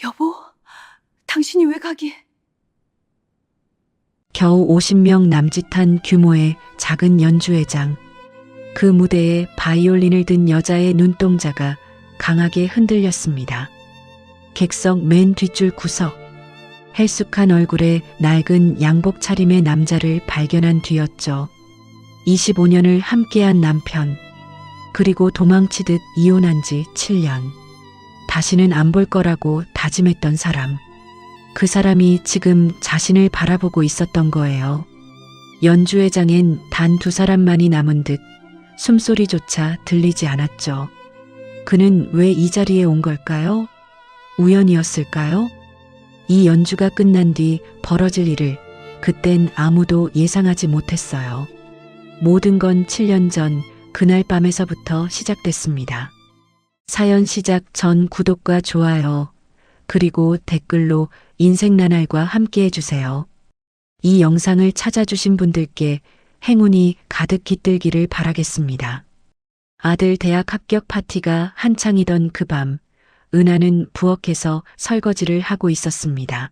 여보, 당신이 왜 가게? 겨우 50명 남짓한 규모의 작은 연주회장. 그 무대에 바이올린을 든 여자의 눈동자가 강하게 흔들렸습니다. 객석 맨 뒷줄 구석. 헬쑥한 얼굴에 낡은 양복 차림의 남자를 발견한 뒤였죠. 25년을 함께한 남편. 그리고 도망치듯 이혼한 지 7년. 다시는 안 볼 거라고 다짐했던 사람. 그 사람이 지금 자신을 바라보고 있었던 거예요. 연주회장엔 단 2사람만이 남은 듯 숨소리조차 들리지 않았죠. 그는 왜 이 자리에 온 걸까요? 우연이었을까요? 이 연주가 끝난 뒤 벌어질 일을 그땐 아무도 예상하지 못했어요. 모든 건 7년 전 그날 밤에서부터 시작됐습니다. 사연 시작 전 구독과 좋아요, 그리고 댓글로 인생 나날과 함께 해주세요. 이 영상을 찾아주신 분들께 행운이 가득 깃들기를 바라겠습니다. 아들 대학 합격 파티가 한창이던 그 밤, 은하는 부엌에서 설거지를 하고 있었습니다.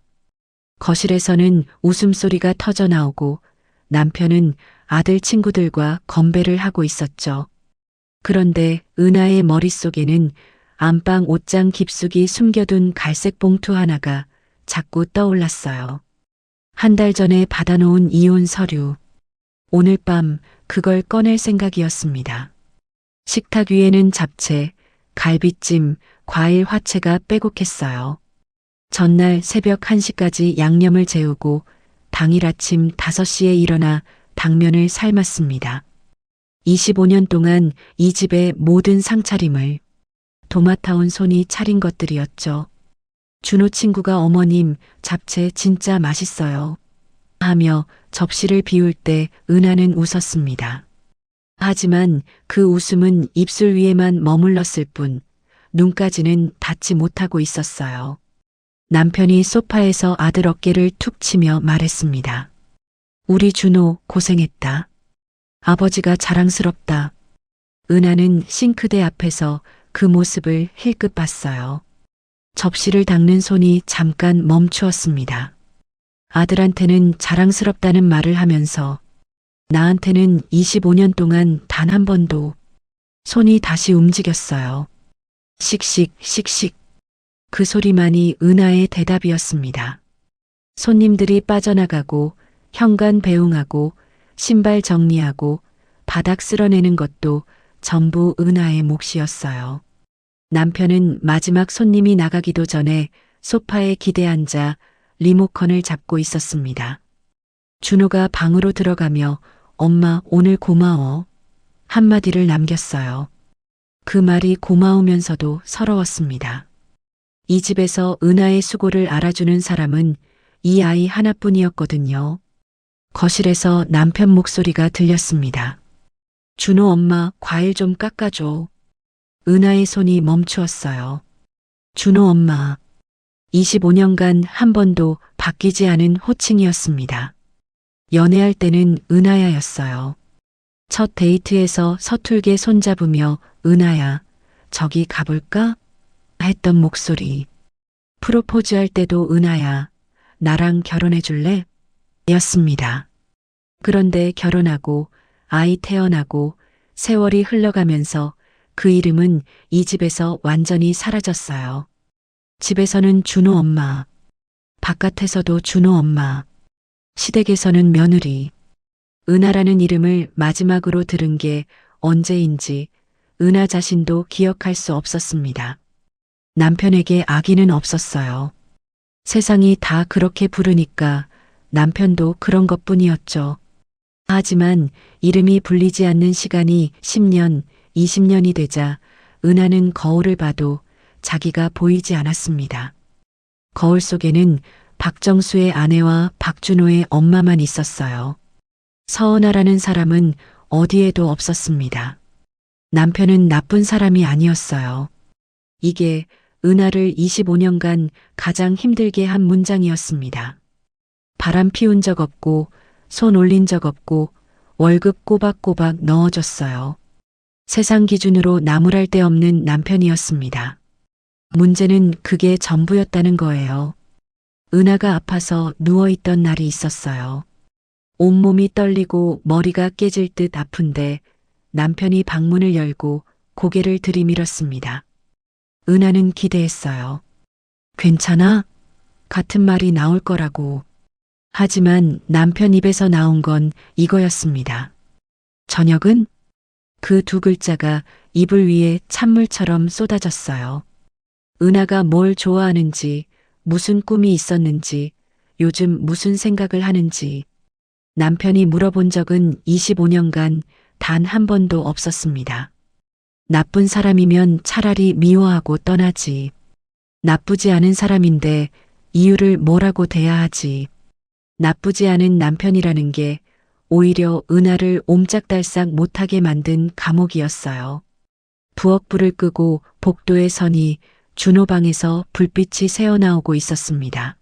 거실에서는 웃음소리가 터져 나오고 남편은 아들 친구들과 건배를 하고 있었죠. 그런데 은하의 머릿속에는 안방 옷장 깊숙이 숨겨둔 갈색 봉투 하나가 자꾸 떠올랐어요. 한 달 전에 받아놓은 이혼 서류. 오늘 밤 그걸 꺼낼 생각이었습니다. 식탁 위에는 잡채, 갈비찜, 과일 화채가 빼곡했어요. 전날 새벽 1시까지 양념을 재우고 당일 아침 5시에 일어나 당면을 삶았습니다. 25년 동안 이 집의 모든 상차림을 도맡아온 손이 차린 것들이었죠. 준호 친구가 어머님, 잡채 진짜 맛있어요. 하며 접시를 비울 때 은하는 웃었습니다. 하지만 그 웃음은 입술 위에만 머물렀을 뿐 눈까지는 닿지 못하고 있었어요. 남편이 소파에서 아들 어깨를 툭 치며 말했습니다. 우리 준호 고생했다. 아버지가 자랑스럽다. 은하는 싱크대 앞에서 그 모습을 힐끗 봤어요. 접시를 닦는 손이 잠깐 멈추었습니다. 아들한테는 자랑스럽다는 말을 하면서 나한테는 25년 동안 단 한 번도. 손이 다시 움직였어요. 씩씩 씩씩. 그 소리만이 은하의 대답이었습니다. 손님들이 빠져나가고 현관 배웅하고 신발 정리하고 바닥 쓸어내는 것도 전부 은하의 몫이었어요. 남편은 마지막 손님이 나가기도 전에 소파에 기대앉아 리모컨을 잡고 있었습니다. 준호가 방으로 들어가며 엄마 오늘 고마워 한마디를 남겼어요. 그 말이 고마우면서도 서러웠습니다. 이 집에서 은하의 수고를 알아주는 사람은 이 아이 하나뿐이었거든요. 거실에서 남편 목소리가 들렸습니다. 준호 엄마 과일 좀 깎아줘. 은하의 손이 멈추었어요. 준호 엄마. 25년간 한 번도 바뀌지 않은 호칭이었습니다. 연애할 때는 은하야였어요. 첫 데이트에서 서툴게 손잡으며 은하야, 저기 가볼까? 했던 목소리. 프로포즈할 때도 은하야, 나랑 결혼해 줄래? 였습니다. 그런데 결혼하고 아이 태어나고 세월이 흘러가면서 그 이름은 이 집에서 완전히 사라졌어요. 집에서는 준호 엄마, 바깥에서도 준호 엄마, 시댁에서는 며느리. 은하라는 이름을 마지막으로 들은 게 언제인지 은하 자신도 기억할 수 없었습니다. 남편에게 아기는 없었어요. 세상이 다 그렇게 부르니까 남편도 그런 것뿐이었죠. 하지만 이름이 불리지 않는 시간이 10년, 20년이 되자 은하는 거울을 봐도 자기가 보이지 않았습니다. 거울 속에는 박정수의 아내와 박준호의 엄마만 있었어요. 서은아라는 사람은 어디에도 없었습니다. 남편은 나쁜 사람이 아니었어요. 이게 은하를 25년간 가장 힘들게 한 문장이었습니다. 바람 피운 적 없고 손 올린 적 없고 월급 꼬박꼬박 넣어줬어요. 세상 기준으로 나무랄 데 없는 남편이었습니다. 문제는 그게 전부였다는 거예요. 은하가 아파서 누워있던 날이 있었어요. 온몸이 떨리고 머리가 깨질 듯 아픈데 남편이 방문을 열고 고개를 들이밀었습니다. 은하는 기대했어요. 괜찮아? 같은 말이 나올 거라고. 하지만 남편 입에서 나온 건 이거였습니다. 저녁은? 그 두 글자가 이불 위에 찬물처럼 쏟아졌어요. 은하가 뭘 좋아하는지, 무슨 꿈이 있었는지, 요즘 무슨 생각을 하는지 남편이 물어본 적은 25년간 단 한 번도 없었습니다. 나쁜 사람이면 차라리 미워하고 떠나지. 나쁘지 않은 사람인데 이유를 뭐라고 대야 하지. 나쁘지 않은 남편이라는 게 오히려 은하를 옴짝달싹 못하게 만든 감옥이었어요. 부엌 불을 끄고 복도에 서니 준호방에서 불빛이 새어나오고 있었습니다.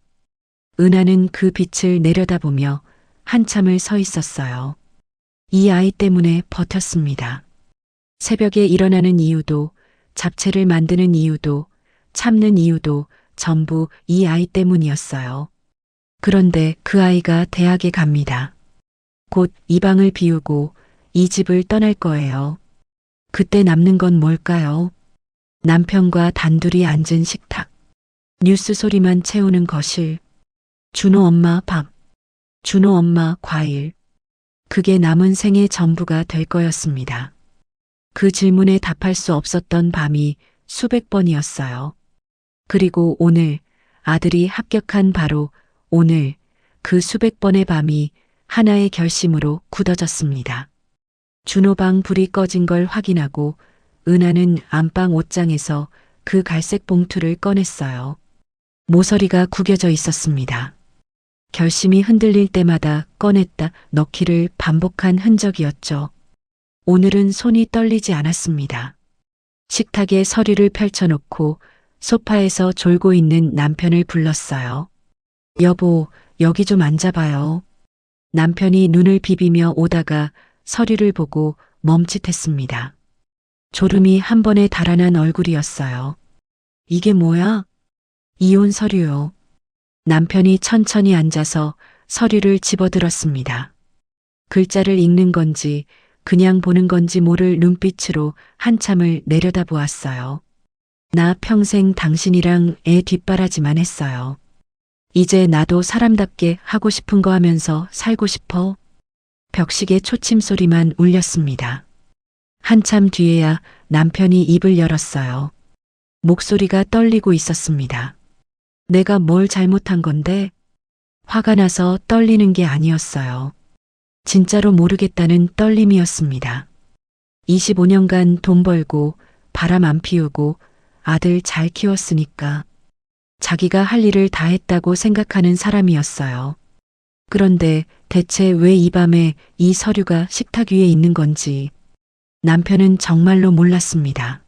은하는 그 빛을 내려다보며 한참을 서 있었어요. 이 아이 때문에 버텼습니다. 새벽에 일어나는 이유도, 잡채를 만드는 이유도, 참는 이유도 전부 이 아이 때문이었어요. 그런데 그 아이가 대학에 갑니다. 곧 이 방을 비우고 이 집을 떠날 거예요. 그때 남는 건 뭘까요? 남편과 단둘이 앉은 식탁. 뉴스 소리만 채우는 거실. 준호 엄마 밥. 준호 엄마 과일. 그게 남은 생의 전부가 될 거였습니다. 그 질문에 답할 수 없었던 밤이 수백 번이었어요. 그리고 오늘 아들이 합격한 바로 오늘 그 수백 번의 밤이 하나의 결심으로 굳어졌습니다. 준호방 불이 꺼진 걸 확인하고 은하는 안방 옷장에서 그 갈색 봉투를 꺼냈어요. 모서리가 구겨져 있었습니다. 결심이 흔들릴 때마다 꺼냈다 넣기를 반복한 흔적이었죠. 오늘은 손이 떨리지 않았습니다. 식탁에 서류를 펼쳐놓고 소파에서 졸고 있는 남편을 불렀어요. 여보, 여기 좀 앉아봐요. 남편이 눈을 비비며 오다가 서류를 보고 멈칫했습니다. 졸음이 한 번에 달아난 얼굴이었어요. 이게 뭐야? 이혼 서류요. 남편이 천천히 앉아서 서류를 집어들었습니다. 글자를 읽는 건지 그냥 보는 건지 모를 눈빛으로 한참을 내려다보았어요. 나 평생 당신이랑 애 뒷바라지만 했어요. 이제 나도 사람답게 하고 싶은 거 하면서 살고 싶어. 벽시계 초침 소리만 울렸습니다. 한참 뒤에야 남편이 입을 열었어요. 목소리가 떨리고 있었습니다. 내가 뭘 잘못한 건데? 화가 나서 떨리는 게 아니었어요. 진짜로 모르겠다는 떨림이었습니다. 25년간 돈 벌고 바람 안 피우고 아들 잘 키웠으니까 자기가 할 일을 다 했다고 생각하는 사람이었어요. 그런데 대체 왜 이 밤에 이 서류가 식탁 위에 있는 건지 남편은 정말로 몰랐습니다.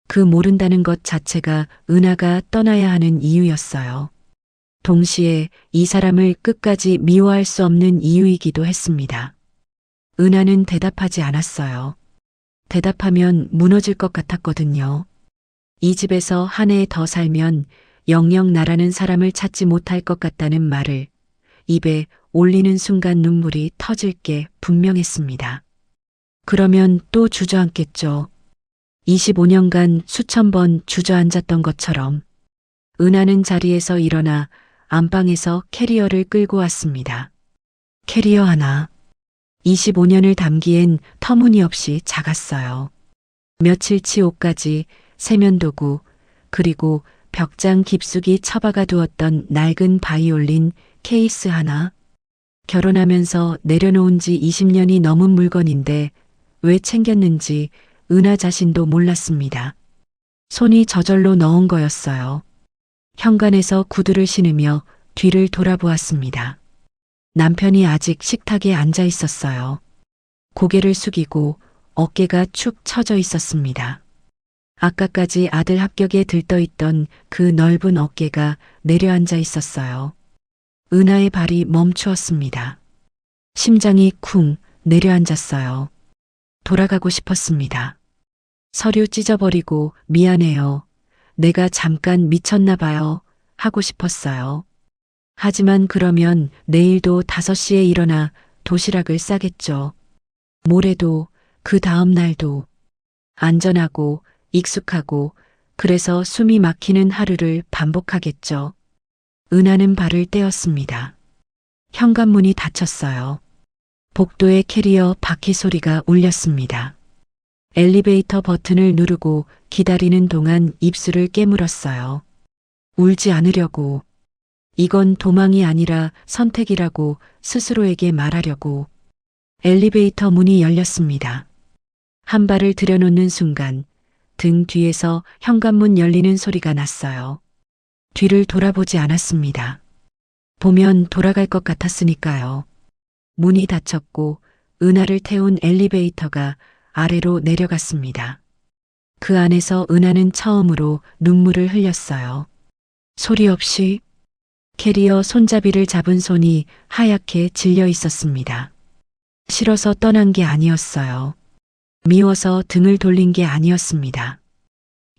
그 모른다는 것 자체가 은하가 떠나야 하는 이유였어요. 동시에 이 사람을 끝까지 미워할 수 없는 이유이기도 했습니다. 은하는 대답하지 않았어요. 대답하면 무너질 것 같았거든요. 이 집에서 한 해 더 살면 영영 나라는 사람을 찾지 못할 것 같다는 말을 입에 올리는 순간 눈물이 터질 게 분명했습니다. 그러면 또 주저앉겠죠. 25년간 수천 번 주저앉았던 것처럼. 은하는 자리에서 일어나 안방에서 캐리어를 끌고 왔습니다. 캐리어 하나. 25년을 담기엔 터무니없이 작았어요. 며칠치 옷까지, 세면도구, 그리고 벽장 깊숙이 처박아 두었던 낡은 바이올린 케이스 하나. 결혼하면서 내려놓은 지 20년이 넘은 물건인데 왜 챙겼는지 은하 자신도 몰랐습니다. 손이 저절로 넣은 거였어요. 현관에서 구두를 신으며 뒤를 돌아보았습니다. 남편이 아직 식탁에 앉아 있었어요. 고개를 숙이고 어깨가 축 처져 있었습니다. 아까까지 아들 합격에 들떠있던 그 넓은 어깨가 내려앉아 있었어요. 은하의 발이 멈추었습니다. 심장이 쿵 내려앉았어요. 돌아가고 싶었습니다. 서류 찢어버리고 미안해요. 내가 잠깐 미쳤나 봐요. 하고 싶었어요. 하지만 그러면 내일도 5시에 일어나 도시락을 싸겠죠. 모레도 그 다음 날도 안전하고 익숙하고 그래서 숨이 막히는 하루를 반복하겠죠. 은하는 발을 떼었습니다. 현관문이 닫혔어요. 복도에 캐리어 바퀴 소리가 울렸습니다. 엘리베이터 버튼을 누르고 기다리는 동안 입술을 깨물었어요. 울지 않으려고. 이건 도망이 아니라 선택이라고 스스로에게 말하려고. 엘리베이터 문이 열렸습니다. 한 발을 들여놓는 순간 등 뒤에서 현관문 열리는 소리가 났어요. 뒤를 돌아보지 않았습니다. 보면 돌아갈 것 같았으니까요. 문이 닫혔고 은하를 태운 엘리베이터가 아래로 내려갔습니다. 그 안에서 은하는 처음으로 눈물을 흘렸어요. 소리 없이 캐리어 손잡이를 잡은 손이 하얗게 질려 있었습니다. 싫어서 떠난 게 아니었어요. 미워서 등을 돌린 게 아니었습니다.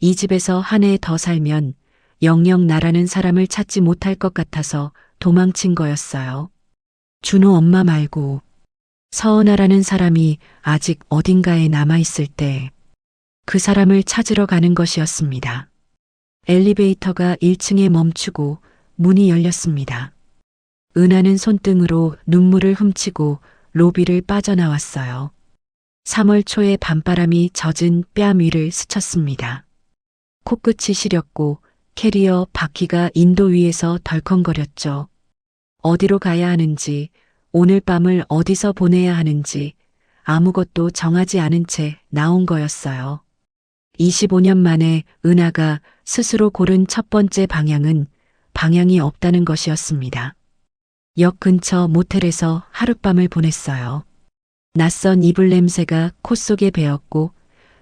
이 집에서 한 해 더 살면 영영 나라는 사람을 찾지 못할 것 같아서 도망친 거였어요. 준호 엄마 말고 서은아라는 사람이 아직 어딘가에 남아있을 때 그 사람을 찾으러 가는 것이었습니다. 엘리베이터가 1층에 멈추고 문이 열렸습니다. 은하는 손등으로 눈물을 훔치고 로비를 빠져나왔어요. 3월 초의 밤바람이 젖은 뺨 위를 스쳤습니다. 코끝이 시렸고 캐리어 바퀴가 인도 위에서 덜컹거렸죠. 어디로 가야 하는지, 오늘 밤을 어디서 보내야 하는지 아무것도 정하지 않은 채 나온 거였어요. 25년 만에 은하가 스스로 고른 첫 번째 방향은 방향이 없다는 것이었습니다. 역 근처 모텔에서 하룻밤을 보냈어요. 낯선 이불 냄새가 코 속에 배었고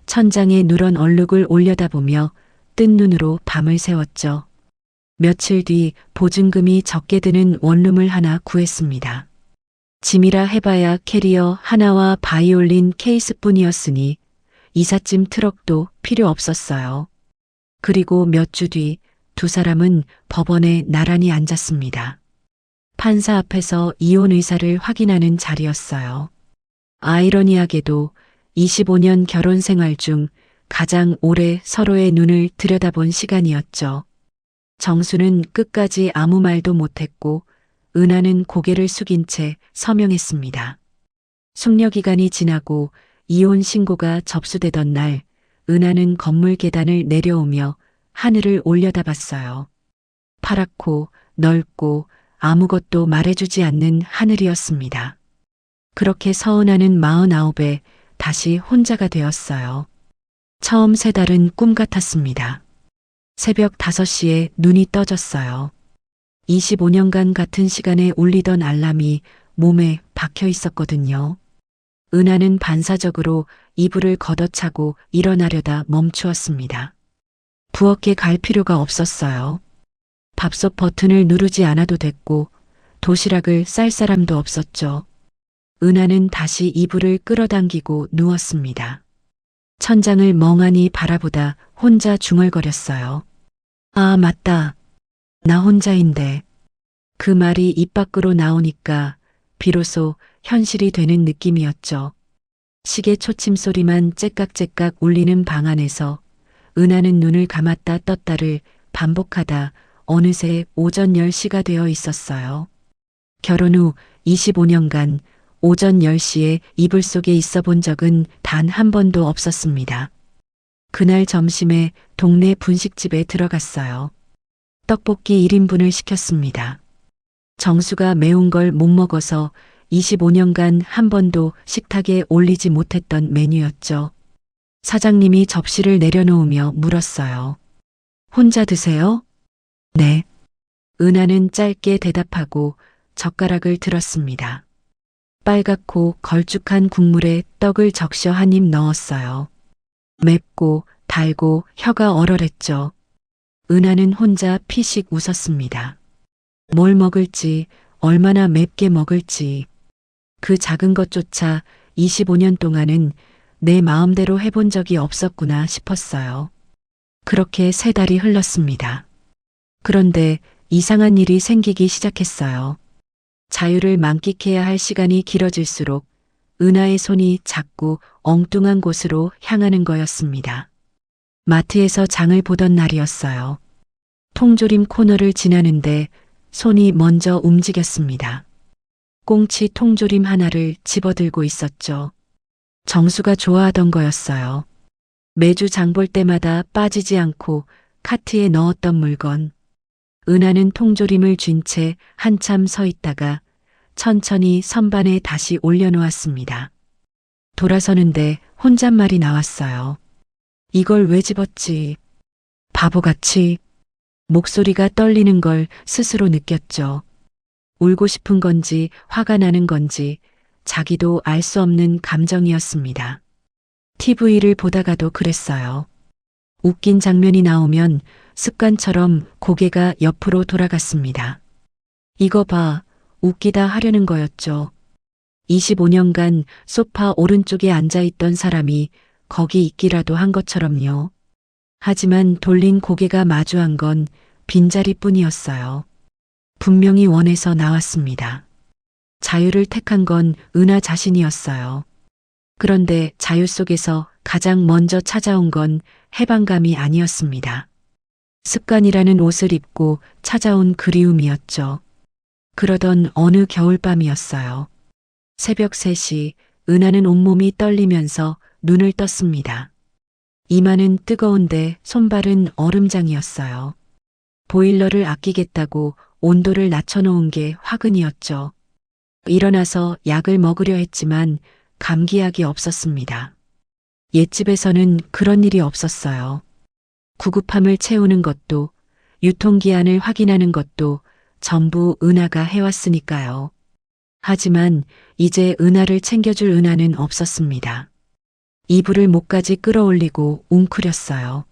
천장에 누런 얼룩을 올려다보며 뜬 눈으로 밤을 새웠죠. 며칠 뒤 보증금이 적게 드는 원룸을 하나 구했습니다. 짐이라 해봐야 캐리어 하나와 바이올린 케이스뿐이었으니 이삿짐 트럭도 필요 없었어요. 그리고 몇 주 뒤 두 사람은 법원에 나란히 앉았습니다. 판사 앞에서 이혼 의사를 확인하는 자리였어요. 아이러니하게도 25년 결혼 생활 중 가장 오래 서로의 눈을 들여다본 시간이었죠. 정수는 끝까지 아무 말도 못했고 은하는 고개를 숙인 채 서명했습니다. 숙려 기간이 지나고 이혼 신고가 접수되던 날 은하는 건물 계단을 내려오며 하늘을 올려다봤어요. 파랗고 넓고 아무것도 말해주지 않는 하늘이었습니다. 그렇게 서은하는 49에 다시 혼자가 되었어요. 처음 세 달은 꿈 같았습니다. 새벽 5시에 눈이 떠졌어요. 25년간 같은 시간에 울리던 알람이 몸에 박혀 있었거든요. 은하는 반사적으로 이불을 걷어차고 일어나려다 멈추었습니다. 부엌에 갈 필요가 없었어요. 밥솥 버튼을 누르지 않아도 됐고 도시락을 쌀 사람도 없었죠. 은하는 다시 이불을 끌어당기고 누웠습니다. 천장을 멍하니 바라보다 혼자 중얼거렸어요. 아, 맞다. 나 혼자인데. 그 말이 입 밖으로 나오니까 비로소 현실이 되는 느낌이었죠. 시계 초침 소리만 째깍째깍 울리는 방 안에서 은하는 눈을 감았다 떴다를 반복하다 어느새 오전 10시가 되어 있었어요. 결혼 후 25년간 오전 10시에 이불 속에 있어 본 적은 단 한 번도 없었습니다. 그날 점심에 동네 분식집에 들어갔어요. 떡볶이 1인분을 시켰습니다. 정수가 매운 걸 못 먹어서 25년간 한 번도 식탁에 올리지 못했던 메뉴였죠. 사장님이 접시를 내려놓으며 물었어요. 혼자 드세요? 네. 은하는 짧게 대답하고 젓가락을 들었습니다. 빨갛고 걸쭉한 국물에 떡을 적셔 한 입 넣었어요. 맵고 달고 혀가 얼얼했죠. 은하는 혼자 피식 웃었습니다. 뭘 먹을지, 얼마나 맵게 먹을지. 그 작은 것조차 25년 동안은 내 마음대로 해본 적이 없었구나 싶었어요. 그렇게 3달이 흘렀습니다. 그런데 이상한 일이 생기기 시작했어요. 자유를 만끽해야 할 시간이 길어질수록 은하의 손이 자꾸 엉뚱한 곳으로 향하는 거였습니다. 마트에서 장을 보던 날이었어요. 통조림 코너를 지나는데 손이 먼저 움직였습니다. 꽁치 통조림 하나를 집어들고 있었죠. 정수가 좋아하던 거였어요. 매주 장볼 때마다 빠지지 않고 카트에 넣었던 물건. 은하는 통조림을 쥔 채 한참 서 있다가 천천히 선반에 다시 올려놓았습니다. 돌아서는데 혼잣말이 나왔어요. 이걸 왜 집었지? 바보같이. 목소리가 떨리는 걸 스스로 느꼈죠. 울고 싶은 건지 화가 나는 건지 자기도 알 수 없는 감정이었습니다. TV를 보다가도 그랬어요. 웃긴 장면이 나오면 습관처럼 고개가 옆으로 돌아갔습니다. 이거 봐, 웃기다 하려는 거였죠. 25년간 소파 오른쪽에 앉아있던 사람이 거기 있기라도 한 것처럼요. 하지만 돌린 고개가 마주한 건 빈자리뿐이었어요. 분명히 원해서 나왔습니다. 자유를 택한 건 은하 자신이었어요. 그런데 자유 속에서 가장 먼저 찾아온 건 해방감이 아니었습니다. 습관이라는 옷을 입고 찾아온 그리움이었죠. 그러던 어느 겨울밤이었어요. 새벽 3시 은하는 온몸이 떨리면서 눈을 떴습니다. 이마는 뜨거운데 손발은 얼음장이었어요. 보일러를 아끼겠다고 온도를 낮춰놓은 게 화근이었죠. 일어나서 약을 먹으려 했지만 감기약이 없었습니다. 옛집에서는 그런 일이 없었어요. 구급함을 채우는 것도 유통기한을 확인하는 것도 전부 은하가 해왔으니까요. 하지만 이제 은하를 챙겨줄 은하는 없었습니다. 이불을 목까지 끌어올리고 웅크렸어요.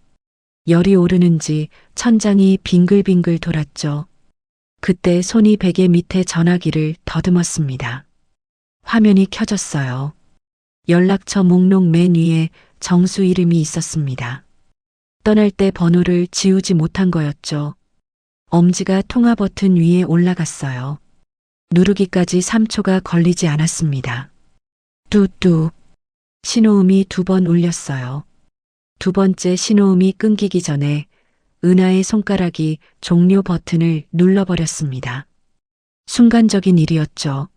열이 오르는지 천장이 빙글빙글 돌았죠. 그때 손이 베개 밑에 전화기를 더듬었습니다. 화면이 켜졌어요. 연락처 목록 맨 위에 정수 이름이 있었습니다. 떠날 때 번호를 지우지 못한 거였죠. 엄지가 통화 버튼 위에 올라갔어요. 누르기까지 3초가 걸리지 않았습니다. 뚜뚜. 신호음이 2번 울렸어요. 2번째 신호음이 끊기기 전에 은하의 손가락이 종료 버튼을 눌러버렸습니다. 순간적인 일이었죠.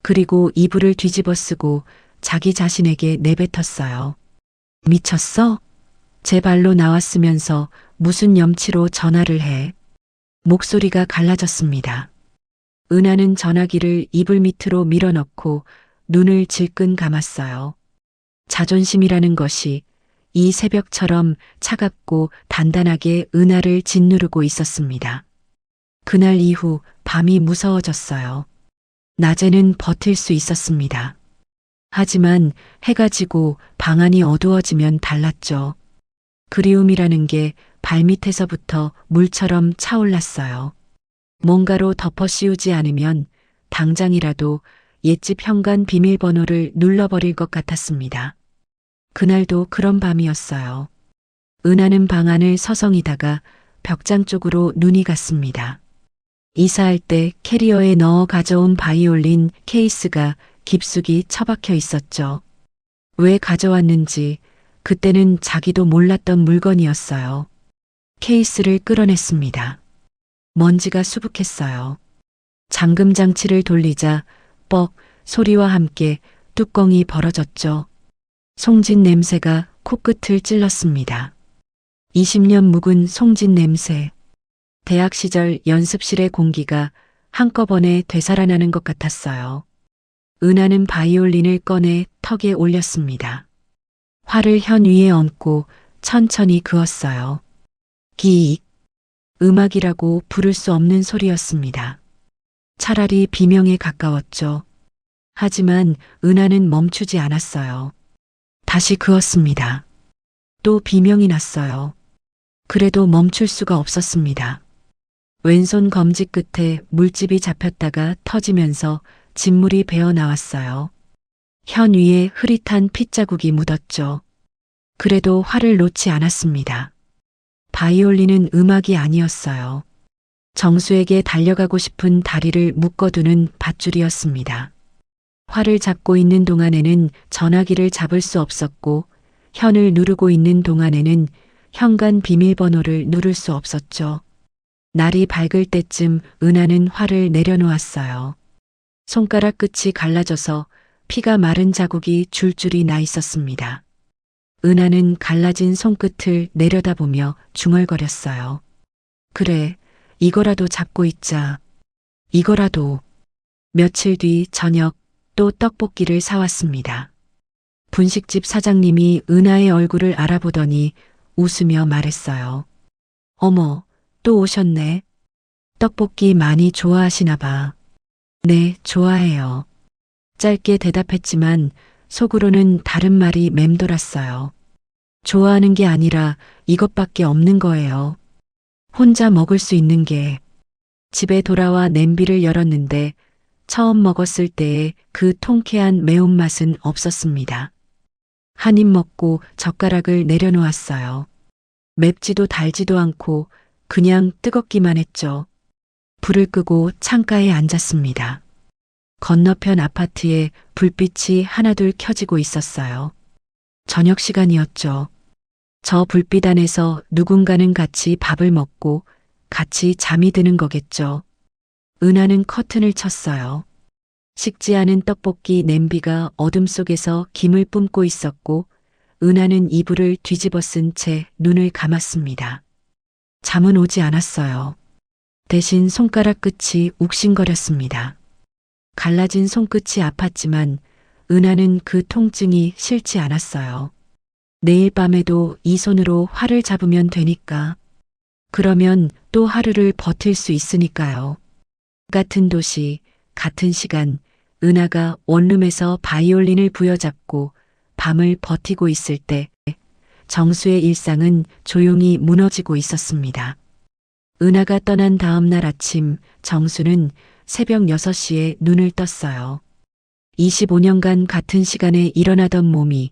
그리고 이불을 뒤집어 쓰고 자기 자신에게 내뱉었어요. 미쳤어? 제 발로 나왔으면서 무슨 염치로 전화를 해? 목소리가 갈라졌습니다. 은하는 전화기를 이불 밑으로 밀어넣고 눈을 질끈 감았어요. 자존심이라는 것이 이 새벽처럼 차갑고 단단하게 은하를 짓누르고 있었습니다. 그날 이후 밤이 무서워졌어요. 낮에는 버틸 수 있었습니다. 하지만 해가 지고 방 안이 어두워지면 달랐죠. 그리움이라는 게 발밑에서부터 물처럼 차올랐어요. 뭔가로 덮어 씌우지 않으면 당장이라도 옛집 현관 비밀번호를 눌러버릴 것 같았습니다. 그날도 그런 밤이었어요. 은하는 방 안을 서성이다가 벽장 쪽으로 눈이 갔습니다. 이사할 때 캐리어에 넣어 가져온 바이올린 케이스가 깊숙이 처박혀 있었죠. 왜 가져왔는지 그때는 자기도 몰랐던 물건이었어요. 케이스를 끌어냈습니다. 먼지가 수북했어요. 잠금 장치를 돌리자 뻑 소리와 함께 뚜껑이 벌어졌죠. 송진 냄새가 코끝을 찔렀습니다. 20년 묵은 송진 냄새. 대학 시절 연습실의 공기가 한꺼번에 되살아나는 것 같았어요. 은하는 바이올린을 꺼내 턱에 올렸습니다. 활을 현 위에 얹고 천천히 그었어요. 기익. 음악이라고 부를 수 없는 소리였습니다. 차라리 비명에 가까웠죠. 하지만 은하는 멈추지 않았어요. 다시 그었습니다. 또 비명이 났어요. 그래도 멈출 수가 없었습니다. 왼손 검지 끝에 물집이 잡혔다가 터지면서 진물이 배어 나왔어요. 현 위에 흐릿한 핏자국이 묻었죠. 그래도 활을 놓지 않았습니다. 바이올린은 음악이 아니었어요. 정수에게 달려가고 싶은 다리를 묶어두는 밧줄이었습니다. 활을 잡고 있는 동안에는 전화기를 잡을 수 없었고, 현을 누르고 있는 동안에는 현관 비밀번호를 누를 수 없었죠. 날이 밝을 때쯤 은하는 활을 내려놓았어요. 손가락 끝이 갈라져서 피가 마른 자국이 줄줄이 나 있었습니다. 은하는 갈라진 손끝을 내려다보며 중얼거렸어요. 그래, 이거라도 잡고 있자. 이거라도. 며칠 뒤 저녁 또 떡볶이를 사왔습니다. 분식집 사장님이 은하의 얼굴을 알아보더니 웃으며 말했어요. 어머, 또 오셨네. 떡볶이 많이 좋아하시나 봐. 네, 좋아해요. 짧게 대답했지만 속으로는 다른 말이 맴돌았어요. 좋아하는 게 아니라 이것밖에 없는 거예요. 혼자 먹을 수 있는 게. 집에 돌아와 냄비를 열었는데 처음 먹었을 때의 그 통쾌한 매운맛은 없었습니다. 한 입 먹고 젓가락을 내려놓았어요. 맵지도 달지도 않고 그냥 뜨겁기만 했죠. 불을 끄고 창가에 앉았습니다. 건너편 아파트에 불빛이 하나둘 켜지고 있었어요. 저녁 시간이었죠. 저 불빛 안에서 누군가는 같이 밥을 먹고 같이 잠이 드는 거겠죠. 은하는 커튼을 쳤어요. 식지 않은 떡볶이 냄비가 어둠 속에서 김을 뿜고 있었고 은하는 이불을 뒤집어 쓴 채 눈을 감았습니다. 잠은 오지 않았어요. 대신 손가락 끝이 욱신거렸습니다. 갈라진 손끝이 아팠지만 은하는 그 통증이 싫지 않았어요. 내일 밤에도 이 손으로 활을 잡으면 되니까. 그러면 또 하루를 버틸 수 있으니까요. 같은 도시, 같은 시간, 은하가 원룸에서 바이올린을 부여잡고 밤을 버티고 있을 때 정수의 일상은 조용히 무너지고 있었습니다. 은하가 떠난 다음 날 아침 정수는 새벽 6시에 눈을 떴어요. 25년간 같은 시간에 일어나던 몸이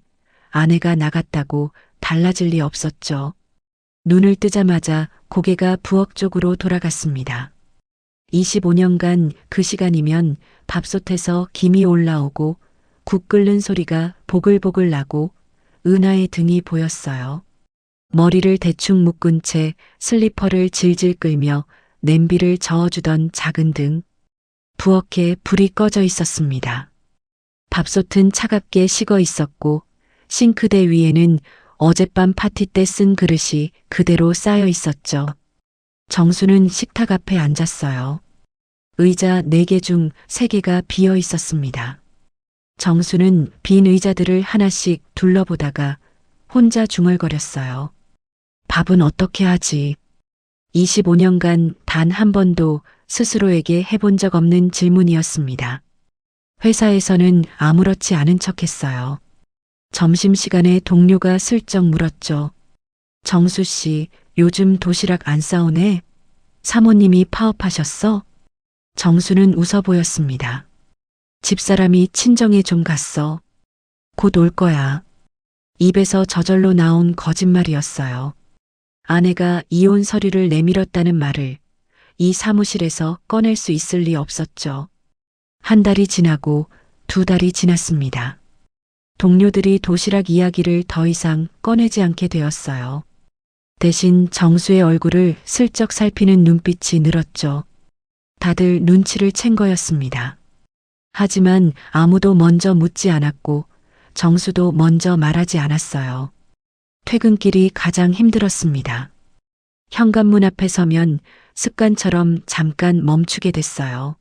아내가 나갔다고 달라질 리 없었죠. 눈을 뜨자마자 고개가 부엌 쪽으로 돌아갔습니다. 25년간 그 시간이면 밥솥에서 김이 올라오고 국 끓는 소리가 보글보글 나고 은하의 등이 보였어요. 머리를 대충 묶은 채 슬리퍼를 질질 끌며 냄비를 저어주던 작은 등. 부엌에 불이 꺼져 있었습니다. 밥솥은 차갑게 식어 있었고 싱크대 위에는 어젯밤 파티 때 쓴 그릇이 그대로 쌓여 있었죠. 정수는 식탁 앞에 앉았어요. 의자 4개 중 3개가 비어 있었습니다. 정수는 빈 의자들을 하나씩 둘러보다가 혼자 중얼거렸어요. 밥은 어떻게 하지? 25년간 단 한 번도 스스로에게 해본 적 없는 질문이었습니다. 회사에서는 아무렇지 않은 척 했어요. 점심시간에 동료가 슬쩍 물었죠. 정수 씨, 요즘 도시락 안 싸오네? 사모님이 파업하셨어? 정수는 웃어 보였습니다. 집사람이 친정에 좀 갔어. 곧 올 거야. 입에서 저절로 나온 거짓말이었어요. 아내가 이혼 서류를 내밀었다는 말을 이 사무실에서 꺼낼 수 있을 리 없었죠. 한 달이 지나고 2달이 지났습니다. 동료들이 도시락 이야기를 더 이상 꺼내지 않게 되었어요. 대신 정수의 얼굴을 슬쩍 살피는 눈빛이 늘었죠. 다들 눈치를 챈 거였습니다. 하지만 아무도 먼저 묻지 않았고 정수도 먼저 말하지 않았어요. 퇴근길이 가장 힘들었습니다. 현관문 앞에 서면 습관처럼 잠깐 멈추게 됐어요.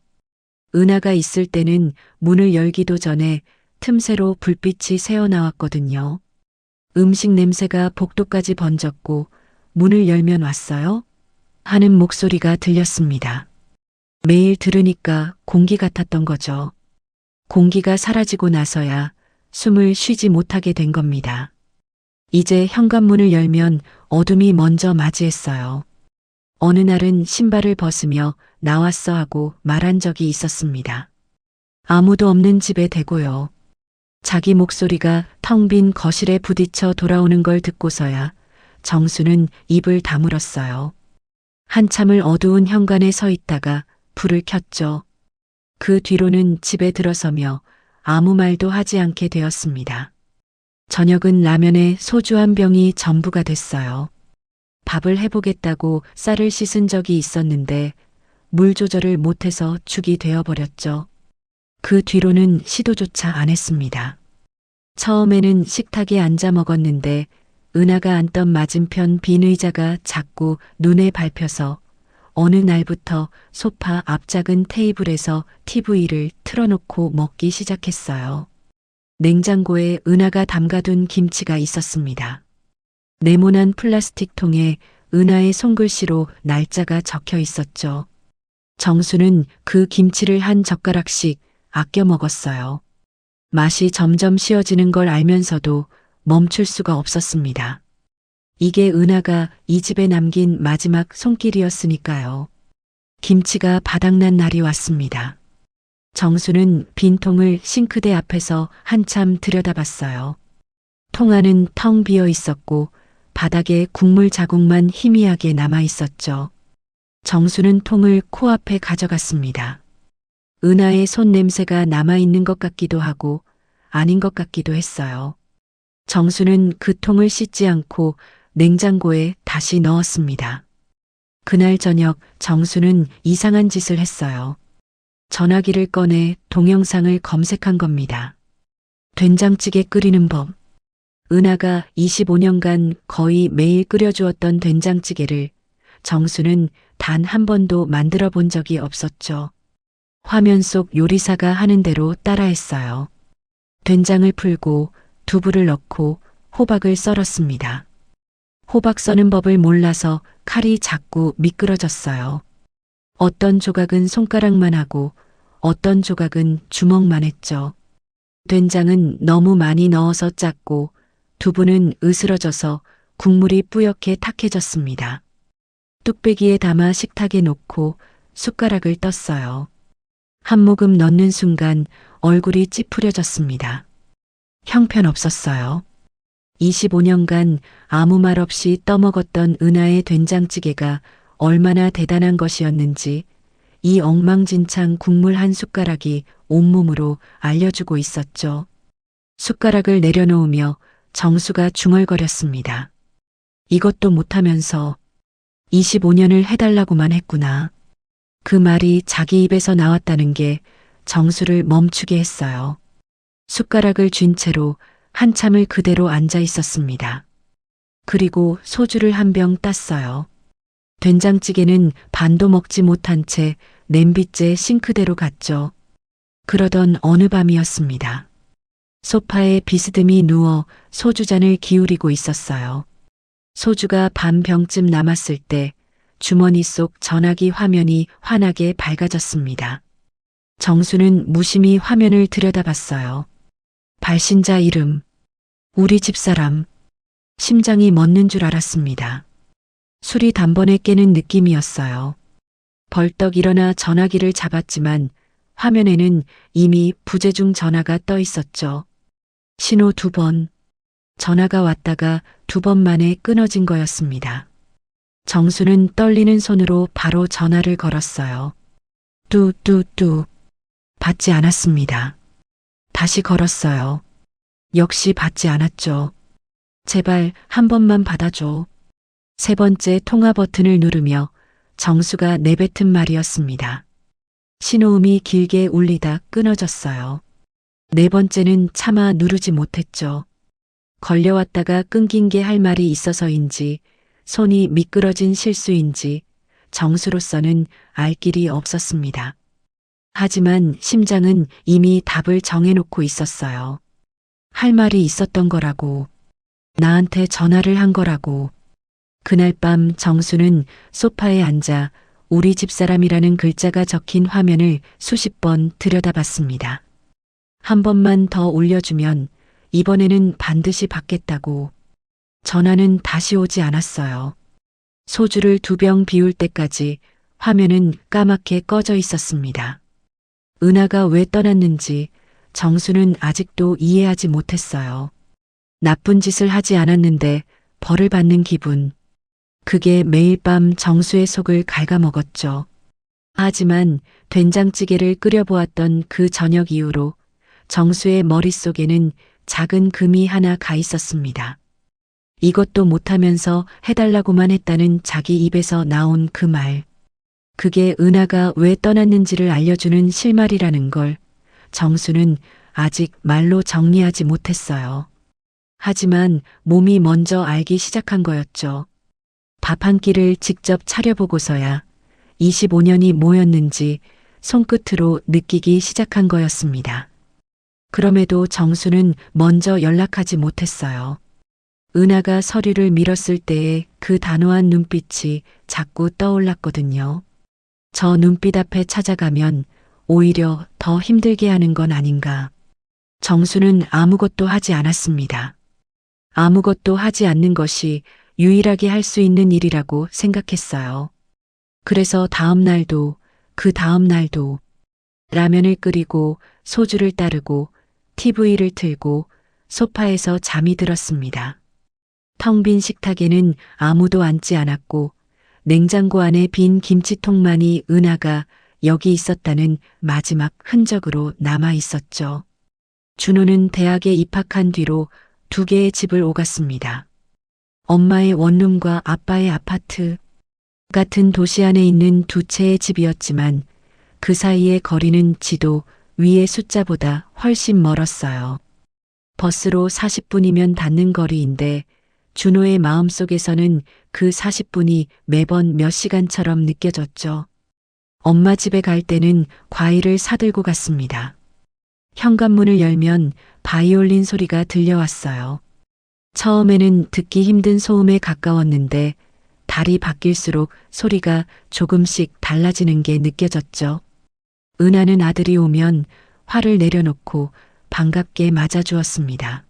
은하가 있을 때는 문을 열기도 전에 틈새로 불빛이 새어나왔거든요. 음식 냄새가 복도까지 번졌고 문을 열면 왔어요? 하는 목소리가 들렸습니다. 매일 들으니까 공기 같았던 거죠. 공기가 사라지고 나서야 숨을 쉬지 못하게 된 겁니다. 이제 현관문을 열면 어둠이 먼저 맞이했어요. 어느 날은 신발을 벗으며 나왔어 하고 말한 적이 있었습니다. 아무도 없는 집에 대고요. 자기 목소리가 텅 빈 거실에 부딪혀 돌아오는 걸 듣고서야 정수는 입을 다물었어요. 한참을 어두운 현관에 서 있다가 불을 켰죠. 그 뒤로는 집에 들어서며 아무 말도 하지 않게 되었습니다. 저녁은 라면에 소주 한 병이 전부가 됐어요. 밥을 해보겠다고 쌀을 씻은 적이 있었는데 물 조절을 못해서 죽이 되어버렸죠. 그 뒤로는 시도조차 안 했습니다. 처음에는 식탁에 앉아 먹었는데 은하가 앉던 맞은편 빈 의자가 자꾸 눈에 밟혀서 어느 날부터 소파 앞 작은 테이블에서 TV를 틀어놓고 먹기 시작했어요. 냉장고에 은하가 담가둔 김치가 있었습니다. 네모난 플라스틱 통에 은하의 손글씨로 날짜가 적혀 있었죠. 정수는 그 김치를 한 젓가락씩 아껴 먹었어요. 맛이 점점 쉬어지는 걸 알면서도 멈출 수가 없었습니다. 이게 은하가 이 집에 남긴 마지막 손길이었으니까요. 김치가 바닥난 날이 왔습니다. 정수는 빈 통을 싱크대 앞에서 한참 들여다봤어요. 통 안은 텅 비어 있었고 바닥에 국물 자국만 희미하게 남아 있었죠. 정수는 통을 코앞에 가져갔습니다. 은하의 손 냄새가 남아있는 것 같기도 하고 아닌 것 같기도 했어요. 정수는 그 통을 씻지 않고 냉장고에 다시 넣었습니다. 그날 저녁 정수는 이상한 짓을 했어요. 전화기를 꺼내 동영상을 검색한 겁니다. 된장찌개 끓이는 법. 은하가 25년간 거의 매일 끓여주었던 된장찌개를 정수는 단 한 번도 만들어 본 적이 없었죠. 화면 속 요리사가 하는 대로 따라했어요. 된장을 풀고 두부를 넣고 호박을 썰었습니다. 호박 써는 법을 몰라서 칼이 자꾸 미끄러졌어요. 어떤 조각은 손가락만 하고 어떤 조각은 주먹만 했죠. 된장은 너무 많이 넣어서 짰고 두부는 으스러져서 국물이 뿌옇게 탁해졌습니다. 뚝배기에 담아 식탁에 놓고 숟가락을 떴어요. 한 모금 넣는 순간 얼굴이 찌푸려졌습니다. 형편없었어요. 25년간 아무 말 없이 떠먹었던 은하의 된장찌개가 얼마나 대단한 것이었는지 이 엉망진창 국물 한 숟가락이 온몸으로 알려주고 있었죠. 숟가락을 내려놓으며 정수가 중얼거렸습니다. 이것도 못하면서 25년을 해달라고만 했구나. 그 말이 자기 입에서 나왔다는 게 정수를 멈추게 했어요. 숟가락을 쥔 채로 한참을 그대로 앉아 있었습니다. 그리고 소주를 한 병 땄어요. 된장찌개는 반도 먹지 못한 채 냄비째 싱크대로 갔죠. 그러던 어느 밤이었습니다. 소파에 비스듬히 누워 소주잔을 기울이고 있었어요. 소주가 반 병쯤 남았을 때 주머니 속 전화기 화면이 환하게 밝아졌습니다. 정수는 무심히 화면을 들여다봤어요. 발신자 이름, 우리 집사람. 심장이 멎는 줄 알았습니다. 술이 단번에 깨는 느낌이었어요. 벌떡 일어나 전화기를 잡았지만 화면에는 이미 부재중 전화가 떠 있었죠. 신호 2번. 전화가 왔다가 2번 만에 끊어진 거였습니다. 정수는 떨리는 손으로 바로 전화를 걸었어요. 뚜뚜뚜. 받지 않았습니다. 다시 걸었어요. 역시 받지 않았죠. 제발 한 번만 받아줘. 세 번째 통화 버튼을 누르며 정수가 내뱉은 말이었습니다. 신호음이 길게 울리다 끊어졌어요. 네 번째는 차마 누르지 못했죠. 걸려왔다가 끊긴 게 할 말이 있어서인지 손이 미끄러진 실수인지 정수로서는 알 길이 없었습니다. 하지만 심장은 이미 답을 정해놓고 있었어요. 할 말이 있었던 거라고. 나한테 전화를 한 거라고. 그날 밤 정수는 소파에 앉아 우리 집사람이라는 글자가 적힌 화면을 수십 번 들여다봤습니다. 한 번만 더 올려주면 이번에는 반드시 받겠다고. 전화는 다시 오지 않았어요. 소주를 2병 비울 때까지 화면은 까맣게 꺼져 있었습니다. 은하가 왜 떠났는지 정수는 아직도 이해하지 못했어요. 나쁜 짓을 하지 않았는데 벌을 받는 기분. 그게 매일 밤 정수의 속을 갉아먹었죠. 하지만 된장찌개를 끓여보았던 그 저녁 이후로 정수의 머릿속에는 작은 금이 하나 가 있었습니다. 이것도 못하면서 해달라고만 했다는 자기 입에서 나온 그 말. 그게 은하가 왜 떠났는지를 알려주는 실말이라는 걸 정수는 아직 말로 정리하지 못했어요. 하지만 몸이 먼저 알기 시작한 거였죠. 밥 한 끼를 직접 차려보고서야 25년이 뭐였는지 손끝으로 느끼기 시작한 거였습니다. 그럼에도 정수는 먼저 연락하지 못했어요. 은하가 서류를 밀었을 때의 그 단호한 눈빛이 자꾸 떠올랐거든요. 저 눈빛 앞에 찾아가면 오히려 더 힘들게 하는 건 아닌가. 정수는 아무것도 하지 않았습니다. 아무것도 하지 않는 것이 유일하게 할 수 있는 일이라고 생각했어요. 그래서 다음 날도 그 다음 날도 라면을 끓이고 소주를 따르고 TV를 틀고 소파에서 잠이 들었습니다. 텅 빈 식탁에는 아무도 앉지 않았고 냉장고 안에 빈 김치통만이 은하가 여기 있었다는 마지막 흔적으로 남아 있었죠. 준호는 대학에 입학한 뒤로 2개의 집을 오갔습니다. 엄마의 원룸과 아빠의 아파트. 같은 도시 안에 있는 2채의 집이었지만 그 사이의 거리는 지도 위의 숫자보다 훨씬 멀었어요. 버스로 40분이면 닿는 거리인데 준호의 마음속에서는 그 40분이 매번 몇 시간처럼 느껴졌죠. 엄마 집에 갈 때는 과일을 사들고 갔습니다. 현관문을 열면 바이올린 소리가 들려왔어요. 처음에는 듣기 힘든 소음에 가까웠는데 달이 바뀔수록 소리가 조금씩 달라지는 게 느껴졌죠. 은하는 아들이 오면 화를 내려놓고 반갑게 맞아주었습니다.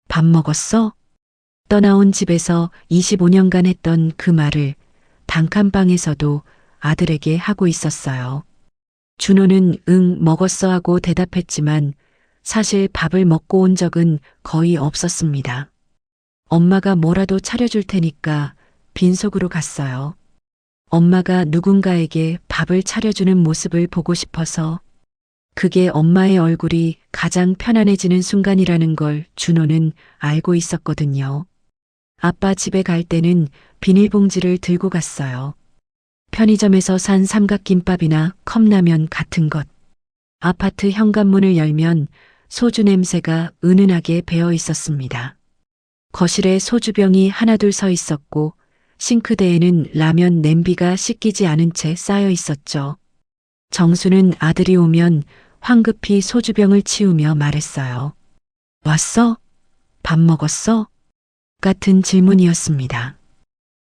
밥 먹었어? 떠나온 집에서 25년간 했던 그 말을 단칸방에서도 아들에게 하고 있었어요. 준호는 응, 먹었어 하고 대답했지만 사실 밥을 먹고 온 적은 거의 없었습니다. 엄마가 뭐라도 차려줄 테니까 빈속으로 갔어요. 엄마가 누군가에게 밥을 차려주는 모습을 보고 싶어서. 그게 엄마의 얼굴이 가장 편안해지는 순간이라는 걸 준호는 알고 있었거든요. 아빠 집에 갈 때는 비닐봉지를 들고 갔어요. 편의점에서 산 삼각김밥이나 컵라면 같은 것. 아파트 현관문을 열면 소주 냄새가 은은하게 배어 있었습니다. 거실에 소주병이 하나둘 서 있었고 싱크대에는 라면 냄비가 씻기지 않은 채 쌓여 있었죠. 정수는 아들이 오면 황급히 소주병을 치우며 말했어요. 왔어? 밥 먹었어? 같은 질문이었습니다.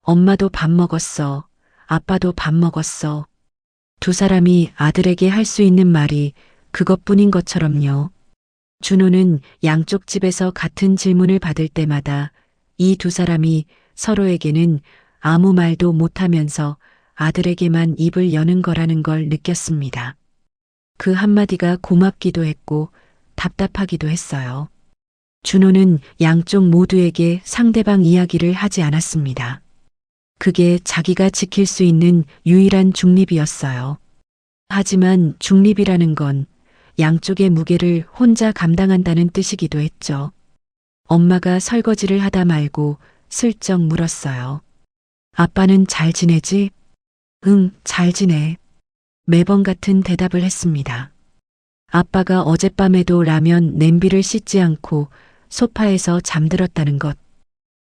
엄마도 밥 먹었어. 아빠도 밥 먹었어. 두 사람이 아들에게 할 수 있는 말이 그것뿐인 것처럼요. 준호는 양쪽 집에서 같은 질문을 받을 때마다 이 두 사람이 서로에게는 아무 말도 못하면서 아들에게만 입을 여는 거라는 걸 느꼈습니다. 그 한마디가 고맙기도 했고 답답하기도 했어요. 준호는 양쪽 모두에게 상대방 이야기를 하지 않았습니다. 그게 자기가 지킬 수 있는 유일한 중립이었어요. 하지만 중립이라는 건 양쪽의 무게를 혼자 감당한다는 뜻이기도 했죠. 엄마가 설거지를 하다 말고 슬쩍 물었어요. 아빠는 잘 지내지? 응, 잘 지내. 매번 같은 대답을 했습니다. 아빠가 어젯밤에도 라면 냄비를 씻지 않고 소파에서 잠들었다는 것.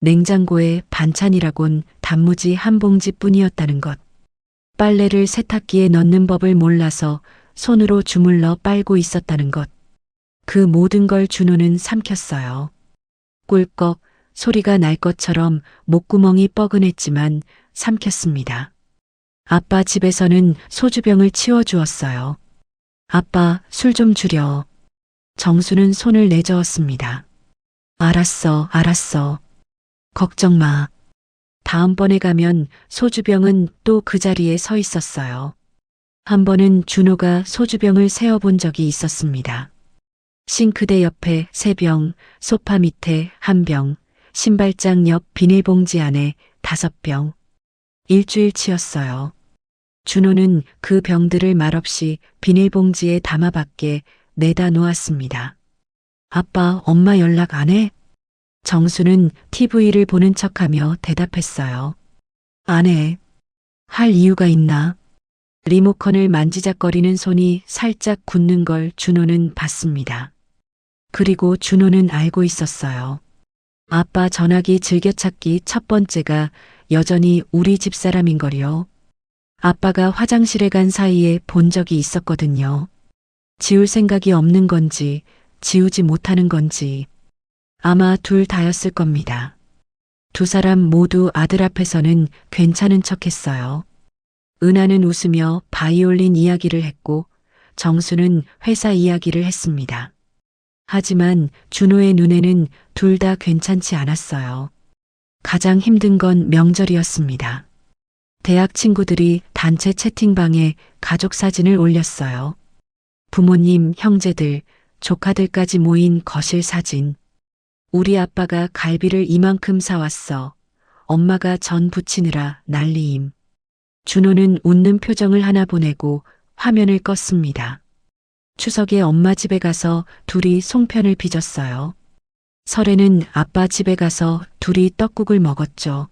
냉장고에 반찬이라곤 단무지 한 봉지뿐이었다는 것. 빨래를 세탁기에 넣는 법을 몰라서 손으로 주물러 빨고 있었다는 것. 그 모든 걸 준호는 삼켰어요. 꿀꺽 소리가 날 것처럼 목구멍이 뻐근했지만 삼켰습니다. 아빠 집에서는 소주병을 치워주었어요. 아빠, 술 좀 줄여. 정수는 손을 내저었습니다. 알았어, 알았어. 걱정 마. 다음번에 가면 소주병은 또 그 자리에 서 있었어요. 한 번은 준호가 소주병을 세어본 적이 있었습니다. 싱크대 옆에 3병, 소파 밑에 1병, 신발장 옆 비닐봉지 안에 5병. 일주일치였어요. 준호는 그 병들을 말없이 비닐봉지에 담아 밖에 내다 놓았습니다. 아빠, 엄마 연락 안 해? 정수는 TV를 보는 척하며 대답했어요. 안 해. 할 이유가 있나? 리모컨을 만지작거리는 손이 살짝 굳는 걸 준호는 봤습니다. 그리고 준호는 알고 있었어요. 아빠 전화기 즐겨찾기 첫 번째가 여전히 우리 집사람인 걸요. 아빠가 화장실에 간 사이에 본 적이 있었거든요. 지울 생각이 없는 건지, 지우지 못하는 건지, 아마 둘 다였을 겁니다. 두 사람 모두 아들 앞에서는 괜찮은 척 했어요. 은하는 웃으며 바이올린 이야기를 했고, 정수는 회사 이야기를 했습니다. 하지만 준호의 눈에는 둘 다 괜찮지 않았어요. 가장 힘든 건 명절이었습니다. 대학 친구들이 단체 채팅방에 가족 사진을 올렸어요. 부모님, 형제들, 조카들까지 모인 거실 사진. 우리 아빠가 갈비를 이만큼 사왔어. 엄마가 전 부치느라 난리임. 준호는 웃는 표정을 하나 보내고 화면을 껐습니다. 추석에 엄마 집에 가서 둘이 송편을 빚었어요. 설에는 아빠 집에 가서 둘이 떡국을 먹었죠.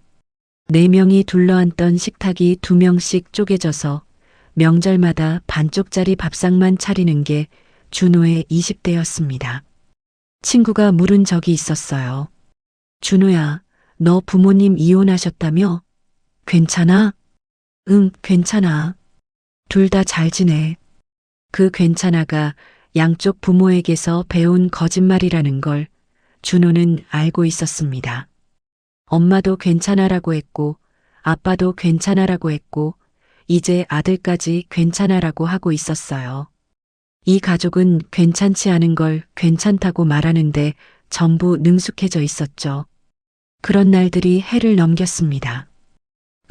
4명이 둘러앉던 식탁이 2명씩 쪼개져서 명절마다 반쪽짜리 밥상만 차리는 게 준호의 20대였습니다. 친구가 물은 적이 있었어요. 준호야, 너 부모님 이혼하셨다며? 괜찮아? 응, 괜찮아. 둘 다 잘 지내. 그 괜찮아가 양쪽 부모에게서 배운 거짓말이라는 걸 준호는 알고 있었습니다. 엄마도 괜찮아라고 했고, 아빠도 괜찮아라고 했고, 이제 아들까지 괜찮아라고 하고 있었어요. 이 가족은 괜찮지 않은 걸 괜찮다고 말하는데 전부 능숙해져 있었죠. 그런 날들이 해를 넘겼습니다.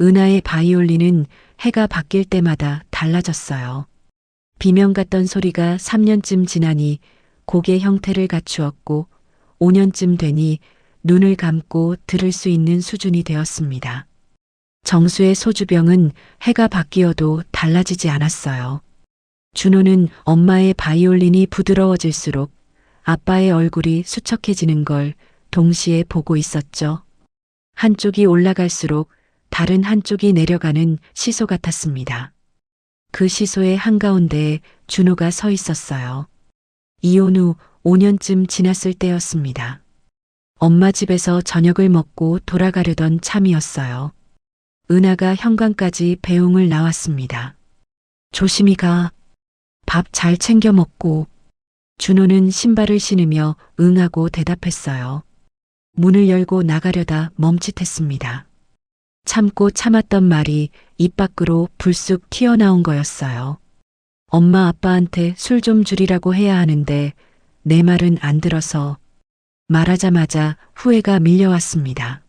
은하의 바이올린은 해가 바뀔 때마다 달라졌어요. 비명 같던 소리가 3년쯤 지나니 곡의 형태를 갖추었고 5년쯤 되니 눈을 감고 들을 수 있는 수준이 되었습니다. 정수의 소주병은 해가 바뀌어도 달라지지 않았어요. 준호는 엄마의 바이올린이 부드러워질수록 아빠의 얼굴이 수척해지는 걸 동시에 보고 있었죠. 한쪽이 올라갈수록 다른 한쪽이 내려가는 시소 같았습니다. 그 시소의 한가운데에 준호가 서 있었어요. 이혼 후 5년쯤 지났을 때였습니다. 엄마 집에서 저녁을 먹고 돌아가려던 참이었어요. 은하가 현관까지 배웅을 나왔습니다. 조심히 가. 밥 잘 챙겨 먹고. 준호는 신발을 신으며 응하고 대답했어요. 문을 열고 나가려다 멈칫했습니다. 참고 참았던 말이 입 밖으로 불쑥 튀어나온 거였어요. 엄마 아빠한테 술 좀 줄이라고 해야 하는데 내 말은 안 들어서. 말하자마자 후회가 밀려왔습니다.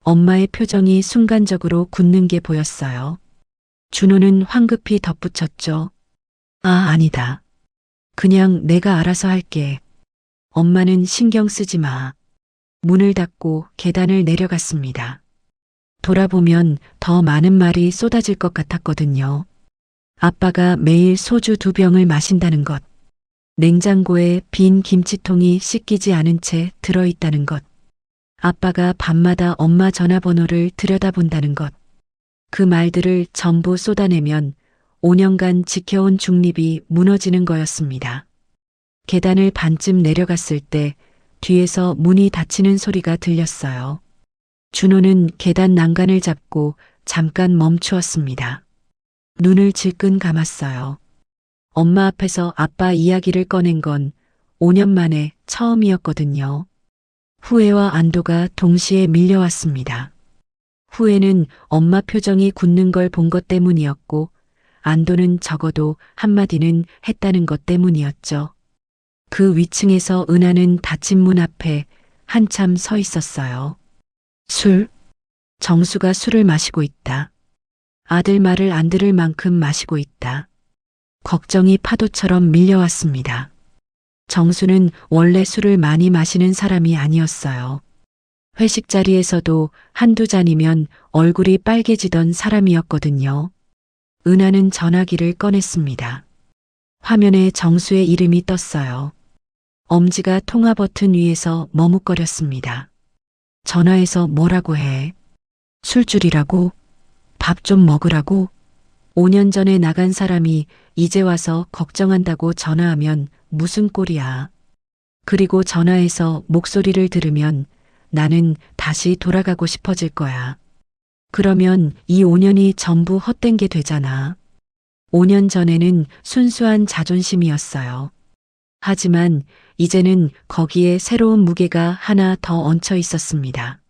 엄마의 표정이 순간적으로 굳는 게 보였어요. 준호는 황급히 덧붙였죠. 아, 아니다. 그냥 내가 알아서 할게. 엄마는 신경 쓰지 마. 문을 닫고 계단을 내려갔습니다. 돌아보면 더 많은 말이 쏟아질 것 같았거든요. 아빠가 매일 소주 2병을 마신다는 것. 냉장고에 빈 김치통이 씻기지 않은 채 들어있다는 것. 아빠가 밤마다 엄마 전화번호를 들여다본다는 것. 그 말들을 전부 쏟아내면 5년간 지켜온 중립이 무너지는 거였습니다. 계단을 반쯤 내려갔을 때 뒤에서 문이 닫히는 소리가 들렸어요. 준호는 계단 난간을 잡고 잠깐 멈추었습니다. 눈을 질끈 감았어요. 엄마 앞에서 아빠 이야기를 꺼낸 건 5년 만에 처음이었거든요. 후회와 안도가 동시에 밀려왔습니다. 후회는 엄마 표정이 굳는 걸 본 것 때문이었고, 안도는 적어도 한마디는 했다는 것 때문이었죠. 그 위층에서 은하는 닫힌 문 앞에 한참 서 있었어요. 술? 정수가 술을 마시고 있다. 아들 말을 안 들을 만큼 마시고 있다. 걱정이 파도처럼 밀려왔습니다. 정수는 원래 술을 많이 마시는 사람이 아니었어요. 회식 자리에서도 한두 잔이면 얼굴이 빨개지던 사람이었거든요. 은하는 전화기를 꺼냈습니다. 화면에 정수의 이름이 떴어요. 엄지가 통화 버튼 위에서 머뭇거렸습니다. 전화해서 뭐라고 해? 술줄이라고? 밥 좀 먹으라고? 5년 전에 나간 사람이 이제 와서 걱정한다고 전화하면 무슨 꼴이야. 그리고 전화해서 목소리를 들으면 나는 다시 돌아가고 싶어질 거야. 그러면 이 5년이 전부 헛된 게 되잖아. 5년 전에는 순수한 자존심이었어요. 하지만 이제는 거기에 새로운 무게가 하나 더 얹혀 있었습니다.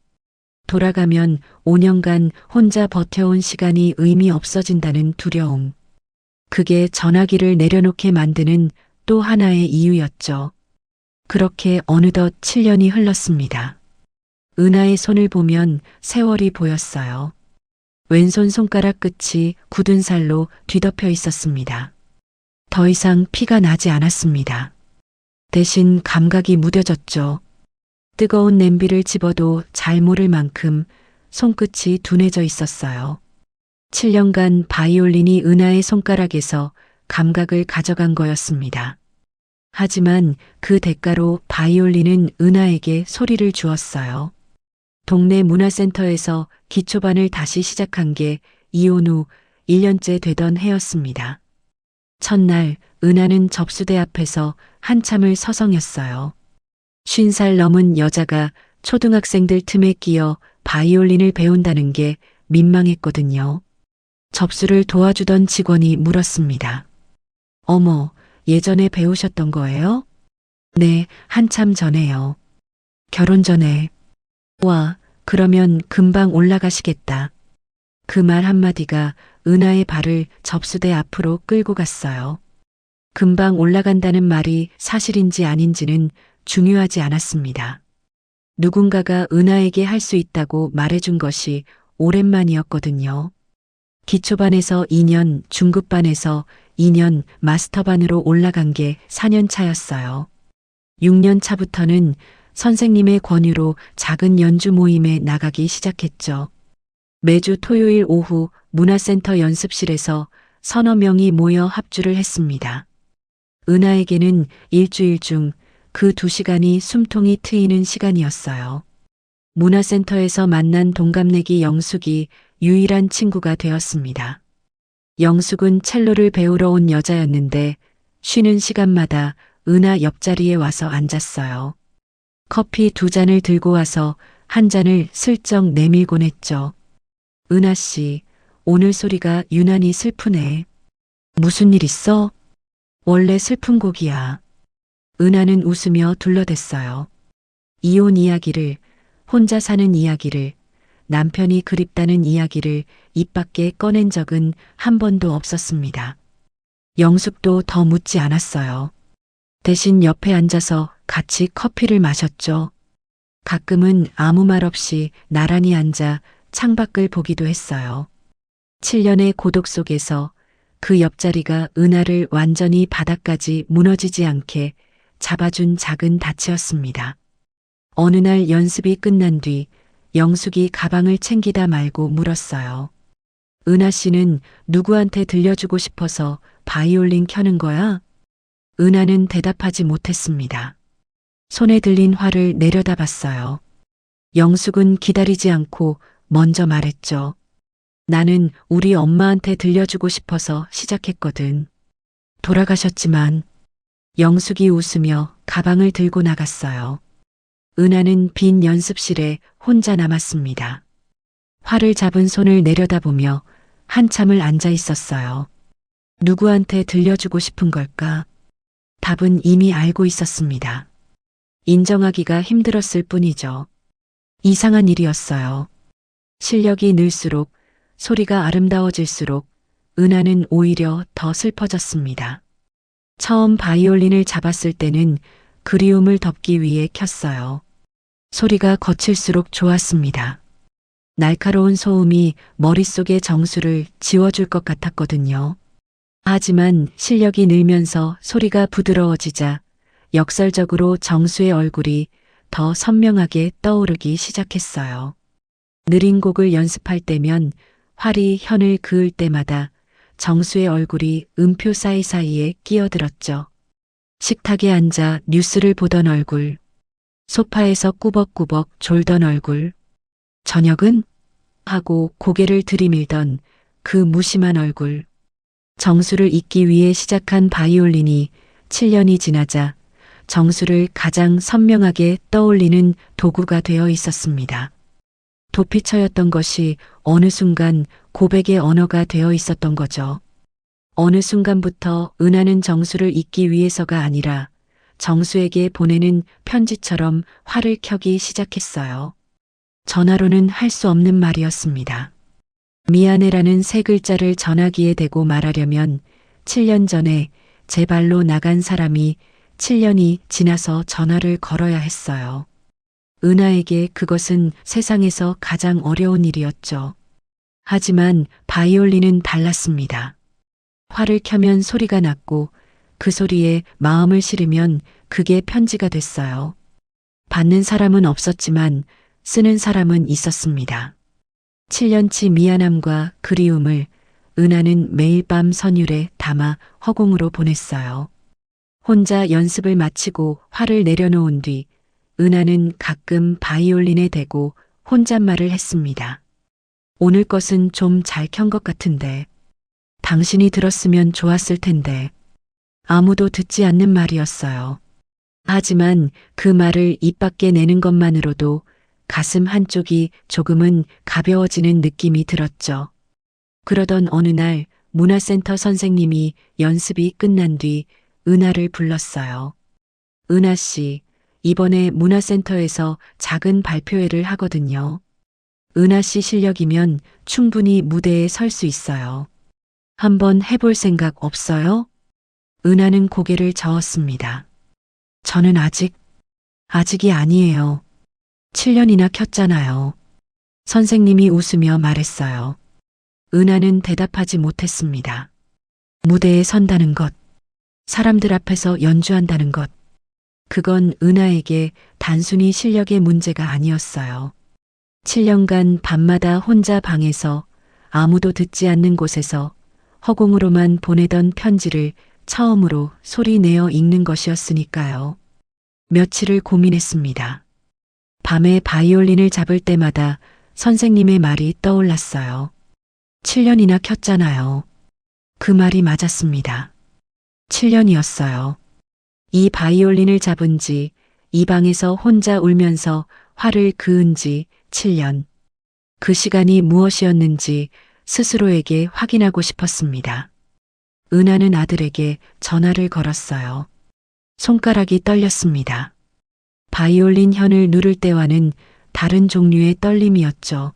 돌아가면 5년간 혼자 버텨온 시간이 의미 없어진다는 두려움. 그게 전화기를 내려놓게 만드는 또 하나의 이유였죠. 그렇게 어느덧 7년이 흘렀습니다. 은하의 손을 보면 세월이 보였어요. 왼손 손가락 끝이 굳은 살로 뒤덮여 있었습니다. 더 이상 피가 나지 않았습니다. 대신 감각이 무뎌졌죠. 뜨거운 냄비를 집어도 잘 모를 만큼 손끝이 둔해져 있었어요. 7년간 바이올린이 은하의 손가락에서 감각을 가져간 거였습니다. 하지만 그 대가로 바이올린은 은하에게 소리를 주었어요. 동네 문화센터에서 기초반을 다시 시작한 게 이혼 후 1년째 되던 해였습니다. 첫날 은하는 접수대 앞에서 한참을 서성였어요. 50살 넘은 여자가 초등학생들 틈에 끼어 바이올린을 배운다는 게 민망했거든요. 접수를 도와주던 직원이 물었습니다. 어머, 예전에 배우셨던 거예요? 네, 한참 전에요. 결혼 전에. 와, 그러면 금방 올라가시겠다. 그 말 한마디가 은하의 발을 접수대 앞으로 끌고 갔어요. 금방 올라간다는 말이 사실인지 아닌지는 중요하지 않았습니다. 누군가가 은하에게 할 수 있다고 말해준 것이 오랜만이었거든요. 기초반에서 2년, 중급반에서 2년, 마스터반으로 올라간 게 4년 차였어요. 6년 차부터는 선생님의 권유로 작은 연주 모임에 나가기 시작했죠. 매주 토요일 오후 문화센터 연습실에서 서너 명이 모여 합주를 했습니다. 은하에게는 일주일 중 그 2시간이 숨통이 트이는 시간이었어요. 문화센터에서 만난 동갑내기 영숙이 유일한 친구가 되었습니다. 영숙은 첼로를 배우러 온 여자였는데 쉬는 시간마다 은하 옆자리에 와서 앉았어요. 커피 2잔을 들고 와서 한 잔을 슬쩍 내밀곤 했죠. 은하 씨, 오늘 소리가 유난히 슬프네. 무슨 일 있어? 원래 슬픈 곡이야. 은하는 웃으며 둘러댔어요. 이혼 이야기를, 혼자 사는 이야기를, 남편이 그립다는 이야기를 입 밖에 꺼낸 적은 한 번도 없었습니다. 영숙도 더 묻지 않았어요. 대신 옆에 앉아서 같이 커피를 마셨죠. 가끔은 아무 말 없이 나란히 앉아 창밖을 보기도 했어요. 7년의 고독 속에서 그 옆자리가 은하를 완전히 바닥까지 무너지지 않게 잡아준 작은 닻이었습니다. 어느 날 연습이 끝난 뒤 영숙이 가방을 챙기다 말고 물었어요. 은하 씨는 누구한테 들려주고 싶어서 바이올린 켜는 거야? 은하는 대답하지 못했습니다. 손에 들린 활을 내려다봤어요. 영숙은 기다리지 않고 먼저 말했죠. 나는 우리 엄마한테 들려주고 싶어서 시작했거든. 돌아가셨지만. 영숙이 웃으며 가방을 들고 나갔어요. 은하는 빈 연습실에 혼자 남았습니다. 활을 잡은 손을 내려다보며 한참을 앉아 있었어요. 누구한테 들려주고 싶은 걸까? 답은 이미 알고 있었습니다. 인정하기가 힘들었을 뿐이죠. 이상한 일이었어요. 실력이 늘수록, 소리가 아름다워질수록 은하는 오히려 더 슬퍼졌습니다. 처음 바이올린을 잡았을 때는 그리움을 덮기 위해 켰어요. 소리가 거칠수록 좋았습니다. 날카로운 소음이 머릿속의 정수를 지워줄 것 같았거든요. 하지만 실력이 늘면서 소리가 부드러워지자 역설적으로 정수의 얼굴이 더 선명하게 떠오르기 시작했어요. 느린 곡을 연습할 때면 활이 현을 그을 때마다 정수의 얼굴이 음표 사이사이에 끼어들었죠. 식탁에 앉아 뉴스를 보던 얼굴, 소파에서 꾸벅꾸벅 졸던 얼굴, 저녁은? 하고 고개를 들이밀던 그 무심한 얼굴. 정수를 잊기 위해 시작한 바이올린이 7년이 지나자 정수를 가장 선명하게 떠올리는 도구가 되어 있었습니다. 도피처였던 것이 어느 순간 고백의 언어가 되어 있었던 거죠. 어느 순간부터 은하는 정수를 잊기 위해서가 아니라 정수에게 보내는 편지처럼 활을 켜기 시작했어요. 전화로는 할 수 없는 말이었습니다. 미안해라는 세 글자를 전화기에 대고 말하려면 7년 전에 제 발로 나간 사람이 7년이 지나서 전화를 걸어야 했어요. 은하에게 그것은 세상에서 가장 어려운 일이었죠. 하지만 바이올린은 달랐습니다. 활을 켜면 소리가 났고 그 소리에 마음을 실으면 그게 편지가 됐어요. 받는 사람은 없었지만 쓰는 사람은 있었습니다. 7년치 미안함과 그리움을 은하는 매일 밤 선율에 담아 허공으로 보냈어요. 혼자 연습을 마치고 활을 내려놓은 뒤 은하는 가끔 바이올린에 대고 혼잣말을 했습니다. 오늘 것은 좀 잘 켠 것 같은데 당신이 들었으면 좋았을 텐데 아무도 듣지 않는 말이었어요. 하지만 그 말을 입 밖에 내는 것만으로도 가슴 한쪽이 조금은 가벼워지는 느낌이 들었죠. 그러던 어느 날 문화센터 선생님이 연습이 끝난 뒤 은하를 불렀어요. 은하 씨, 이번에 문화센터에서 작은 발표회를 하거든요. 은하 씨 실력이면 충분히 무대에 설 수 있어요. 한번 해볼 생각 없어요? 은하는 고개를 저었습니다. 저는 아직이 아니에요. 7년이나 켰잖아요. 선생님이 웃으며 말했어요. 은하는 대답하지 못했습니다. 무대에 선다는 것, 사람들 앞에서 연주한다는 것, 그건 은하에게 단순히 실력의 문제가 아니었어요. 7년간 밤마다 혼자 방에서 아무도 듣지 않는 곳에서 허공으로만 보내던 편지를 처음으로 소리 내어 읽는 것이었으니까요. 며칠을 고민했습니다. 밤에 바이올린을 잡을 때마다 선생님의 말이 떠올랐어요. 7년이나 켰잖아요. 그 말이 맞았습니다. 7년이었어요. 이 바이올린을 잡은 지, 이 방에서 혼자 울면서 활을 그은 지 7년. 그 시간이 무엇이었는지 스스로에게 확인하고 싶었습니다. 은하는 아들에게 전화를 걸었어요. 손가락이 떨렸습니다. 바이올린 현을 누를 때와는 다른 종류의 떨림이었죠.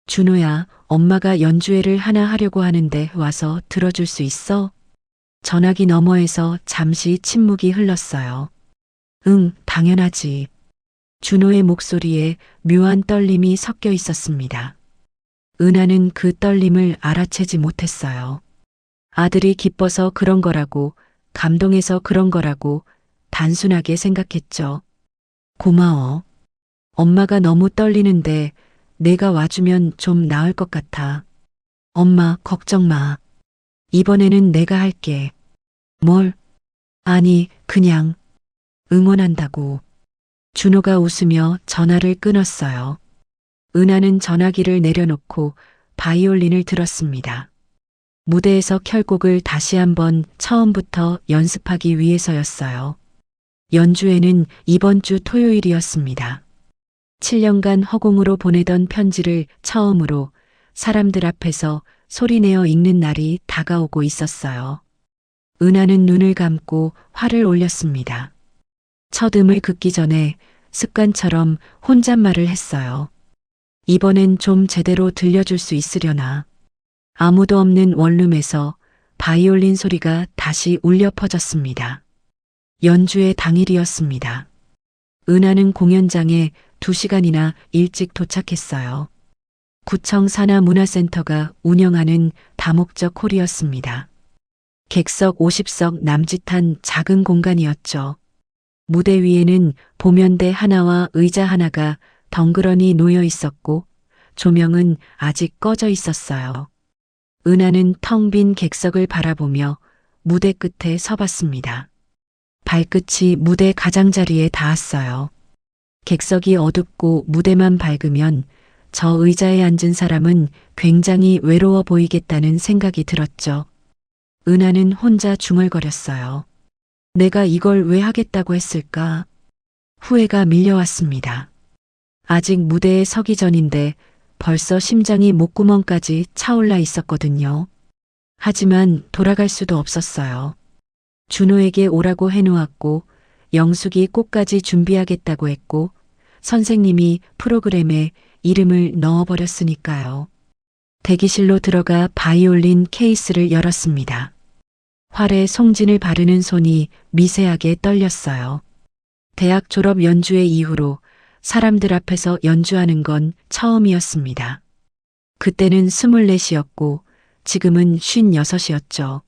준호야, 엄마가 연주회를 하나 하려고 하는데 와서 들어줄 수 있어? 전화기 너머에서 잠시 침묵이 흘렀어요. 응, 당연하지. 준호의 목소리에 묘한 떨림이 섞여 있었습니다. 은하는 그 떨림을 알아채지 못했어요. 아들이 기뻐서 그런 거라고, 감동해서 그런 거라고 단순하게 생각했죠. 고마워. 엄마가 너무 떨리는데 내가 와주면 좀 나을 것 같아. 엄마, 걱정 마. 이번에는 내가 할게. 뭘? 아니, 그냥 응원한다고. 준호가 웃으며 전화를 끊었어요. 은하는 전화기를 내려놓고 바이올린을 들었습니다. 무대에서 켤곡을 다시 한번 처음부터 연습하기 위해서였어요. 연주회는 이번 주 토요일이었습니다. 7년간 허공으로 보내던 편지를 처음으로 사람들 앞에서 소리내어 읽는 날이 다가오고 있었어요. 은하는 눈을 감고 활을 올렸습니다. 첫 음을 긋기 전에 습관처럼 혼잣말을 했어요. 이번엔 좀 제대로 들려줄 수 있으려나. 아무도 없는 원룸에서 바이올린 소리가 다시 울려 퍼졌습니다. 연주의 당일이었습니다. 은하는 공연장에 2시간이나 일찍 도착했어요. 구청 산하문화센터가 운영하는 다목적 홀이었습니다. 객석 50석 남짓한 작은 공간이었죠. 무대 위에는 보면대 하나와 의자 하나가 덩그러니 놓여 있었고 조명은 아직 꺼져 있었어요. 은하는 텅 빈 객석을 바라보며 무대 끝에 서봤습니다. 발끝이 무대 가장자리에 닿았어요. 객석이 어둡고 무대만 밝으면 저 의자에 앉은 사람은 굉장히 외로워 보이겠다는 생각이 들었죠. 은하는 혼자 중얼거렸어요. 내가 이걸 왜 하겠다고 했을까? 후회가 밀려왔습니다. 아직 무대에 서기 전인데 벌써 심장이 목구멍까지 차올라 있었거든요. 하지만 돌아갈 수도 없었어요. 준호에게 오라고 해놓았고 영숙이 꽃까지 준비하겠다고 했고 선생님이 프로그램에 이름을 넣어버렸으니까요. 대기실로 들어가 바이올린 케이스를 열었습니다. 활에 송진을 바르는 손이 미세하게 떨렸어요. 대학 졸업 연주회 이후로 사람들 앞에서 연주하는 건 처음이었습니다. 그때는 24이었고 지금은 56이었죠.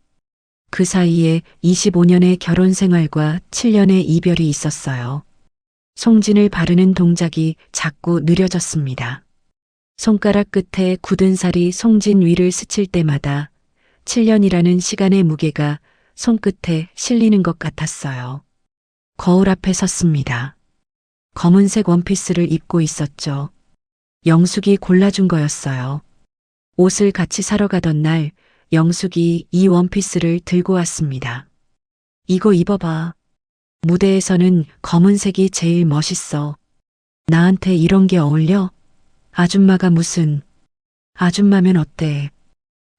그 사이에 25년의 결혼 생활과 7년의 이별이 있었어요. 송진을 바르는 동작이 자꾸 느려졌습니다. 손가락 끝에 굳은 살이 송진 위를 스칠 때마다 7년이라는 시간의 무게가 손끝에 실리는 것 같았어요. 거울 앞에 섰습니다. 검은색 원피스를 입고 있었죠. 영숙이 골라준 거였어요. 옷을 같이 사러 가던 날 영숙이 이 원피스를 들고 왔습니다. 이거 입어봐. 무대에서는 검은색이 제일 멋있어. 나한테 이런 게 어울려? 아줌마가 무슨. 아줌마면 어때?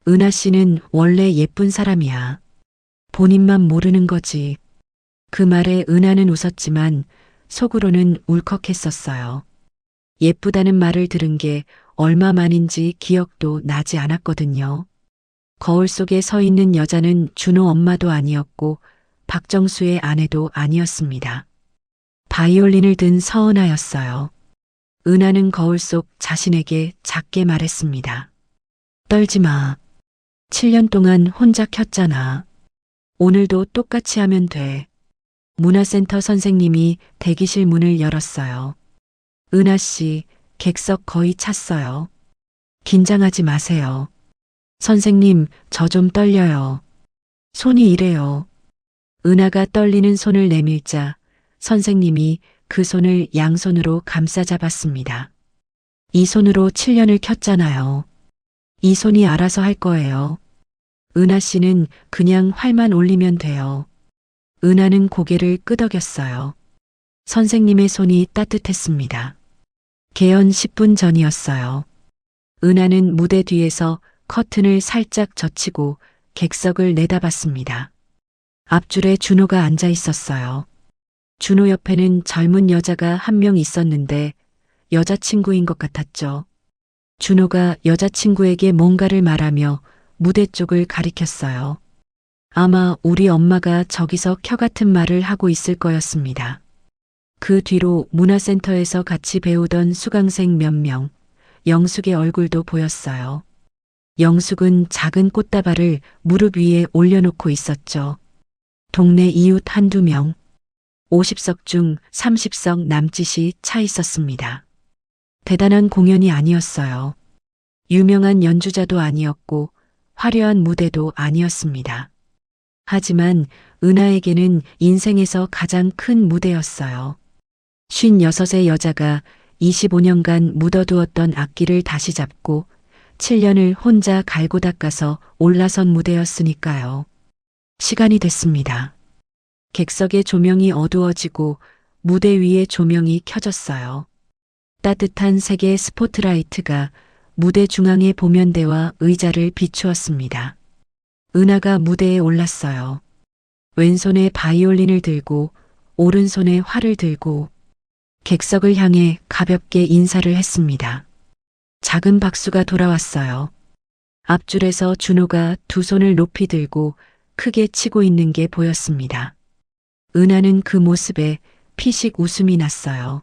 은하 씨는 원래 예쁜 사람이야. 본인만 모르는 거지. 그 말에 은하는 웃었지만 속으로는 울컥했었어요. 예쁘다는 말을 들은 게 얼마만인지 기억도 나지 않았거든요. 거울 속에 서 있는 여자는 준호 엄마도 아니었고 박정수의 아내도 아니었습니다. 바이올린을 든 서은하였어요. 은하는 거울 속 자신에게 작게 말했습니다. 떨지 마. 7년 동안 혼자 켰잖아. 오늘도 똑같이 하면 돼. 문화센터 선생님이 대기실 문을 열었어요. 은하 씨, 객석 거의 찼어요. 긴장하지 마세요. 선생님, 저 좀 떨려요. 손이 이래요. 은하가 떨리는 손을 내밀자 선생님이 그 손을 양손으로 감싸 잡았습니다. 이 손으로 7년을 켰잖아요. 이 손이 알아서 할 거예요. 은하 씨는 그냥 활만 올리면 돼요. 은하는 고개를 끄덕였어요. 선생님의 손이 따뜻했습니다. 개연 10분 전이었어요. 은하는 무대 뒤에서 커튼을 살짝 젖히고 객석을 내다봤습니다. 앞줄에 준호가 앉아 있었어요. 준호 옆에는 젊은 여자가 한 명 있었는데 여자친구인 것 같았죠. 준호가 여자친구에게 뭔가를 말하며 무대 쪽을 가리켰어요. 아마 우리 엄마가 저기서 켜 같은 말을 하고 있을 거였습니다. 그 뒤로 문화센터에서 같이 배우던 수강생 몇 명, 영숙의 얼굴도 보였어요. 영숙은 작은 꽃다발을 무릎 위에 올려놓고 있었죠. 동네 이웃 한두 명, 50석 중 30석 남짓이 차 있었습니다. 대단한 공연이 아니었어요. 유명한 연주자도 아니었고 화려한 무대도 아니었습니다. 하지만 은하에게는 인생에서 가장 큰 무대였어요. 56의 여자가 25년간 묻어두었던 악기를 다시 잡고 7년을 혼자 갈고 닦아서 올라선 무대였으니까요. 시간이 됐습니다. 객석의 조명이 어두워지고 무대 위에 조명이 켜졌어요. 따뜻한 색의 스포트라이트가 무대 중앙의 보면대와 의자를 비추었습니다. 은하가 무대에 올랐어요. 왼손에 바이올린을 들고 오른손에 활을 들고 객석을 향해 가볍게 인사를 했습니다. 작은 박수가 돌아왔어요. 앞줄에서 준호가 두 손을 높이 들고 크게 치고 있는 게 보였습니다. 은하는 그 모습에 피식 웃음이 났어요.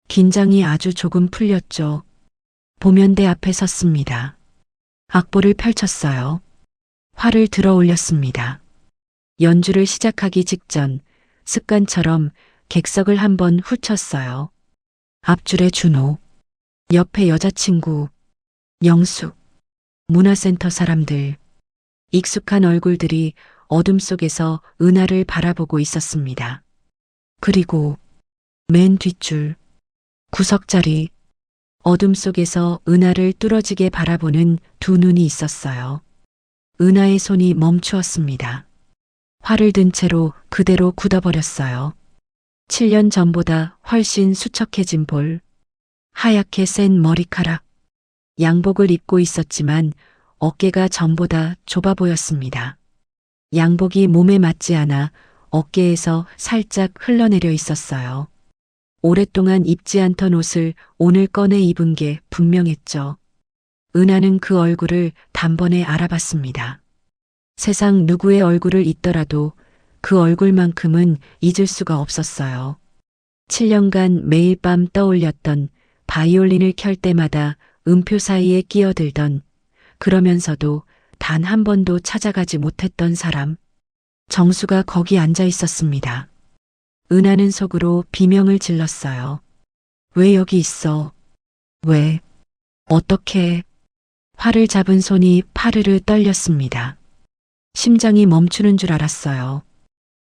긴장이 아주 조금 풀렸죠. 보면대 앞에 섰습니다. 악보를 펼쳤어요. 활을 들어 올렸습니다. 연주를 시작하기 직전 습관처럼 객석을 한번 훑었어요. 앞줄에 준호, 옆에 여자친구, 영숙, 문화센터 사람들, 익숙한 얼굴들이 어둠 속에서 은하를 바라보고 있었습니다. 그리고 맨 뒷줄, 구석자리, 어둠 속에서 은하를 뚫어지게 바라보는 두 눈이 있었어요. 은하의 손이 멈추었습니다. 활을 든 채로 그대로 굳어버렸어요. 7년 전보다 훨씬 수척해진 볼, 하얗게 센 머리카락, 양복을 입고 있었지만 어깨가 전보다 좁아 보였습니다. 양복이 몸에 맞지 않아 어깨에서 살짝 흘러내려 있었어요. 오랫동안 입지 않던 옷을 오늘 꺼내 입은 게 분명했죠. 은하는 그 얼굴을 단번에 알아봤습니다. 세상 누구의 얼굴을 잊더라도 그 얼굴만큼은 잊을 수가 없었어요. 7년간 매일 밤 떠올렸던 바이올린을 켤 때마다 음표 사이에 끼어들던, 그러면서도 단 한 번도 찾아가지 못했던 사람. 정수가 거기 앉아 있었습니다. 은하는 속으로 비명을 질렀어요. 왜 여기 있어? 왜? 어떻게? 활을 잡은 손이 파르르 떨렸습니다. 심장이 멈추는 줄 알았어요.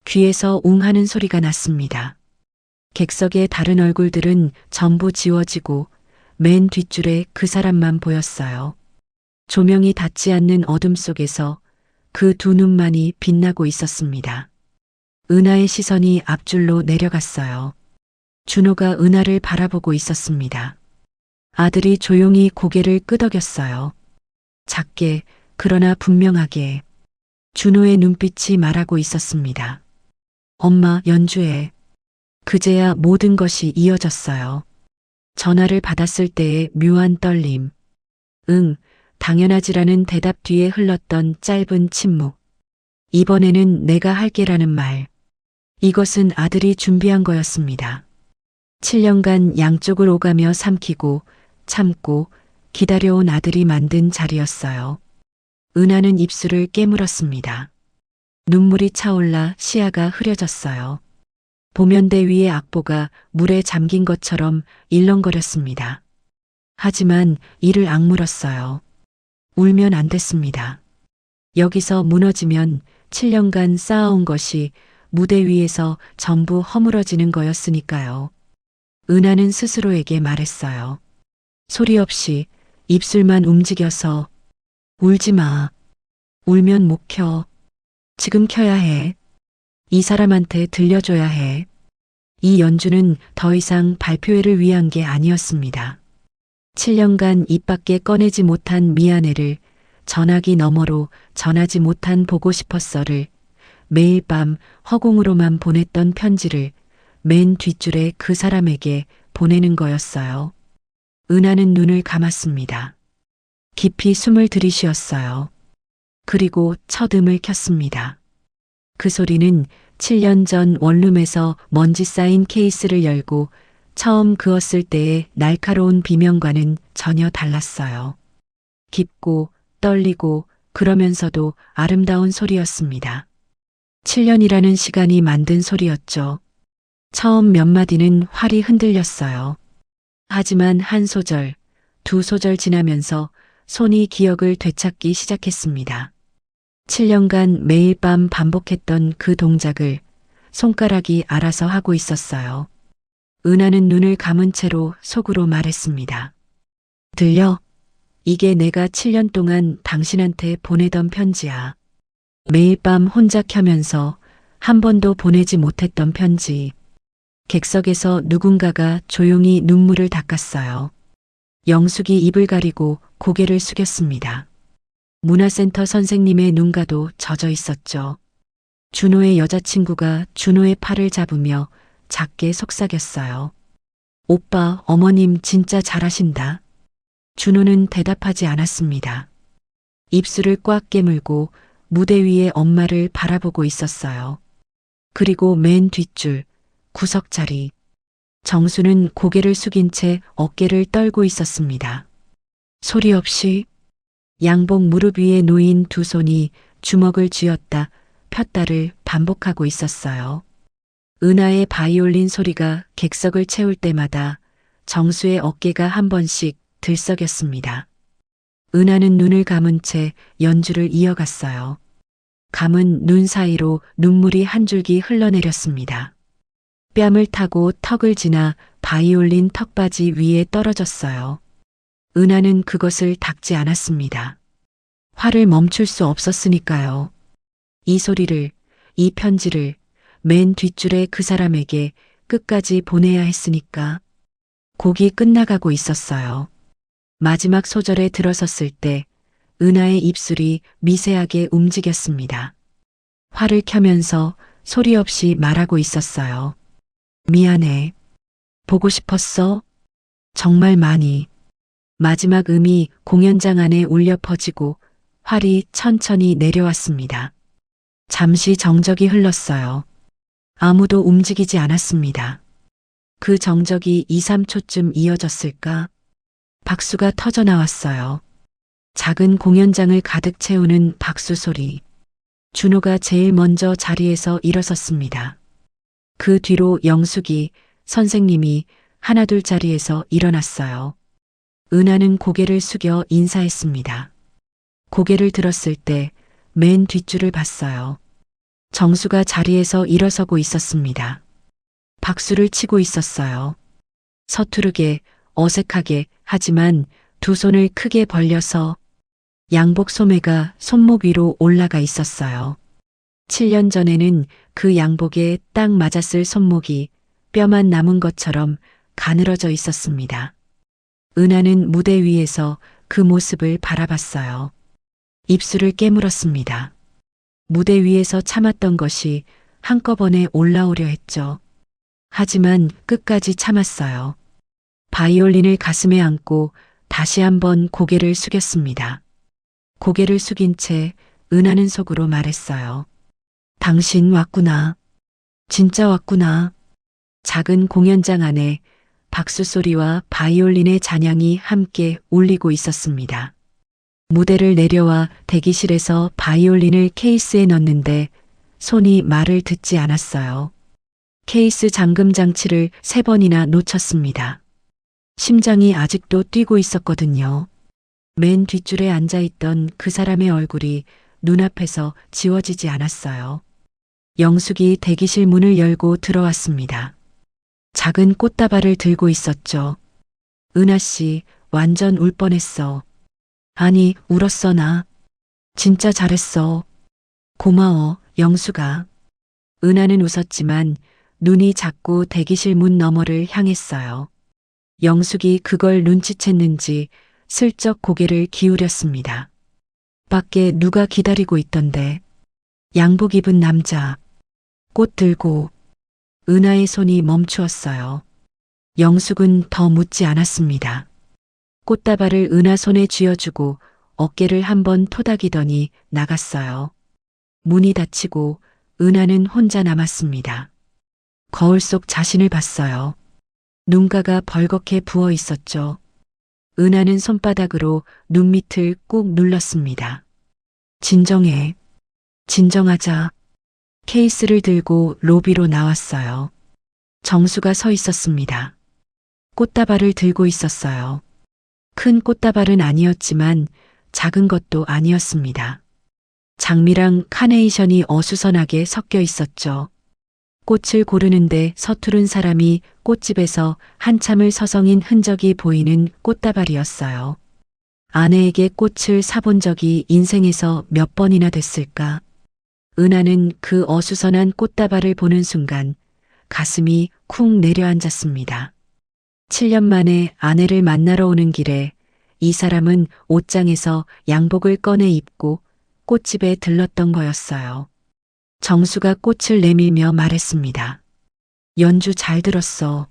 귀에서 웅 하는 소리가 났습니다. 객석의 다른 얼굴들은 전부 지워지고 맨 뒷줄에 그 사람만 보였어요. 조명이 닿지 않는 어둠 속에서 그 두 눈만이 빛나고 있었습니다. 은하의 시선이 앞줄로 내려갔어요. 준호가 은하를 바라보고 있었습니다. 아들이 조용히 고개를 끄덕였어요. 작게, 그러나 분명하게. 준호의 눈빛이 말하고 있었습니다. 엄마, 연주해. 그제야 모든 것이 이어졌어요. 전화를 받았을 때의 묘한 떨림. 응, 당연하지라는 대답 뒤에 흘렀던 짧은 침묵. 이번에는 내가 할게라는 말. 이것은 아들이 준비한 거였습니다. 7년간 양쪽을 오가며 삼키고 참고 기다려온 아들이 만든 자리였어요. 은하는 입술을 깨물었습니다. 눈물이 차올라 시야가 흐려졌어요. 보면대 위의 악보가 물에 잠긴 것처럼 일렁거렸습니다. 하지만 이를 악물었어요. 울면 안 됐습니다. 여기서 무너지면 7년간 쌓아온 것이 무대 위에서 전부 허물어지는 거였으니까요. 은하는 스스로에게 말했어요. 소리 없이 입술만 움직여서 울지 마. 울면 못 켜. 지금 켜야 해. 이 사람한테 들려줘야 해. 이 연주는 더 이상 발표회를 위한 게 아니었습니다. 7년간 입 밖에 꺼내지 못한 미안해를, 전화기 너머로 전하지 못한 보고 싶었어를, 매일 밤 허공으로만 보냈던 편지를 맨 뒷줄에 그 사람에게 보내는 거였어요. 은하는 눈을 감았습니다. 깊이 숨을 들이쉬었어요. 그리고 첫 음을 켰습니다. 그 소리는 7년 전 원룸에서 먼지 쌓인 케이스를 열고 처음 그었을 때의 날카로운 비명과는 전혀 달랐어요. 깊고 떨리고 그러면서도 아름다운 소리였습니다. 7년이라는 시간이 만든 소리였죠. 처음 몇 마디는 활이 흔들렸어요. 하지만 한 소절, 두 소절 지나면서 손이 기억을 되찾기 시작했습니다. 7년간 매일 밤 반복했던 그 동작을 손가락이 알아서 하고 있었어요. 은하는 눈을 감은 채로 속으로 말했습니다. 들려? 이게 내가 7년 동안 당신한테 보내던 편지야. 매일 밤 혼자 켜면서 한 번도 보내지 못했던 편지. 객석에서 누군가가 조용히 눈물을 닦았어요. 영숙이 입을 가리고 고개를 숙였습니다. 문화센터 선생님의 눈가도 젖어 있었죠. 준호의 여자친구가 준호의 팔을 잡으며 작게 속삭였어요. 오빠, 어머님 진짜 잘하신다. 준호는 대답하지 않았습니다. 입술을 꽉 깨물고 무대 위에 엄마를 바라보고 있었어요. 그리고 맨 뒷줄, 구석자리. 정수는 고개를 숙인 채 어깨를 떨고 있었습니다. 소리 없이 양복 무릎 위에 놓인 두 손이 주먹을 쥐었다 폈다를 반복하고 있었어요. 은하의 바이올린 소리가 객석을 채울 때마다 정수의 어깨가 한 번씩 들썩였습니다. 은하는 눈을 감은 채 연주를 이어갔어요. 감은 눈 사이로 눈물이 한 줄기 흘러내렸습니다. 뺨을 타고 턱을 지나 바이올린 턱받이 위에 떨어졌어요. 은하는 그것을 닦지 않았습니다. 화를 멈출 수 없었으니까요. 이 소리를, 이 편지를 맨 뒷줄의 그 사람에게 끝까지 보내야 했으니까. 곡이 끝나가고 있었어요. 마지막 소절에 들어섰을 때 은하의 입술이 미세하게 움직였습니다. 화를 켜면서 소리 없이 말하고 있었어요. 미안해. 보고 싶었어? 정말 많이. 마지막 음이 공연장 안에 울려 퍼지고 활이 천천히 내려왔습니다. 잠시 정적이 흘렀어요. 아무도 움직이지 않았습니다. 그 정적이 2, 3초쯤 이어졌을까? 박수가 터져 나왔어요. 작은 공연장을 가득 채우는 박수 소리. 준호가 제일 먼저 자리에서 일어섰습니다. 그 뒤로 영숙이, 선생님이 하나둘 자리에서 일어났어요. 은하는 고개를 숙여 인사했습니다. 고개를 들었을 때 맨 뒷줄을 봤어요. 정수가 자리에서 일어서고 있었습니다. 박수를 치고 있었어요. 서투르게, 어색하게 하지만 두 손을 크게 벌려서 양복 소매가 손목 위로 올라가 있었어요. 7년 전에는 그 양복에 딱 맞았을 손목이 뼈만 남은 것처럼 가늘어져 있었습니다. 은하는 무대 위에서 그 모습을 바라봤어요. 입술을 깨물었습니다. 무대 위에서 참았던 것이 한꺼번에 올라오려 했죠. 하지만 끝까지 참았어요. 바이올린을 가슴에 안고 다시 한번 고개를 숙였습니다. 고개를 숙인 채 은하는 속으로 말했어요. 당신 왔구나. 진짜 왔구나. 작은 공연장 안에 박수 소리와 바이올린의 잔향이 함께 울리고 있었습니다. 무대를 내려와 대기실에서 바이올린을 케이스에 넣는데 손이 말을 듣지 않았어요. 케이스 잠금 장치를 3번이나 놓쳤습니다. 심장이 아직도 뛰고 있었거든요. 맨 뒷줄에 앉아있던 그 사람의 얼굴이 눈앞에서 지워지지 않았어요. 영숙이 대기실 문을 열고 들어왔습니다. 작은 꽃다발을 들고 있었죠. 은하 씨, 완전 울 뻔했어. 아니, 울었어 나. 진짜 잘했어. 고마워, 영숙아. 은하는 웃었지만 눈이 자꾸 대기실 문 너머를 향했어요. 영숙이 그걸 눈치챘는지 슬쩍 고개를 기울였습니다. 밖에 누가 기다리고 있던데. 양복 입은 남자. 꽃 들고. 은하의 손이 멈추었어요. 영숙은 더 묻지 않았습니다. 꽃다발을 은하 손에 쥐어주고 어깨를 한번 토닥이더니 나갔어요. 문이 닫히고 은하는 혼자 남았습니다. 거울 속 자신을 봤어요. 눈가가 벌겋게 부어 있었죠. 은하는 손바닥으로 눈밑을 꾹 눌렀습니다. 진정해. 진정하자. 케이스를 들고 로비로 나왔어요. 정수가 서 있었습니다. 꽃다발을 들고 있었어요. 큰 꽃다발은 아니었지만 작은 것도 아니었습니다. 장미랑 카네이션이 어수선하게 섞여 있었죠. 꽃을 고르는데 서투른 사람이 꽃집에서 한참을 서성인 흔적이 보이는 꽃다발이었어요. 아내에게 꽃을 사본 적이 인생에서 몇 번이나 됐을까? 은하는 그 어수선한 꽃다발을 보는 순간 가슴이 쿵 내려앉았습니다. 7년 만에 아내를 만나러 오는 길에 이 사람은 옷장에서 양복을 꺼내 입고 꽃집에 들렀던 거였어요. 정수가 꽃을 내밀며 말했습니다. 연주 잘 들었어.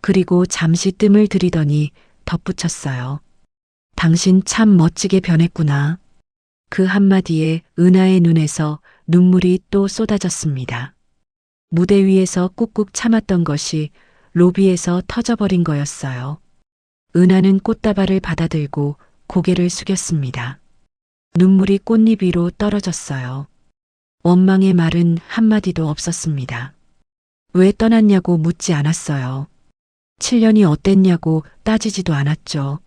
그리고 잠시 뜸을 들이더니 덧붙였어요. 당신 참 멋지게 변했구나. 그 한마디에 은하의 눈에서 눈물이 또 쏟아졌습니다. 무대 위에서 꾹꾹 참았던 것이 로비에서 터져버린 거였어요. 은하는 꽃다발을 받아들고 고개를 숙였습니다. 눈물이 꽃잎 위로 떨어졌어요. 원망의 말은 한마디도 없었습니다. 왜 떠났냐고 묻지 않았어요. 7년이 어땠냐고 따지지도 않았죠.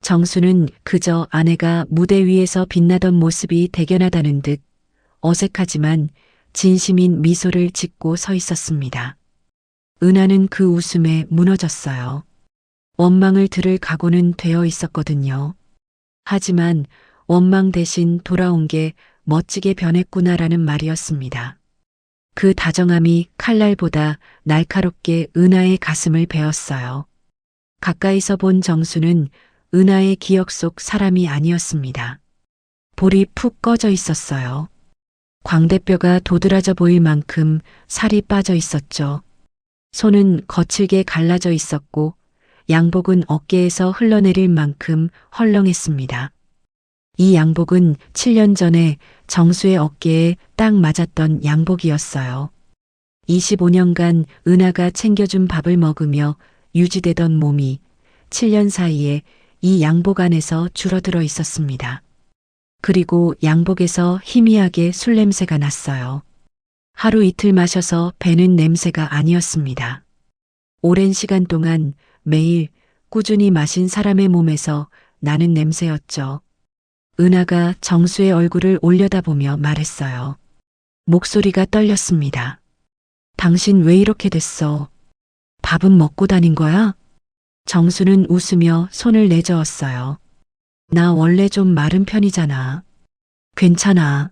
정수는 그저 아내가 무대 위에서 빛나던 모습이 대견하다는 듯 어색하지만 진심인 미소를 짓고 서 있었습니다. 은하는 그 웃음에 무너졌어요. 원망을 들을 각오는 되어 있었거든요. 하지만 원망 대신 돌아온 게 멋지게 변했구나라는 말이었습니다. 그 다정함이 칼날보다 날카롭게 은하의 가슴을 베었어요. 가까이서 본 정수는 은하의 기억 속 사람이 아니었습니다. 볼이 푹 꺼져 있었어요. 광대뼈가 도드라져 보일 만큼 살이 빠져 있었죠. 손은 거칠게 갈라져 있었고 양복은 어깨에서 흘러내릴 만큼 헐렁했습니다. 이 양복은 7년 전에 정수의 어깨에 딱 맞았던 양복이었어요. 25년간 은하가 챙겨준 밥을 먹으며 유지되던 몸이 7년 사이에 이 양복 안에서 줄어들어 있었습니다. 그리고 양복에서 희미하게 술 냄새가 났어요. 하루 이틀 마셔서 배는 냄새가 아니었습니다. 오랜 시간 동안 매일 꾸준히 마신 사람의 몸에서 나는 냄새였죠. 은하가 정수의 얼굴을 올려다보며 말했어요. 목소리가 떨렸습니다. 당신 왜 이렇게 됐어? 밥은 먹고 다닌 거야? 정수는 웃으며 손을 내저었어요. 나 원래 좀 마른 편이잖아. 괜찮아.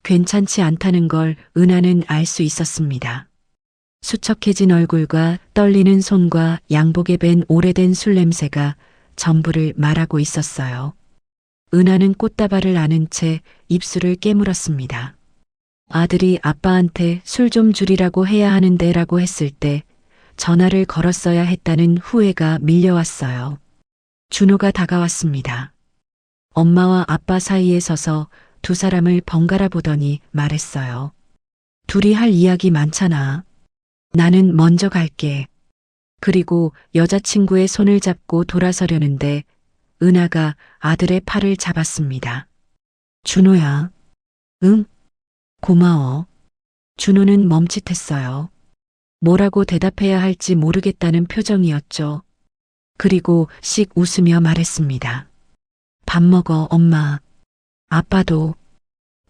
괜찮지 않다는 걸 은하는 알 수 있었습니다. 수척해진 얼굴과 떨리는 손과 양복에 밴 오래된 술 냄새가 전부를 말하고 있었어요. 은하는 꽃다발을 안은 채 입술을 깨물었습니다. 아들이 아빠한테 술 좀 줄이라고 해야 하는데라고 했을 때 전화를 걸었어야 했다는 후회가 밀려왔어요. 준호가 다가왔습니다. 엄마와 아빠 사이에 서서 두 사람을 번갈아 보더니 말했어요. 둘이 할 이야기 많잖아. 나는 먼저 갈게. 그리고 여자친구의 손을 잡고 돌아서려는데 은하가 아들의 팔을 잡았습니다. 준호야. 응? 고마워. 준호는 멈칫했어요. 뭐라고 대답해야 할지 모르겠다는 표정이었죠. 그리고 씩 웃으며 말했습니다. 밥 먹어, 엄마. 아빠도.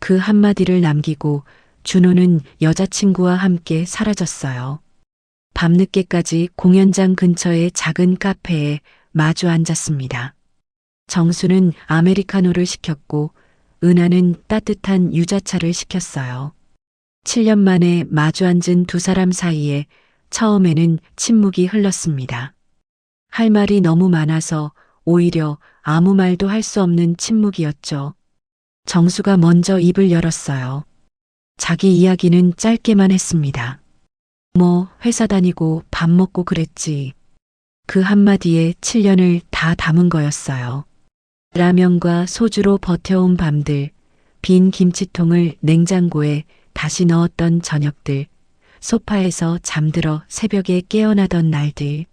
그 한마디를 남기고 준호는 여자친구와 함께 사라졌어요. 밤늦게까지 공연장 근처의 작은 카페에 마주 앉았습니다. 정수는 아메리카노를 시켰고 은하는 따뜻한 유자차를 시켰어요. 7년 만에 마주 앉은 두 사람 사이에 처음에는 침묵이 흘렀습니다. 할 말이 너무 많아서 오히려 아무 말도 할 수 없는 침묵이었죠. 정수가 먼저 입을 열었어요. 자기 이야기는 짧게만 했습니다. 뭐 회사 다니고 밥 먹고 그랬지. 그 한마디에 7년을 다 담은 거였어요. 라면과 소주로 버텨온 밤들, 빈 김치통을 냉장고에 다시 넣었던 저녁들, 소파에서 잠들어 새벽에 깨어나던 날들.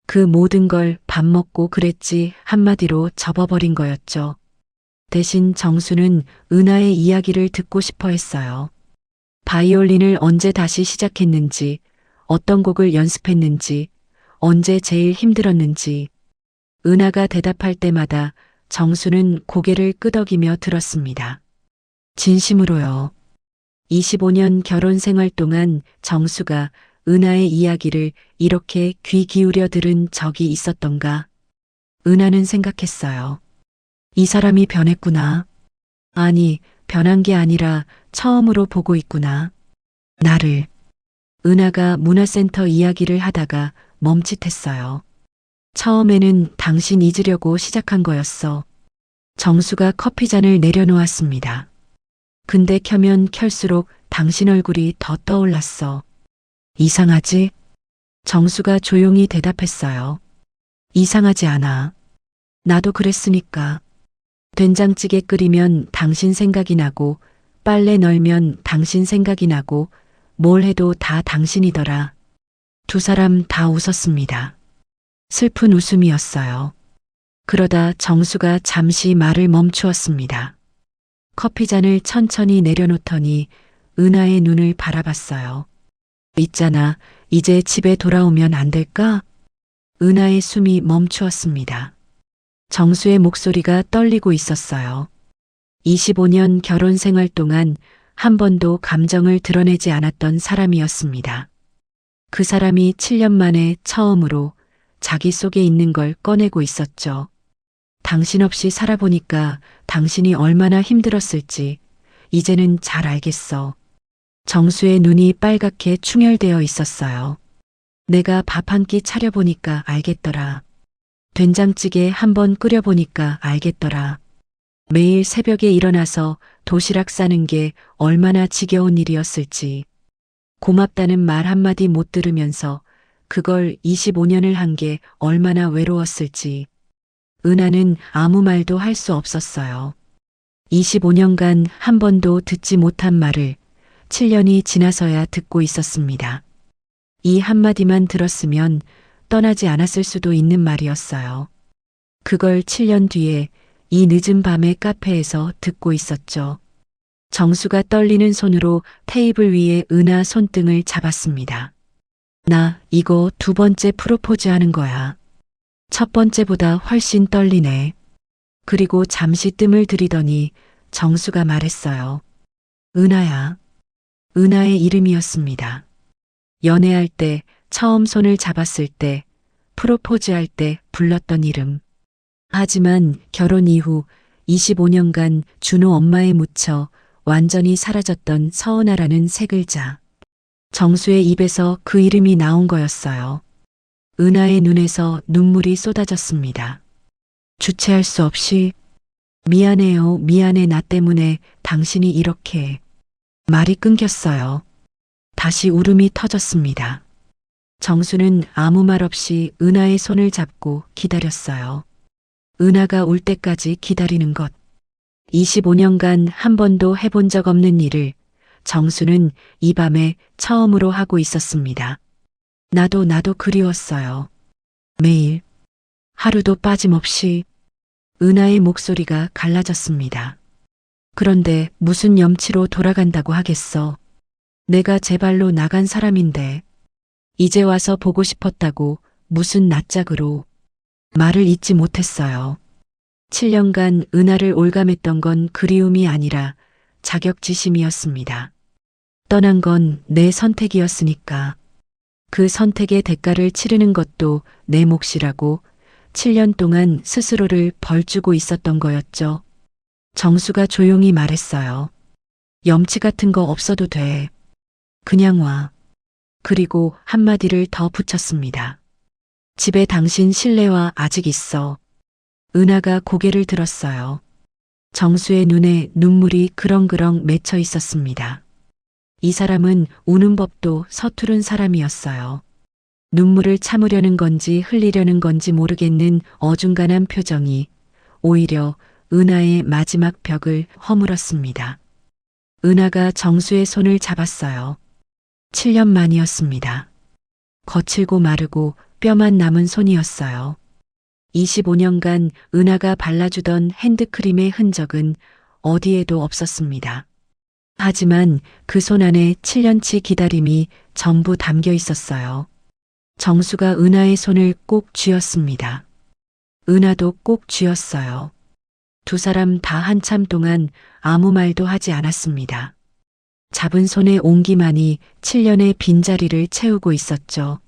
그 모든 걸 밥 먹고 그랬지 한마디로 접어버린 거였죠. 대신 정수는 은하의 이야기를 듣고 싶어 했어요. 바이올린을 언제 다시 시작했는지, 어떤 곡을 연습했는지, 언제 제일 힘들었는지. 은하가 대답할 때마다 정수는 고개를 끄덕이며 들었습니다. 진심으로요. 25년 결혼 생활 동안 정수가 은하의 이야기를 이렇게 귀 기울여 들은 적이 있었던가. 은하는 생각했어요. 이 사람이 변했구나. 아니, 변한 게 아니라 처음으로 보고 있구나. 나를. 은하가 문화센터 이야기를 하다가 멈칫했어요. 처음에는 당신 잊으려고 시작한 거였어. 정수가 커피잔을 내려놓았습니다. 근데 켜면 켤수록 당신 얼굴이 더 떠올랐어. 이상하지? 정수가 조용히 대답했어요. 이상하지 않아. 나도 그랬으니까. 된장찌개 끓이면 당신 생각이 나고, 빨래 널면 당신 생각이 나고, 뭘 해도 다 당신이더라. 두 사람 다 웃었습니다. 슬픈 웃음이었어요. 그러다 정수가 잠시 말을 멈추었습니다. 커피잔을 천천히 내려놓더니 은하의 눈을 바라봤어요. 있잖아, 이제 집에 돌아오면 안 될까? 은하의 숨이 멈추었습니다. 정수의 목소리가 떨리고 있었어요. 25년 결혼 생활 동안 한 번도 감정을 드러내지 않았던 사람이었습니다. 그 사람이 7년 만에 처음으로 자기 속에 있는 걸 꺼내고 있었죠. 당신 없이 살아보니까 당신이 얼마나 힘들었을지 이제는 잘 알겠어. 정수의 눈이 빨갛게 충혈되어 있었어요. 내가 밥 한 끼 차려보니까 알겠더라. 된장찌개 한번 끓여보니까 알겠더라. 매일 새벽에 일어나서 도시락 싸는 게 얼마나 지겨운 일이었을지. 고맙다는 말 한마디 못 들으면서 그걸 25년을 한 게 얼마나 외로웠을지. 은하는 아무 말도 할 수 없었어요. 25년간 한 번도 듣지 못한 말을 7년이 지나서야 듣고 있었습니다. 이 한마디만 들었으면 떠나지 않았을 수도 있는 말이었어요. 그걸 7년 뒤에 이 늦은 밤의 카페에서 듣고 있었죠. 정수가 떨리는 손으로 테이블 위에 은하 손등을 잡았습니다. 나 이거 두 번째 프로포즈 하는 거야. 첫 번째보다 훨씬 떨리네. 그리고 잠시 뜸을 들이더니 정수가 말했어요. 은하야. 은하의 이름이었습니다. 연애할 때, 처음 손을 잡았을 때, 프로포즈할 때 불렀던 이름. 하지만 결혼 이후 25년간 준호 엄마에 묻혀 완전히 사라졌던 서은아라는 세 글자. 정수의 입에서 그 이름이 나온 거였어요. 은하의 눈에서 눈물이 쏟아졌습니다. 주체할 수 없이 미안해요, 미안해, 나 때문에 당신이 이렇게. 말이 끊겼어요. 다시 울음이 터졌습니다. 정수는 아무 말 없이 은하의 손을 잡고 기다렸어요. 은하가 울 때까지 기다리는 것. 25년간 한 번도 해본 적 없는 일을 정수는 이 밤에 처음으로 하고 있었습니다. 나도 그리웠어요. 매일, 하루도 빠짐없이. 은하의 목소리가 갈라졌습니다. 그런데 무슨 염치로 돌아간다고 하겠어. 내가 제 발로 나간 사람인데. 이제 와서 보고 싶었다고 무슨 낯짝으로. 말을 잇지 못했어요. 7년간 은하를 올감했던 건 그리움이 아니라 자격지심이었습니다. 떠난 건 내 선택이었으니까. 그 선택의 대가를 치르는 것도 내 몫이라고 7년 동안 스스로를 벌주고 있었던 거였죠. 정수가 조용히 말했어요. 염치 같은 거 없어도 돼. 그냥 와. 그리고 한마디를 더 붙였습니다. 집에 당신 실내화 아직 있어. 은하가 고개를 들었어요. 정수의 눈에 눈물이 그렁그렁 맺혀 있었습니다. 이 사람은 우는 법도 서투른 사람이었어요. 눈물을 참으려는 건지 흘리려는 건지 모르겠는 어중간한 표정이 오히려 은하의 마지막 벽을 허물었습니다. 은하가 정수의 손을 잡았어요. 7년 만이었습니다. 거칠고 마르고 뼈만 남은 손이었어요. 25년간 은하가 발라주던 핸드크림의 흔적은 어디에도 없었습니다. 하지만 그 손 안에 7년치 기다림이 전부 담겨 있었어요. 정수가 은하의 손을 꼭 쥐었습니다. 은하도 꼭 쥐었어요. 두 사람 다 한참 동안 아무 말도 하지 않았습니다. 잡은 손의 온기만이 7년의 빈자리를 채우고 있었죠.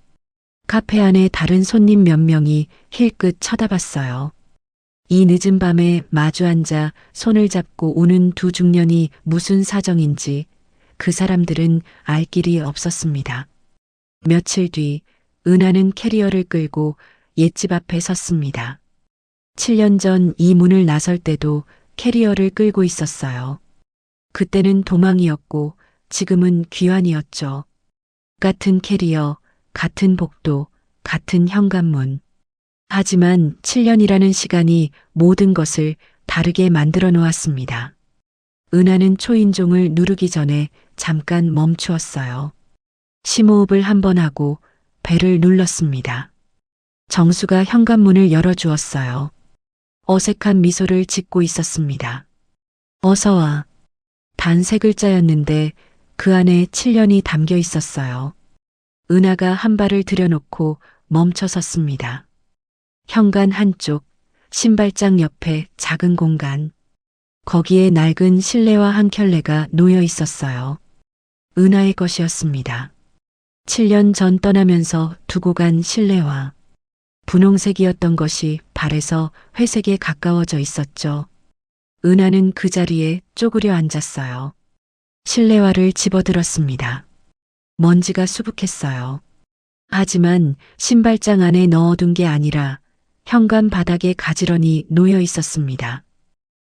카페 안에 다른 손님 몇 명이 힐끗 쳐다봤어요. 이 늦은 밤에 마주 앉아 손을 잡고 우는 두 중년이 무슨 사정인지 그 사람들은 알 길이 없었습니다. 며칠 뒤 은하는 캐리어를 끌고 옛집 앞에 섰습니다. 7년 전 이 문을 나설 때도 캐리어를 끌고 있었어요. 그때는 도망이었고 지금은 귀환이었죠. 같은 캐리어, 같은 복도, 같은 현관문. 하지만 7년이라는 시간이 모든 것을 다르게 만들어 놓았습니다. 은하는 초인종을 누르기 전에 잠깐 멈추었어요. 심호흡을 한 번 하고 벨을 눌렀습니다. 정수가 현관문을 열어주었어요. 어색한 미소를 짓고 있었습니다. 어서 와. 단 세 글자였는데 그 안에 7년이 담겨 있었어요. 은하가 한 발을 들여놓고 멈춰 섰습니다. 현관 한쪽, 신발장 옆에 작은 공간. 거기에 낡은 실내화 한 켤레가 놓여 있었어요. 은하의 것이었습니다. 7년 전 떠나면서 두고 간 실내화. 분홍색이었던 것이 발에서 회색에 가까워져 있었죠. 은하는 그 자리에 쪼그려 앉았어요. 실내화를 집어들었습니다. 먼지가 수북했어요. 하지만 신발장 안에 넣어둔 게 아니라 현관 바닥에 가지런히 놓여 있었습니다.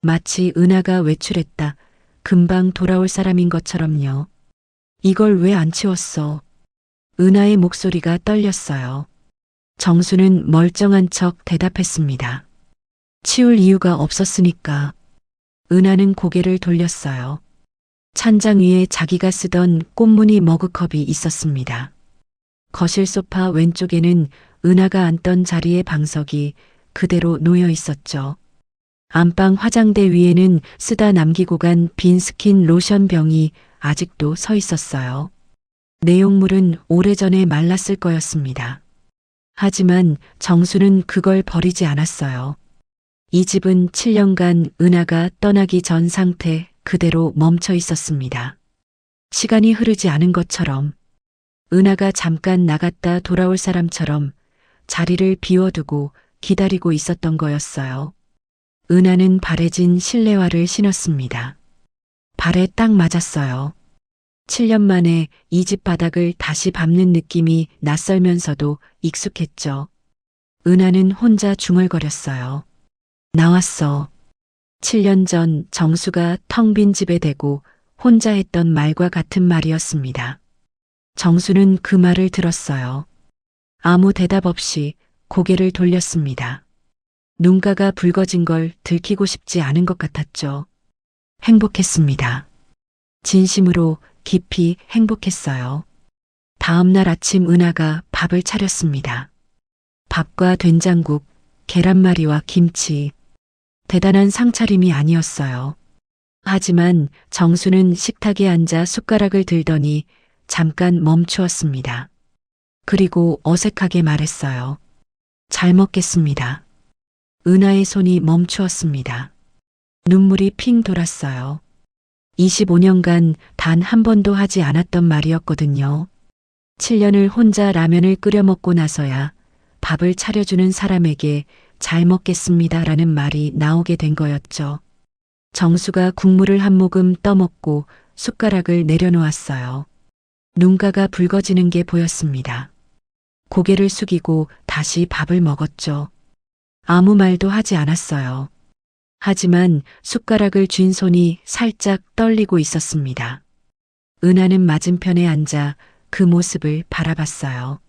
마치 은하가 외출했다, 금방 돌아올 사람인 것처럼요. 이걸 왜 안 치웠어? 은하의 목소리가 떨렸어요. 정수는 멀쩡한 척 대답했습니다. 치울 이유가 없었으니까. 은하는 고개를 돌렸어요. 찬장 위에 자기가 쓰던 꽃무늬 머그컵이 있었습니다. 거실 소파 왼쪽에는 은하가 앉던 자리의 방석이 그대로 놓여 있었죠. 안방 화장대 위에는 쓰다 남기고 간 빈 스킨 로션 병이 아직도 서 있었어요. 내용물은 오래전에 말랐을 거였습니다. 하지만 정수는 그걸 버리지 않았어요. 이 집은 7년간 은하가 떠나기 전 상태 그대로 멈춰 있었습니다. 시간이 흐르지 않은 것처럼, 은하가 잠깐 나갔다 돌아올 사람처럼 자리를 비워두고 기다리고 있었던 거였어요. 은하는 바래진 실내화를 신었습니다. 발에 딱 맞았어요. 7년 만에 이 집 바닥을 다시 밟는 느낌이 낯설면서도 익숙했죠. 은하는 혼자 중얼거렸어요. 나왔어. 7년 전 정수가 텅 빈 집에 대고 혼자 했던 말과 같은 말이었습니다. 정수는 그 말을 들었어요. 아무 대답 없이 고개를 돌렸습니다. 눈가가 붉어진 걸 들키고 싶지 않은 것 같았죠. 행복했습니다. 진심으로 깊이 행복했어요. 다음 날 아침 은하가 밥을 차렸습니다. 밥과 된장국, 계란말이와 김치. 대단한 상차림이 아니었어요. 하지만 정수는 식탁에 앉아 숟가락을 들더니 잠깐 멈추었습니다. 그리고 어색하게 말했어요. 잘 먹겠습니다. 은하의 손이 멈추었습니다. 눈물이 핑 돌았어요. 25년간 단 한 번도 하지 않았던 말이었거든요. 7년을 혼자 라면을 끓여 먹고 나서야 밥을 차려주는 사람에게 잘 먹겠습니다라는 말이 나오게 된 거였죠. 정수가 국물을 한 모금 떠먹고 숟가락을 내려놓았어요. 눈가가 붉어지는 게 보였습니다. 고개를 숙이고 다시 밥을 먹었죠. 아무 말도 하지 않았어요. 하지만 숟가락을 쥔 손이 살짝 떨리고 있었습니다. 은하는 맞은편에 앉아 그 모습을 바라봤어요.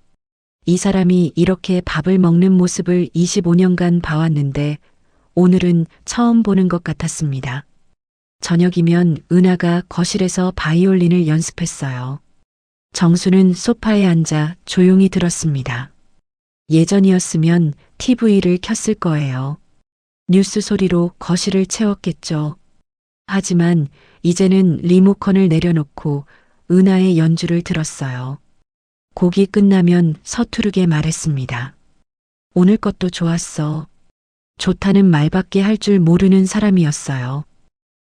이 사람이 이렇게 밥을 먹는 모습을 25년간 봐왔는데 오늘은 처음 보는 것 같았습니다. 저녁이면 은하가 거실에서 바이올린을 연습했어요. 정수는 소파에 앉아 조용히 들었습니다. 예전이었으면 TV를 켰을 거예요. 뉴스 소리로 거실을 채웠겠죠. 하지만 이제는 리모컨을 내려놓고 은하의 연주를 들었어요. 곡이 끝나면 서투르게 말했습니다. 오늘 것도 좋았어. 좋다는 말밖에 할 줄 모르는 사람이었어요.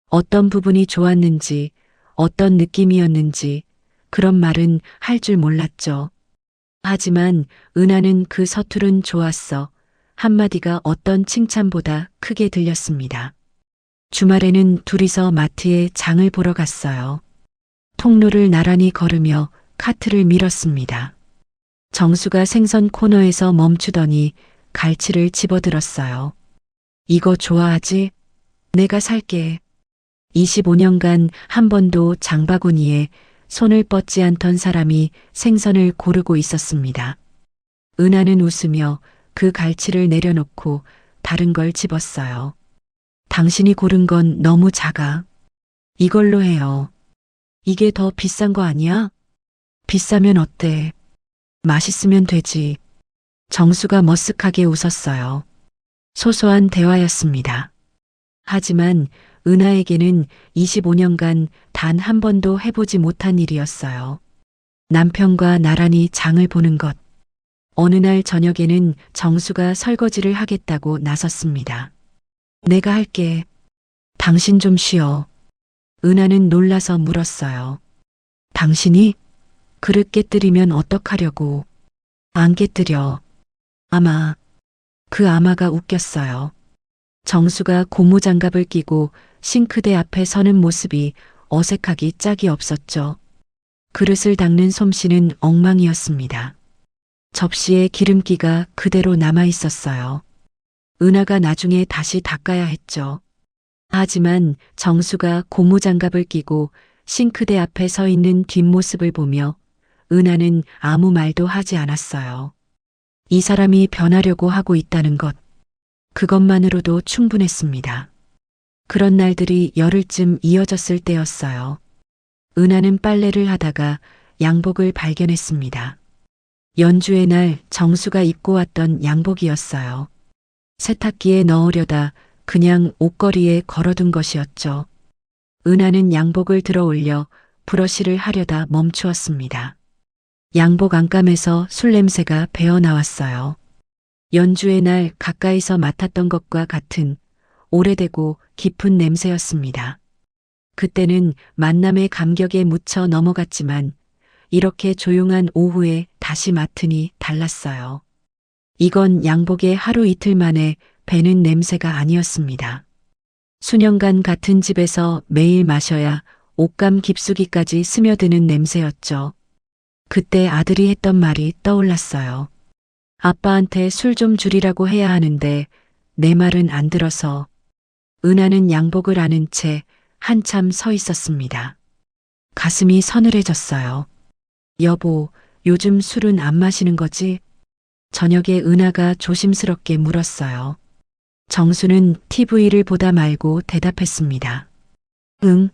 어떤 부분이 좋았는지, 어떤 느낌이었는지 그런 말은 할 줄 몰랐죠. 하지만 은하는 그 서투른 좋았어 한마디가 어떤 칭찬보다 크게 들렸습니다. 주말에는 둘이서 마트에 장을 보러 갔어요. 통로를 나란히 걸으며 카트를 밀었습니다. 정수가 생선 코너에서 멈추더니 갈치를 집어들었어요. 이거 좋아하지? 내가 살게. 25년간 한 번도 장바구니에 손을 뻗지 않던 사람이 생선을 고르고 있었습니다. 은하는 웃으며 그 갈치를 내려놓고 다른 걸 집었어요. 당신이 고른 건 너무 작아. 이걸로 해요. 이게 더 비싼 거 아니야? 비싸면 어때? 맛있으면 되지. 정수가 머쓱하게 웃었어요. 소소한 대화였습니다. 하지만 은하에게는 25년간 단 한 번도 해보지 못한 일이었어요. 남편과 나란히 장을 보는 것. 어느 날 저녁에는 정수가 설거지를 하겠다고 나섰습니다. 내가 할게. 당신 좀 쉬어. 은하는 놀라서 물었어요. 당신이? 그릇 깨뜨리면 어떡하려고. 안 깨뜨려. 아마. 그 아마가 웃겼어요. 정수가 고무장갑을 끼고 싱크대 앞에 서는 모습이 어색하기 짝이 없었죠. 그릇을 닦는 솜씨는 엉망이었습니다. 접시에 기름기가 그대로 남아 있었어요. 은하가 나중에 다시 닦아야 했죠. 하지만 정수가 고무장갑을 끼고 싱크대 앞에 서 있는 뒷모습을 보며 은하는 아무 말도 하지 않았어요. 이 사람이 변하려고 하고 있다는 것, 그것만으로도 충분했습니다. 그런 날들이 열흘쯤 이어졌을 때였어요. 은하는 빨래를 하다가 양복을 발견했습니다. 연주의 날 정수가 입고 왔던 양복이었어요. 세탁기에 넣으려다 그냥 옷걸이에 걸어둔 것이었죠. 은하는 양복을 들어 올려 브러쉬를 하려다 멈추었습니다. 양복 안감에서 술 냄새가 배어 나왔어요. 연주의 날 가까이서 맡았던 것과 같은 오래되고 깊은 냄새였습니다. 그때는 만남의 감격에 묻혀 넘어갔지만 이렇게 조용한 오후에 다시 맡으니 달랐어요. 이건 양복의 하루 이틀 만에 배는 냄새가 아니었습니다. 수년간 같은 집에서 매일 마셔야 옷감 깊숙이까지 스며드는 냄새였죠. 그때 아들이 했던 말이 떠올랐어요. 아빠한테 술 좀 줄이라고 해야 하는데 내 말은 안 들어서. 은하는 양복을 안은 채 한참 서 있었습니다. 가슴이 서늘해졌어요. 여보, 요즘 술은 안 마시는 거지? 저녁에 은하가 조심스럽게 물었어요. 정수는 TV를 보다 말고 대답했습니다. 응,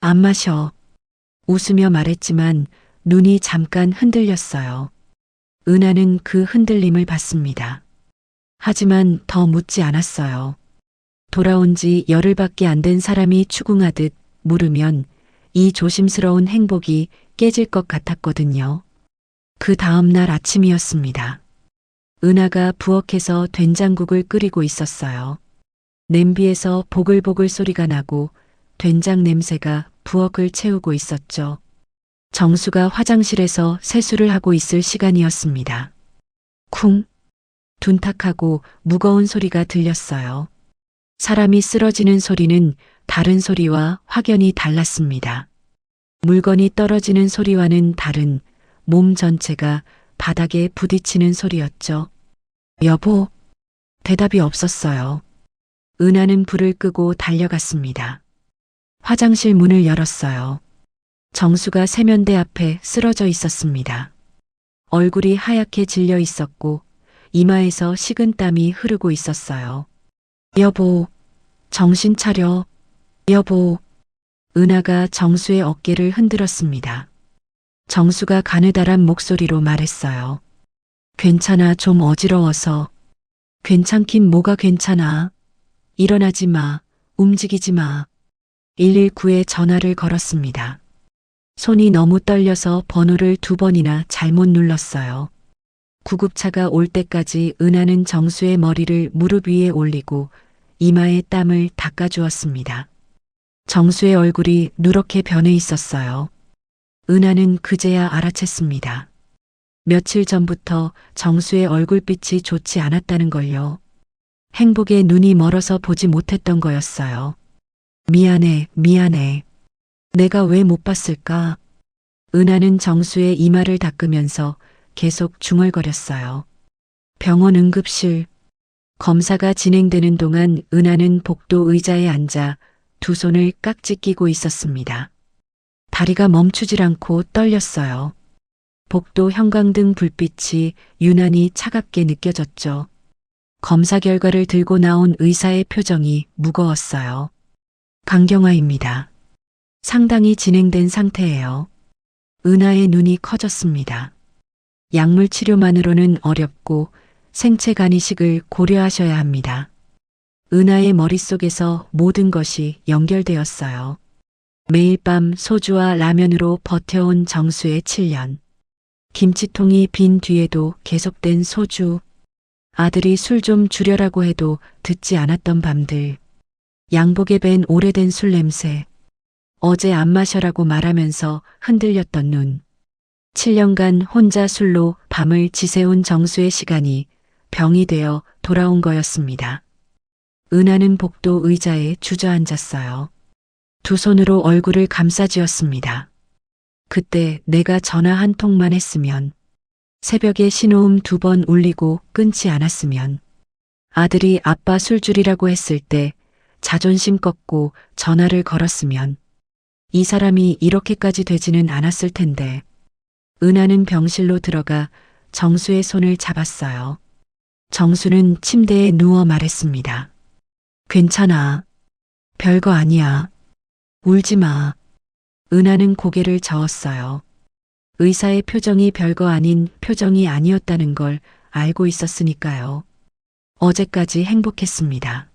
안 마셔. 웃으며 말했지만 눈이 잠깐 흔들렸어요. 은하는 그 흔들림을 봤습니다. 하지만 더 묻지 않았어요. 돌아온 지 열흘밖에 안 된 사람이 추궁하듯 물으면 이 조심스러운 행복이 깨질 것 같았거든요. 그 다음 날 아침이었습니다. 은하가 부엌에서 된장국을 끓이고 있었어요. 냄비에서 보글보글 소리가 나고 된장 냄새가 부엌을 채우고 있었죠. 정수가 화장실에서 세수를 하고 있을 시간이었습니다. 쿵! 둔탁하고 무거운 소리가 들렸어요. 사람이 쓰러지는 소리는 다른 소리와 확연히 달랐습니다. 물건이 떨어지는 소리와는 다른 몸 전체가 바닥에 부딪히는 소리였죠. 여보, 대답이 없었어요. 은하는 불을 끄고 달려갔습니다. 화장실 문을 열었어요. 정수가 세면대 앞에 쓰러져 있었습니다. 얼굴이 하얗게 질려 있었고 이마에서 식은땀이 흐르고 있었어요. 여보, 정신 차려. 여보. 은하가 정수의 어깨를 흔들었습니다. 정수가 가느다란 목소리로 말했어요. 괜찮아, 좀 어지러워서. 괜찮긴 뭐가 괜찮아. 일어나지 마. 움직이지 마. 119에 전화를 걸었습니다. 손이 너무 떨려서 번호를 2번이나 잘못 눌렀어요. 구급차가 올 때까지 은하는 정수의 머리를 무릎 위에 올리고 이마에 땀을 닦아주었습니다. 정수의 얼굴이 누렇게 변해 있었어요. 은하는 그제야 알아챘습니다. 며칠 전부터 정수의 얼굴빛이 좋지 않았다는 걸요. 행복에 눈이 멀어서 보지 못했던 거였어요. 미안해, 미안해. 내가 왜 못 봤을까? 은하는 정수의 이마를 닦으면서 계속 중얼거렸어요. 병원 응급실. 검사가 진행되는 동안 은하는 복도 의자에 앉아 두 손을 깍지 끼고 있었습니다. 다리가 멈추질 않고 떨렸어요. 복도 형광등 불빛이 유난히 차갑게 느껴졌죠. 검사 결과를 들고 나온 의사의 표정이 무거웠어요. 강경화입니다. 상당히 진행된 상태예요. 은하의 눈이 커졌습니다. 약물 치료만으로는 어렵고 생체 간이식을 고려하셔야 합니다. 은하의 머릿속에서 모든 것이 연결되었어요. 매일 밤 소주와 라면으로 버텨온 정수의 7년. 김치통이 빈 뒤에도 계속된 소주. 아들이 술 좀 줄여라고 해도 듣지 않았던 밤들. 양복에 밴 오래된 술 냄새. 어제 안 마셔라고 말하면서 흔들렸던 눈. 7년간 혼자 술로 밤을 지새운 정수의 시간이 병이 되어 돌아온 거였습니다. 은하는 복도 의자에 주저앉았어요. 두 손으로 얼굴을 감싸쥐었습니다. 그때 내가 전화 한 통만 했으면, 새벽에 신호음 2번 울리고 끊지 않았으면, 아들이 아빠 술 줄이라고 했을 때 자존심 꺾고 전화를 걸었으면, 이 사람이 이렇게까지 되지는 않았을 텐데. 은하는 병실로 들어가 정수의 손을 잡았어요. 정수는 침대에 누워 말했습니다. 괜찮아. 별거 아니야. 울지 마. 은하는 고개를 저었어요. 의사의 표정이 별거 아닌 표정이 아니었다는 걸 알고 있었으니까요. 어제까지 행복했습니다.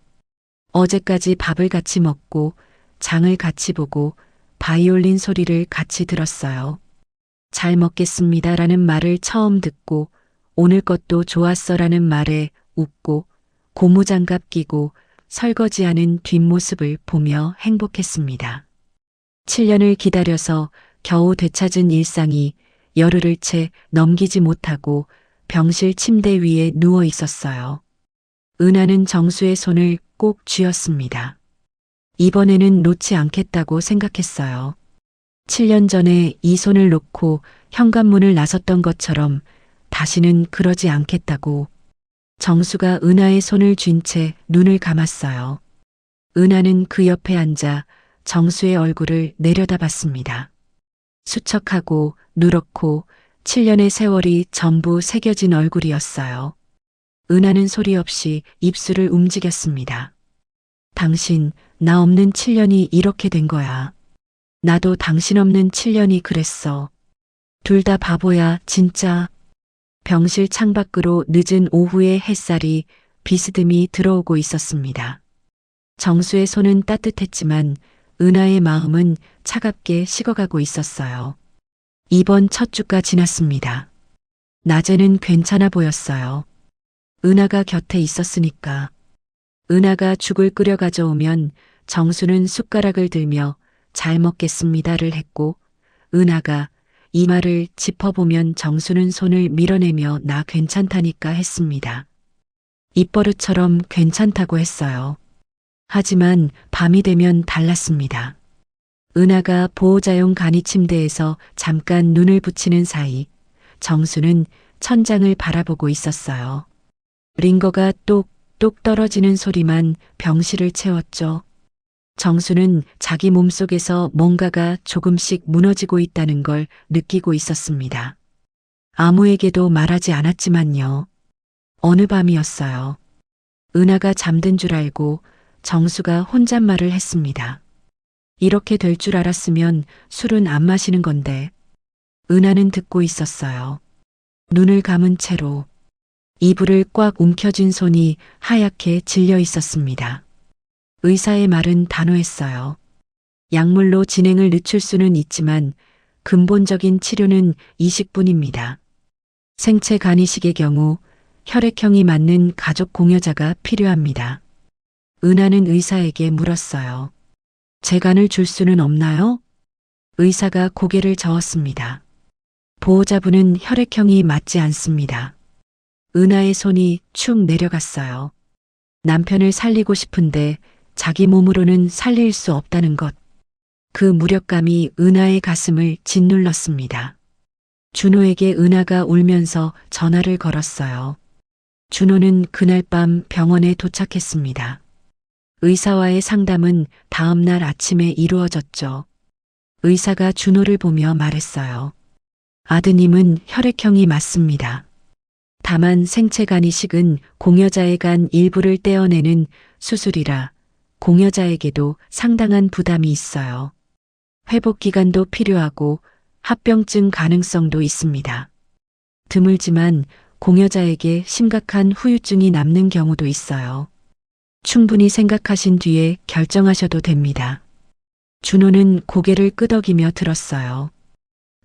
어제까지 밥을 같이 먹고 장을 같이 보고 바이올린 소리를 같이 들었어요. 잘 먹겠습니다라는 말을 처음 듣고 오늘 것도 좋았어라는 말에 웃고 고무장갑 끼고 설거지하는 뒷모습을 보며 행복했습니다. 7년을 기다려서 겨우 되찾은 일상이 열흘을 채 넘기지 못하고 병실 침대 위에 누워 있었어요. 은하는 정수의 손을 꼭 쥐었습니다. 이번에는 놓지 않겠다고 생각했어요. 7년 전에 이 손을 놓고 현관문을 나섰던 것처럼 다시는 그러지 않겠다고. 정수가 은하의 손을 쥔 채 눈을 감았어요. 은하는 그 옆에 앉아 정수의 얼굴을 내려다봤습니다. 수척하고 누렇고 7년의 세월이 전부 새겨진 얼굴이었어요. 은하는 소리 없이 입술을 움직였습니다. 당신, 나 없는 7년이 이렇게 된 거야. 나도 당신 없는 7년이 그랬어. 둘 다 바보야, 진짜. 병실 창밖으로 늦은 오후의 햇살이 비스듬히 들어오고 있었습니다. 정수의 손은 따뜻했지만 은하의 마음은 차갑게 식어가고 있었어요. 이번 첫 주가 지났습니다. 낮에는 괜찮아 보였어요. 은하가 곁에 있었으니까. 은하가 죽을 끓여 가져오면 정수는 숟가락을 들며 잘 먹겠습니다를 했고, 은하가 이 말을 짚어보면 정수는 손을 밀어내며 나 괜찮다니까 했습니다. 입버릇처럼 괜찮다고 했어요. 하지만 밤이 되면 달랐습니다. 은하가 보호자용 간이 침대에서 잠깐 눈을 붙이는 사이 정수는 천장을 바라보고 있었어요. 링거가 똑똑 떨어지는 소리만 병실을 채웠죠. 정수는 자기 몸속에서 뭔가가 조금씩 무너지고 있다는 걸 느끼고 있었습니다. 아무에게도 말하지 않았지만요. 어느 밤이었어요. 은하가 잠든 줄 알고 정수가 혼잣말을 했습니다. 이렇게 될 줄 알았으면 술은 안 마시는 건데. 은하는 듣고 있었어요. 눈을 감은 채로 이불을 꽉 움켜쥔 손이 하얗게 질려 있었습니다. 의사의 말은 단호했어요. 약물로 진행을 늦출 수는 있지만 근본적인 치료는 이식뿐입니다. 생체 간이식의 경우 혈액형이 맞는 가족 공여자가 필요합니다. 은하는 의사에게 물었어요. 제 간을 줄 수는 없나요? 의사가 고개를 저었습니다. 보호자분은 혈액형이 맞지 않습니다. 은하의 손이 축 내려갔어요. 남편을 살리고 싶은데 자기 몸으로는 살릴 수 없다는 것. 그 무력감이 은하의 가슴을 짓눌렀습니다. 준호에게 은하가 울면서 전화를 걸었어요. 준호는 그날 밤 병원에 도착했습니다. 의사와의 상담은 다음 날 아침에 이루어졌죠. 의사가 준호를 보며 말했어요. 아드님은 혈액형이 맞습니다. 다만 생체간 이식은 공여자의 간 일부를 떼어내는 수술이라 공여자에게도 상당한 부담이 있어요. 회복 기간도 필요하고 합병증 가능성도 있습니다. 드물지만 공여자에게 심각한 후유증이 남는 경우도 있어요. 충분히 생각하신 뒤에 결정하셔도 됩니다. 준호는 고개를 끄덕이며 들었어요.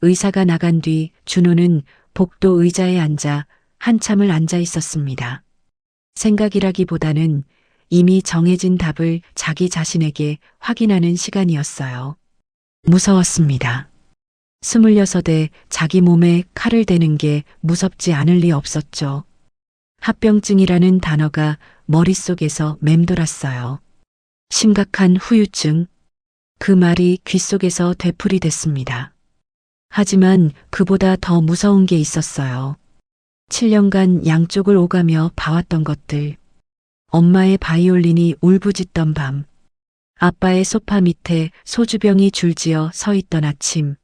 의사가 나간 뒤 준호는 복도 의자에 앉아 한참을 앉아 있었습니다. 생각이라기보다는 이미 정해진 답을 자기 자신에게 확인하는 시간이었어요. 무서웠습니다. 26에 자기 몸에 칼을 대는 게 무섭지 않을 리 없었죠. 합병증이라는 단어가 머릿속에서 맴돌았어요. 심각한 후유증. 그 말이 귓속에서 되풀이됐습니다. 하지만 그보다 더 무서운 게 있었어요. 7년간 양쪽을 오가며 봐왔던 것들. 엄마의 바이올린이 울부짖던 밤. 아빠의 소파 밑에 소주병이 줄지어 서 있던 아침.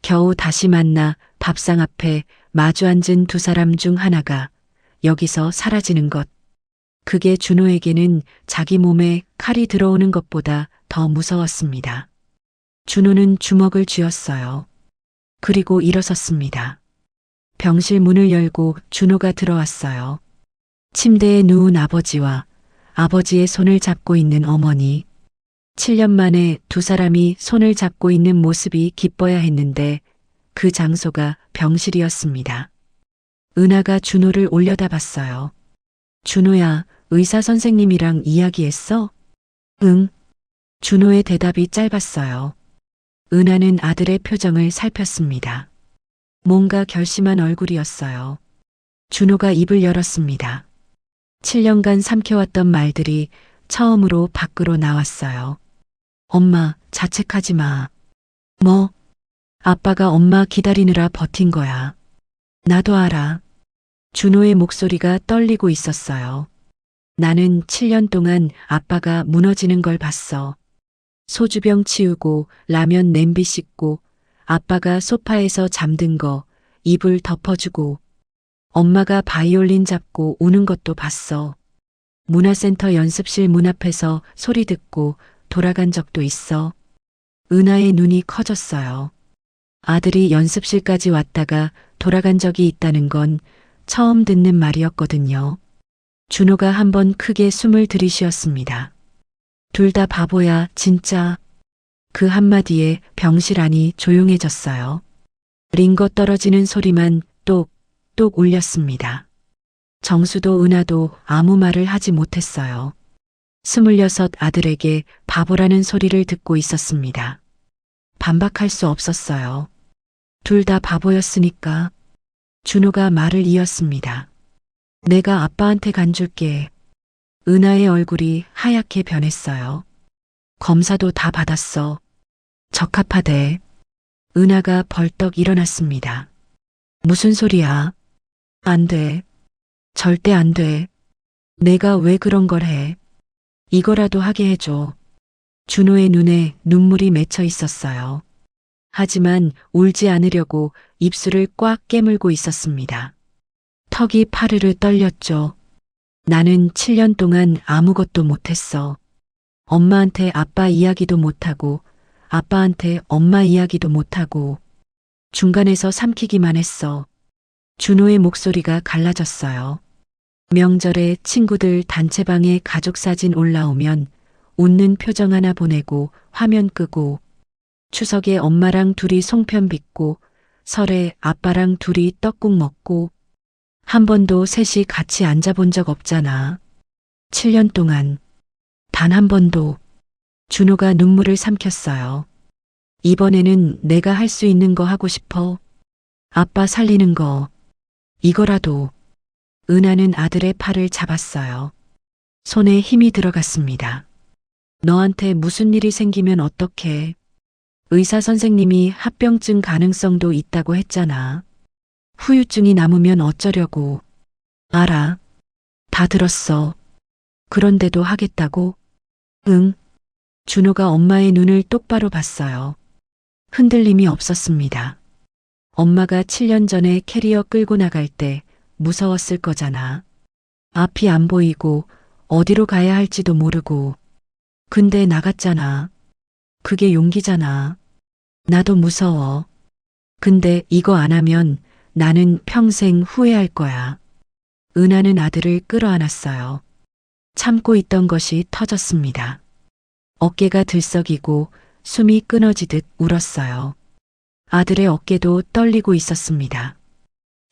겨우 다시 만나 밥상 앞에 마주 앉은 두 사람 중 하나가 여기서 사라지는 것. 그게 준호에게는 자기 몸에 칼이 들어오는 것보다 더 무서웠습니다. 준호는 주먹을 쥐었어요. 그리고 일어섰습니다. 병실 문을 열고 준호가 들어왔어요. 침대에 누운 아버지와 아버지의 손을 잡고 있는 어머니. 7년 만에 두 사람이 손을 잡고 있는 모습이 기뻐야 했는데 그 장소가 병실이었습니다. 은하가 준호를 올려다봤어요. 준호야, 의사 선생님이랑 이야기했어? 응. 준호의 대답이 짧았어요. 은하는 아들의 표정을 살폈습니다. 뭔가 결심한 얼굴이었어요. 준호가 입을 열었습니다. 7년간 삼켜왔던 말들이 처음으로 밖으로 나왔어요. 엄마, 자책하지 마. 뭐? 아빠가 엄마 기다리느라 버틴 거야. 나도 알아. 준호의 목소리가 떨리고 있었어요. 나는 7년 동안 아빠가 무너지는 걸 봤어. 소주병 치우고 라면 냄비 씻고 아빠가 소파에서 잠든 거 이불 덮어주고 엄마가 바이올린 잡고 우는 것도 봤어. 문화센터 연습실 문 앞에서 소리 듣고 돌아간 적도 있어. 은하의 눈이 커졌어요. 아들이 연습실까지 왔다가 돌아간 적이 있다는 건 처음 듣는 말이었거든요. 준호가 한번 크게 숨을 들이쉬었습니다. 둘 다 바보야, 진짜. 그 한마디에 병실 안이 조용해졌어요. 링거 떨어지는 소리만 똑똑 울렸습니다. 정수도 은하도 아무 말을 하지 못했어요. 26 아들에게 바보라는 소리를 듣고 있었습니다. 반박할 수 없었어요. 둘 다 바보였으니까. 준호가 말을 이었습니다. 내가 아빠한테 간줄게. 은하의 얼굴이 하얗게 변했어요. 검사도 다 받았어. 적합하대. 은하가 벌떡 일어났습니다. 무슨 소리야? 안 돼. 절대 안 돼. 내가 왜 그런 걸 해? 이거라도 하게 해줘. 준호의 눈에 눈물이 맺혀 있었어요. 하지만 울지 않으려고 입술을 꽉 깨물고 있었습니다. 턱이 파르르 떨렸죠. 나는 7년 동안 아무것도 못했어. 엄마한테 아빠 이야기도 못하고 아빠한테 엄마 이야기도 못하고 중간에서 삼키기만 했어. 준호의 목소리가 갈라졌어요. 명절에 친구들 단체방에 가족 사진 올라오면 웃는 표정 하나 보내고 화면 끄고 추석에 엄마랑 둘이 송편 빚고 설에 아빠랑 둘이 떡국 먹고 한 번도 셋이 같이 앉아본 적 없잖아. 7년 동안 단 한 번도. 준호가 눈물을 삼켰어요. 이번에는 내가 할 수 있는 거 하고 싶어. 아빠 살리는 거. 이거라도. 은하는 아들의 팔을 잡았어요. 손에 힘이 들어갔습니다. 너한테 무슨 일이 생기면 어떡해. 의사 선생님이 합병증 가능성도 있다고 했잖아. 후유증이 남으면 어쩌려고. 알아. 다 들었어. 그런데도 하겠다고? 응. 준호가 엄마의 눈을 똑바로 봤어요. 흔들림이 없었습니다. 엄마가 7년 전에 캐리어 끌고 나갈 때 무서웠을 거잖아. 앞이 안 보이고 어디로 가야 할지도 모르고. 근데 나갔잖아. 그게 용기잖아. 나도 무서워. 근데 이거 안 하면 나는 평생 후회할 거야. 은하는 아들을 끌어안았어요. 참고 있던 것이 터졌습니다. 어깨가 들썩이고 숨이 끊어지듯 울었어요. 아들의 어깨도 떨리고 있었습니다.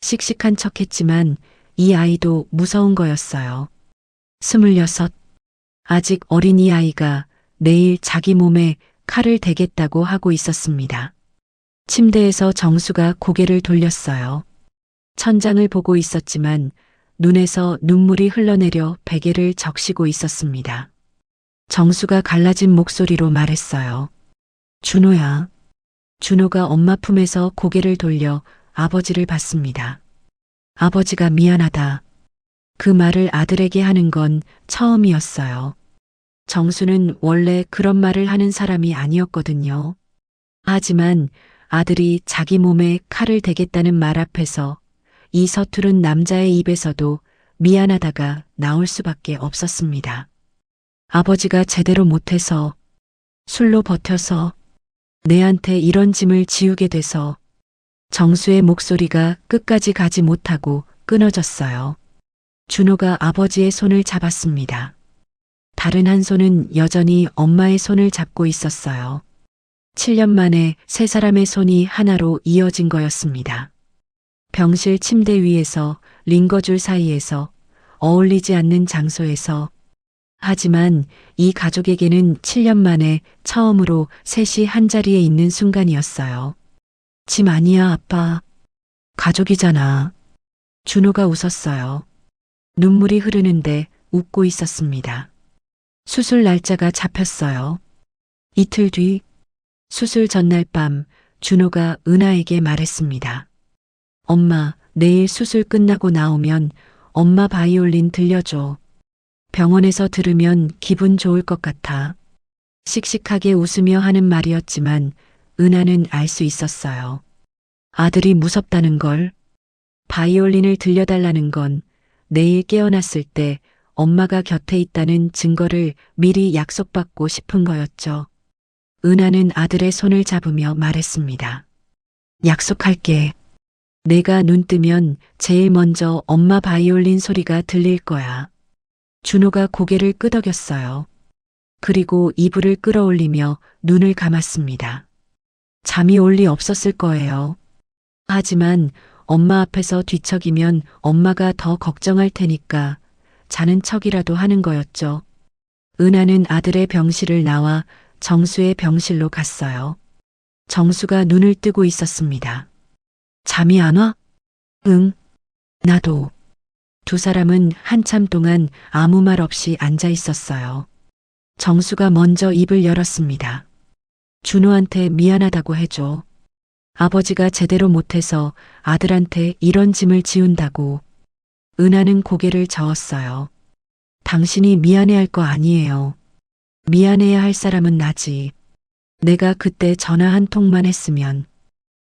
씩씩한 척했지만 이 아이도 무서운 거였어요. 26. 아직 어린 이 아이가 내일 자기 몸에 칼을 대겠다고 하고 있었습니다. 침대에서 정수가 고개를 돌렸어요. 천장을 보고 있었지만 눈에서 눈물이 흘러내려 베개를 적시고 있었습니다. 정수가 갈라진 목소리로 말했어요. 준호야. 준호가 엄마 품에서 고개를 돌려 아버지를 봤습니다. 아버지가 미안하다. 그 말을 아들에게 하는 건 처음이었어요. 정수는 원래 그런 말을 하는 사람이 아니었거든요. 하지만 아들이 자기 몸에 칼을 대겠다는 말 앞에서 이 서투른 남자의 입에서도 미안하다가 나올 수밖에 없었습니다. 아버지가 제대로 못해서, 술로 버텨서, 내한테 이런 짐을 지우게 돼서 정수의 목소리가 끝까지 가지 못하고 끊어졌어요. 준호가 아버지의 손을 잡았습니다. 다른 한 손은 여전히 엄마의 손을 잡고 있었어요. 7년 만에 세 사람의 손이 하나로 이어진 거였습니다. 병실 침대 위에서, 링거줄 사이에서, 어울리지 않는 장소에서. 하지만 이 가족에게는 7년 만에 처음으로 셋이 한자리에 있는 순간이었어요. 짐 아니야, 아빠. 가족이잖아. 준호가 웃었어요. 눈물이 흐르는데 웃고 있었습니다. 수술 날짜가 잡혔어요. 이틀 뒤, 수술 전날 밤 준호가 은하에게 말했습니다. 엄마, 내일 수술 끝나고 나오면 엄마 바이올린 들려줘. 병원에서 들으면 기분 좋을 것 같아. 씩씩하게 웃으며 하는 말이었지만 은하는 알 수 있었어요. 아들이 무섭다는 걸, 바이올린을 들려달라는 건 내일 깨어났을 때 엄마가 곁에 있다는 증거를 미리 약속받고 싶은 거였죠. 은하는 아들의 손을 잡으며 말했습니다. 약속할게. 내가 눈 뜨면 제일 먼저 엄마 바이올린 소리가 들릴 거야. 준호가 고개를 끄덕였어요. 그리고 이불을 끌어올리며 눈을 감았습니다. 잠이 올 리 없었을 거예요. 하지만 엄마 앞에서 뒤척이면 엄마가 더 걱정할 테니까 자는 척이라도 하는 거였죠. 은하는 아들의 병실을 나와 정수의 병실로 갔어요. 정수가 눈을 뜨고 있었습니다. 잠이 안 와? 응, 나도. 두 사람은 한참 동안 아무 말 없이 앉아 있었어요. 정수가 먼저 입을 열었습니다. 준호한테 미안하다고 해줘. 아버지가 제대로 못해서 아들한테 이런 짐을 지운다고. 은하는 고개를 저었어요. 당신이 미안해할 거 아니에요. 미안해야 할 사람은 나지. 내가 그때 전화 한 통만 했으면.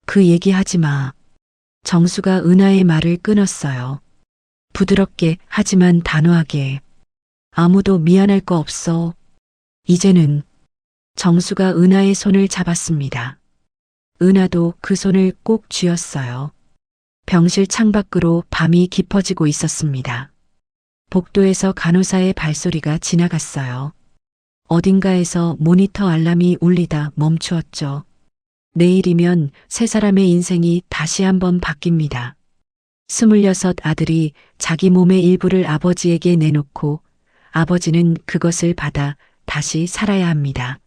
그 얘기하지 마. 정수가 은하의 말을 끊었어요. 부드럽게 하지만 단호하게. 아무도 미안할 거 없어. 이제는. 정수가 은하의 손을 잡았습니다. 은하도 그 손을 꼭 쥐었어요. 병실 창밖으로 밤이 깊어지고 있었습니다. 복도에서 간호사의 발소리가 지나갔어요. 어딘가에서 모니터 알람이 울리다 멈추었죠. 내일이면 세 사람의 인생이 다시 한번 바뀝니다. 26 아들이 자기 몸의 일부를 아버지에게 내놓고 아버지는 그것을 받아 다시 살아야 합니다.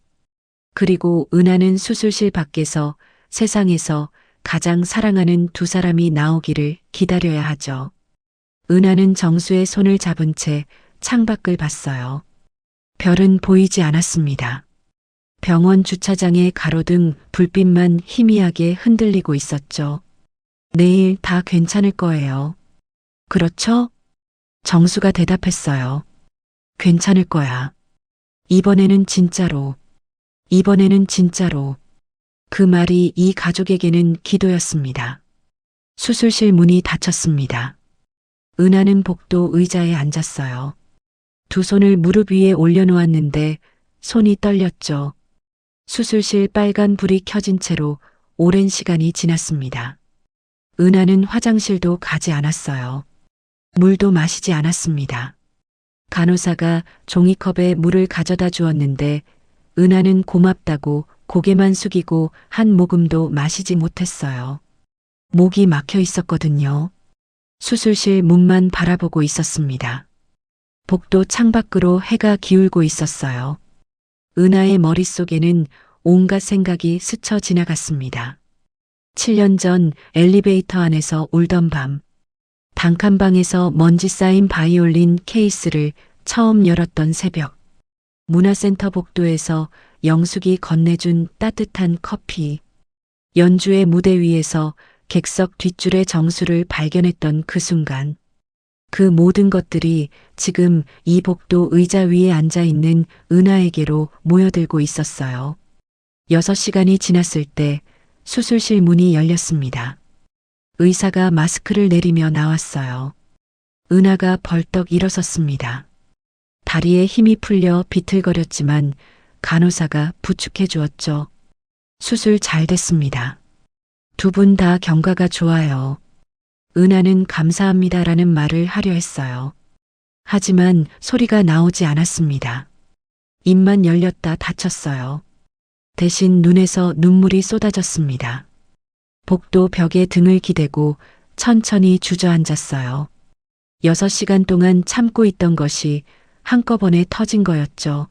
그리고 은하는 수술실 밖에서 세상에서 가장 사랑하는 두 사람이 나오기를 기다려야 하죠. 은하는 정수의 손을 잡은 채 창밖을 봤어요. 별은 보이지 않았습니다. 병원 주차장의 가로등 불빛만 희미하게 흔들리고 있었죠. 내일 다 괜찮을 거예요. 그렇죠? 정수가 대답했어요. 괜찮을 거야. 이번에는 진짜로. 이번에는 진짜로. 그 말이 이 가족에게는 기도였습니다. 수술실 문이 닫혔습니다. 은하는 복도 의자에 앉았어요. 두 손을 무릎 위에 올려놓았는데 손이 떨렸죠. 수술실 빨간 불이 켜진 채로 오랜 시간이 지났습니다. 은하는 화장실도 가지 않았어요. 물도 마시지 않았습니다. 간호사가 종이컵에 물을 가져다 주었는데 은하는 고맙다고 고개만 숙이고 한 모금도 마시지 못했어요. 목이 막혀 있었거든요. 수술실 문만 바라보고 있었습니다. 복도 창밖으로 해가 기울고 있었어요. 은하의 머릿속에는 온갖 생각이 스쳐 지나갔습니다. 7년 전 엘리베이터 안에서 울던 밤, 단칸방에서 먼지 쌓인 바이올린 케이스를 처음 열었던 새벽, 문화센터 복도에서 영숙이 건네준 따뜻한 커피, 연주의 무대 위에서 객석 뒷줄의 정수를 발견했던 그 순간, 그 모든 것들이 지금 이 복도 의자 위에 앉아 있는 은하에게로 모여들고 있었어요. 6시간이 지났을 때 수술실 문이 열렸습니다. 의사가 마스크를 내리며 나왔어요. 은하가 벌떡 일어섰습니다. 다리에 힘이 풀려 비틀거렸지만 간호사가 부축해 주었죠. 수술 잘 됐습니다. 두 분 다 경과가 좋아요. 은하는 감사합니다라는 말을 하려 했어요. 하지만 소리가 나오지 않았습니다. 입만 열렸다 닫혔어요. 대신 눈에서 눈물이 쏟아졌습니다. 복도 벽에 등을 기대고 천천히 주저앉았어요. 6시간 동안 참고 있던 것이 한꺼번에 터진 거였죠.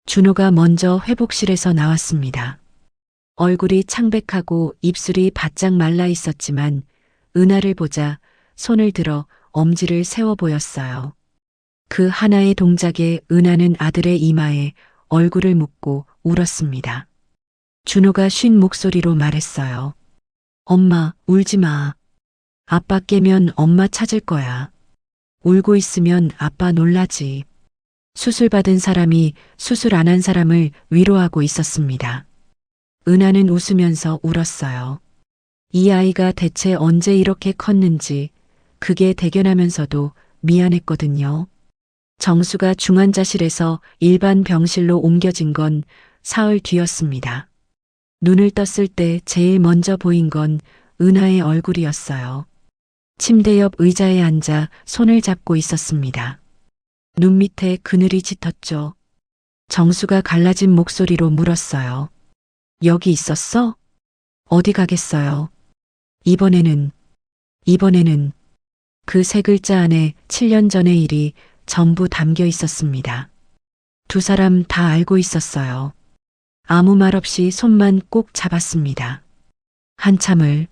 준호가 먼저 회복실에서 나왔습니다. 얼굴이 창백하고 입술이 바짝 말라 있었지만 은하를 보자 손을 들어 엄지를 세워 보였어요. 그 하나의 동작에 은하는 아들의 이마에 얼굴을 묻고 울었습니다. 준호가 쉰 목소리로 말했어요. 엄마, 울지 마. 아빠 깨면 엄마 찾을 거야. 울고 있으면 아빠 놀라지. 수술 받은 사람이 수술 안 한 사람을 위로하고 있었습니다. 은하는 웃으면서 울었어요. 이 아이가 대체 언제 이렇게 컸는지 그게 대견하면서도 미안했거든요. 정수가 중환자실에서 일반 병실로 옮겨진 건 사흘 뒤였습니다. 눈을 떴을 때 제일 먼저 보인 건 은하의 얼굴이었어요. 침대 옆 의자에 앉아 손을 잡고 있었습니다. 눈 밑에 그늘이 짙었죠. 정수가 갈라진 목소리로 물었어요. 여기 있었어? 어디 가겠어요? 이번에는 그 세 글자 안에 7년 전의 일이 전부 담겨 있었습니다. 두 사람 다 알고 있었어요. 아무 말 없이 손만 꼭 잡았습니다. 한참을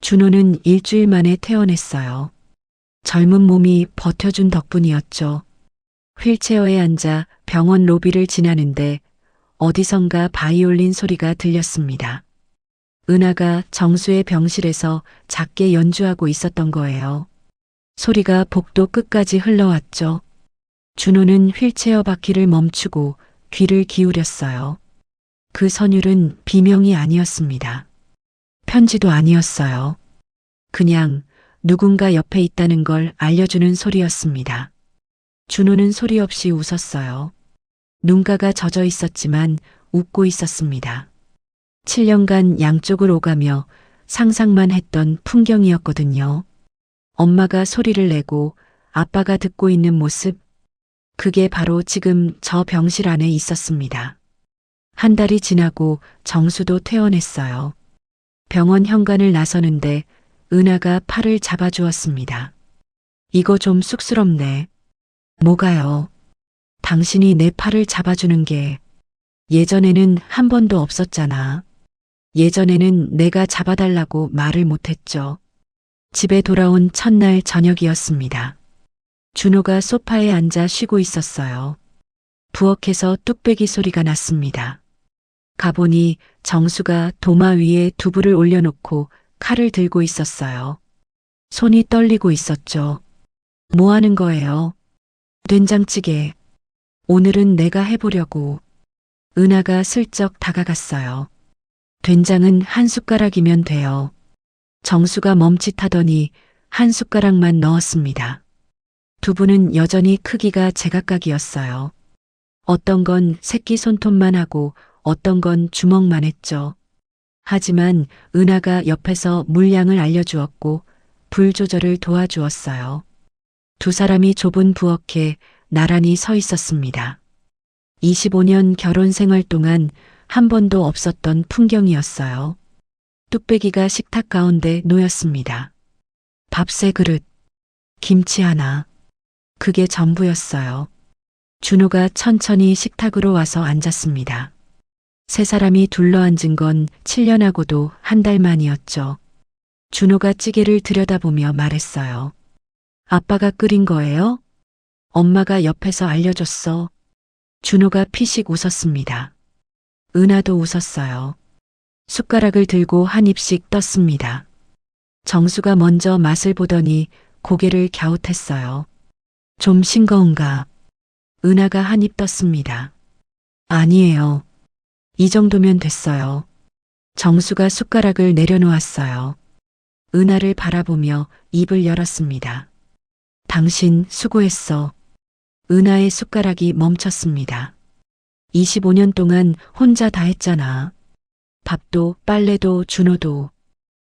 준호는 일주일 만에 퇴원했어요. 젊은 몸이 버텨준 덕분이었죠. 휠체어에 앉아 병원 로비를 지나는데 어디선가 바이올린 소리가 들렸습니다. 은하가 정수의 병실에서 작게 연주하고 있었던 거예요. 소리가 복도 끝까지 흘러왔죠. 준호는 휠체어 바퀴를 멈추고 귀를 기울였어요. 그 선율은 비명이 아니었습니다. 편지도 아니었어요. 그냥 누군가 옆에 있다는 걸 알려주는 소리였습니다. 준호는 소리 없이 웃었어요. 눈가가 젖어 있었지만 웃고 있었습니다. 7년간 양쪽을 오가며 상상만 했던 풍경이었거든요. 엄마가 소리를 내고 아빠가 듣고 있는 모습, 그게 바로 지금 저 병실 안에 있었습니다. 한 달이 지나고 정수도 퇴원했어요. 병원 현관을 나서는데 은하가 팔을 잡아주었습니다. 이거 좀 쑥스럽네. 뭐가요? 당신이 내 팔을 잡아주는 게 예전에는 한 번도 없었잖아. 예전에는 내가 잡아달라고 말을 못했죠. 집에 돌아온 첫날 저녁이었습니다. 준호가 소파에 앉아 쉬고 있었어요. 부엌에서 뚝배기 소리가 났습니다. 가보니 정수가 도마 위에 두부를 올려놓고 칼을 들고 있었어요. 손이 떨리고 있었죠. 뭐 하는 거예요? 된장찌개. 오늘은 내가 해보려고. 은하가 슬쩍 다가갔어요. 된장은 한 숟가락이면 돼요. 정수가 멈칫하더니 한 숟가락만 넣었습니다. 두부는 여전히 크기가 제각각이었어요. 어떤 건 새끼 손톱만 하고 어떤 건 주먹만 했죠. 하지만 은하가 옆에서 물량을 알려주었고 불 조절을 도와주었어요. 두 사람이 좁은 부엌에 나란히 서 있었습니다. 25년 결혼 생활 동안 한 번도 없었던 풍경이었어요. 뚝배기가 식탁 가운데 놓였습니다. 밥 세 그릇, 김치 하나. 그게 전부였어요. 준호가 천천히 식탁으로 와서 앉았습니다. 세 사람이 둘러앉은 건 7년하고도 한 달 만이었죠. 준호가 찌개를 들여다보며 말했어요. 아빠가 끓인 거예요? 엄마가 옆에서 알려줬어. 준호가 피식 웃었습니다. 은하도 웃었어요. 숟가락을 들고 한 입씩 떴습니다. 정수가 먼저 맛을 보더니 고개를 갸웃했어요. 좀 싱거운가? 은하가 한 입 떴습니다. 아니에요. 이 정도면 됐어요. 정수가 숟가락을 내려놓았어요. 은하를 바라보며 입을 열었습니다. 당신 수고했어. 은하의 숟가락이 멈췄습니다. 25년 동안 혼자 다 했잖아. 밥도 빨래도 준호도.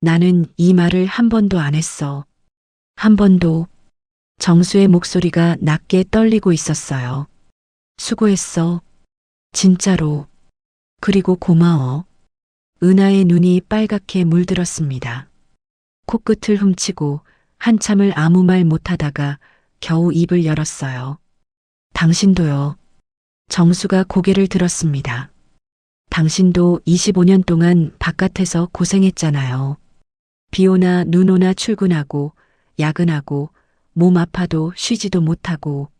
나는 이 말을 한 번도 안 했어. 한 번도. 정수의 목소리가 낮게 떨리고 있었어요. 수고했어. 진짜로. 그리고 고마워. 은하의 눈이 빨갛게 물들었습니다. 코끝을 훔치고 한참을 아무 말 못하다가 겨우 입을 열었어요. 당신도요. 정수가 고개를 들었습니다. 당신도 25년 동안 바깥에서 고생했잖아요. 비 오나 눈 오나 출근하고 야근하고 몸 아파도 쉬지도 못하고.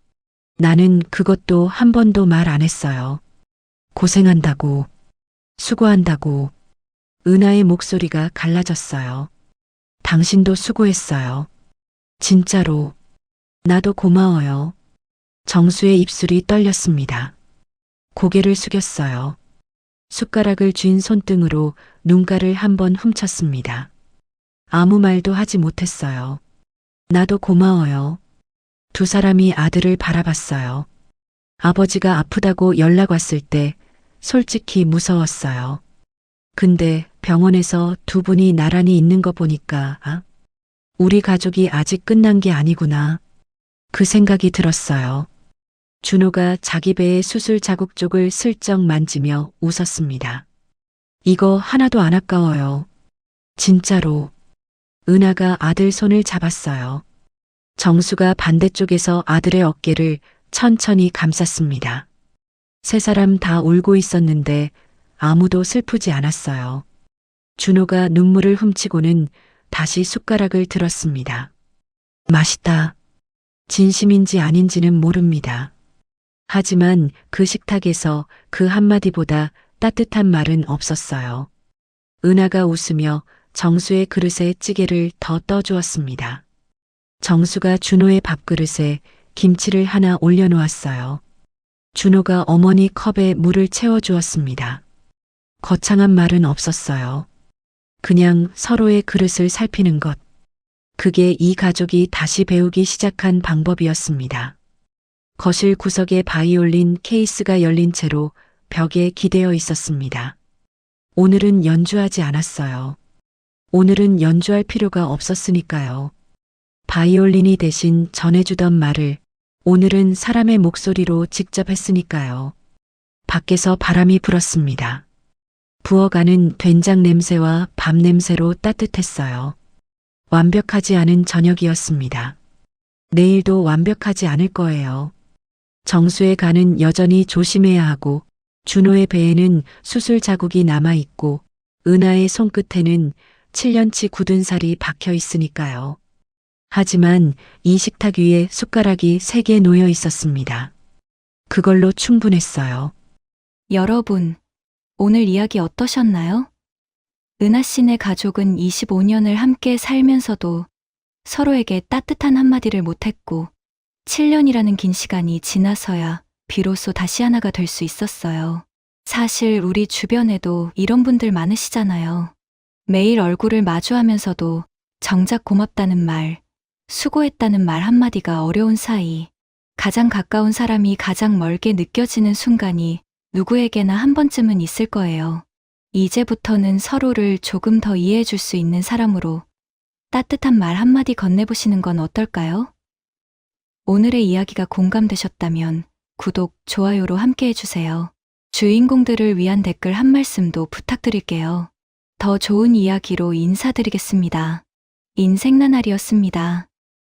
나는 그것도 한 번도 말 안 했어요. 고생한다고. 수고한다고. 은하의 목소리가 갈라졌어요. 당신도 수고했어요. 진짜로. 나도 고마워요. 정수의 입술이 떨렸습니다. 고개를 숙였어요. 숟가락을 쥔 손등으로 눈가를 한번 훔쳤습니다. 아무 말도 하지 못했어요. 나도 고마워요. 두 사람이 아들을 바라봤어요. 아버지가 아프다고 연락 왔을 때 솔직히 무서웠어요. 근데 병원에서 두 분이 나란히 있는 거 보니까 우리 가족이 아직 끝난 게 아니구나. 그 생각이 들었어요. 준호가 자기 배의 수술 자국 쪽을 슬쩍 만지며 웃었습니다. 이거 하나도 안 아까워요. 진짜로. 은하가 아들 손을 잡았어요. 정수가 반대쪽에서 아들의 어깨를 천천히 감쌌습니다. 세 사람 다 울고 있었는데 아무도 슬프지 않았어요. 준호가 눈물을 훔치고는 다시 숟가락을 들었습니다. 맛있다. 진심인지 아닌지는 모릅니다. 하지만 그 식탁에서 그 한마디보다 따뜻한 말은 없었어요. 은하가 웃으며 정수의 그릇에 찌개를 더 떠주었습니다. 정수가 준호의 밥그릇에 김치를 하나 올려놓았어요. 준호가 어머니 컵에 물을 채워주었습니다. 거창한 말은 없었어요. 그냥 서로의 그릇을 살피는 것. 그게 이 가족이 다시 배우기 시작한 방법이었습니다. 거실 구석에 바이올린 케이스가 열린 채로 벽에 기대어 있었습니다. 오늘은 연주하지 않았어요. 오늘은 연주할 필요가 없었으니까요. 바이올린이 대신 전해주던 말을 오늘은 사람의 목소리로 직접 했으니까요. 밖에서 바람이 불었습니다. 부어가는 된장 냄새와 밥 냄새로 따뜻했어요. 완벽하지 않은 저녁이었습니다. 내일도 완벽하지 않을 거예요. 정수의 간은 여전히 조심해야 하고 준호의 배에는 수술 자국이 남아있고 은하의 손끝에는 7년치 굳은 살이 박혀 있으니까요. 하지만 이 식탁 위에 숟가락이 3개 놓여 있었습니다. 그걸로 충분했어요. 여러분, 오늘 이야기 어떠셨나요? 은하 씨네 가족은 25년을 함께 살면서도 서로에게 따뜻한 한마디를 못했고 7년이라는 긴 시간이 지나서야 비로소 다시 하나가 될 수 있었어요. 사실 우리 주변에도 이런 분들 많으시잖아요. 매일 얼굴을 마주하면서도 정작 고맙다는 말, 수고했다는 말 한마디가 어려운 사이, 가장 가까운 사람이 가장 멀게 느껴지는 순간이 누구에게나 한 번쯤은 있을 거예요. 이제부터는 서로를 조금 더 이해해 줄 수 있는 사람으로 따뜻한 말 한마디 건네보시는 건 어떨까요? 오늘의 이야기가 공감되셨다면 구독, 좋아요로 함께 해주세요. 주인공들을 위한 댓글 한 말씀도 부탁드릴게요. 더 좋은 이야기로 인사드리겠습니다. 인생나날이었습니다.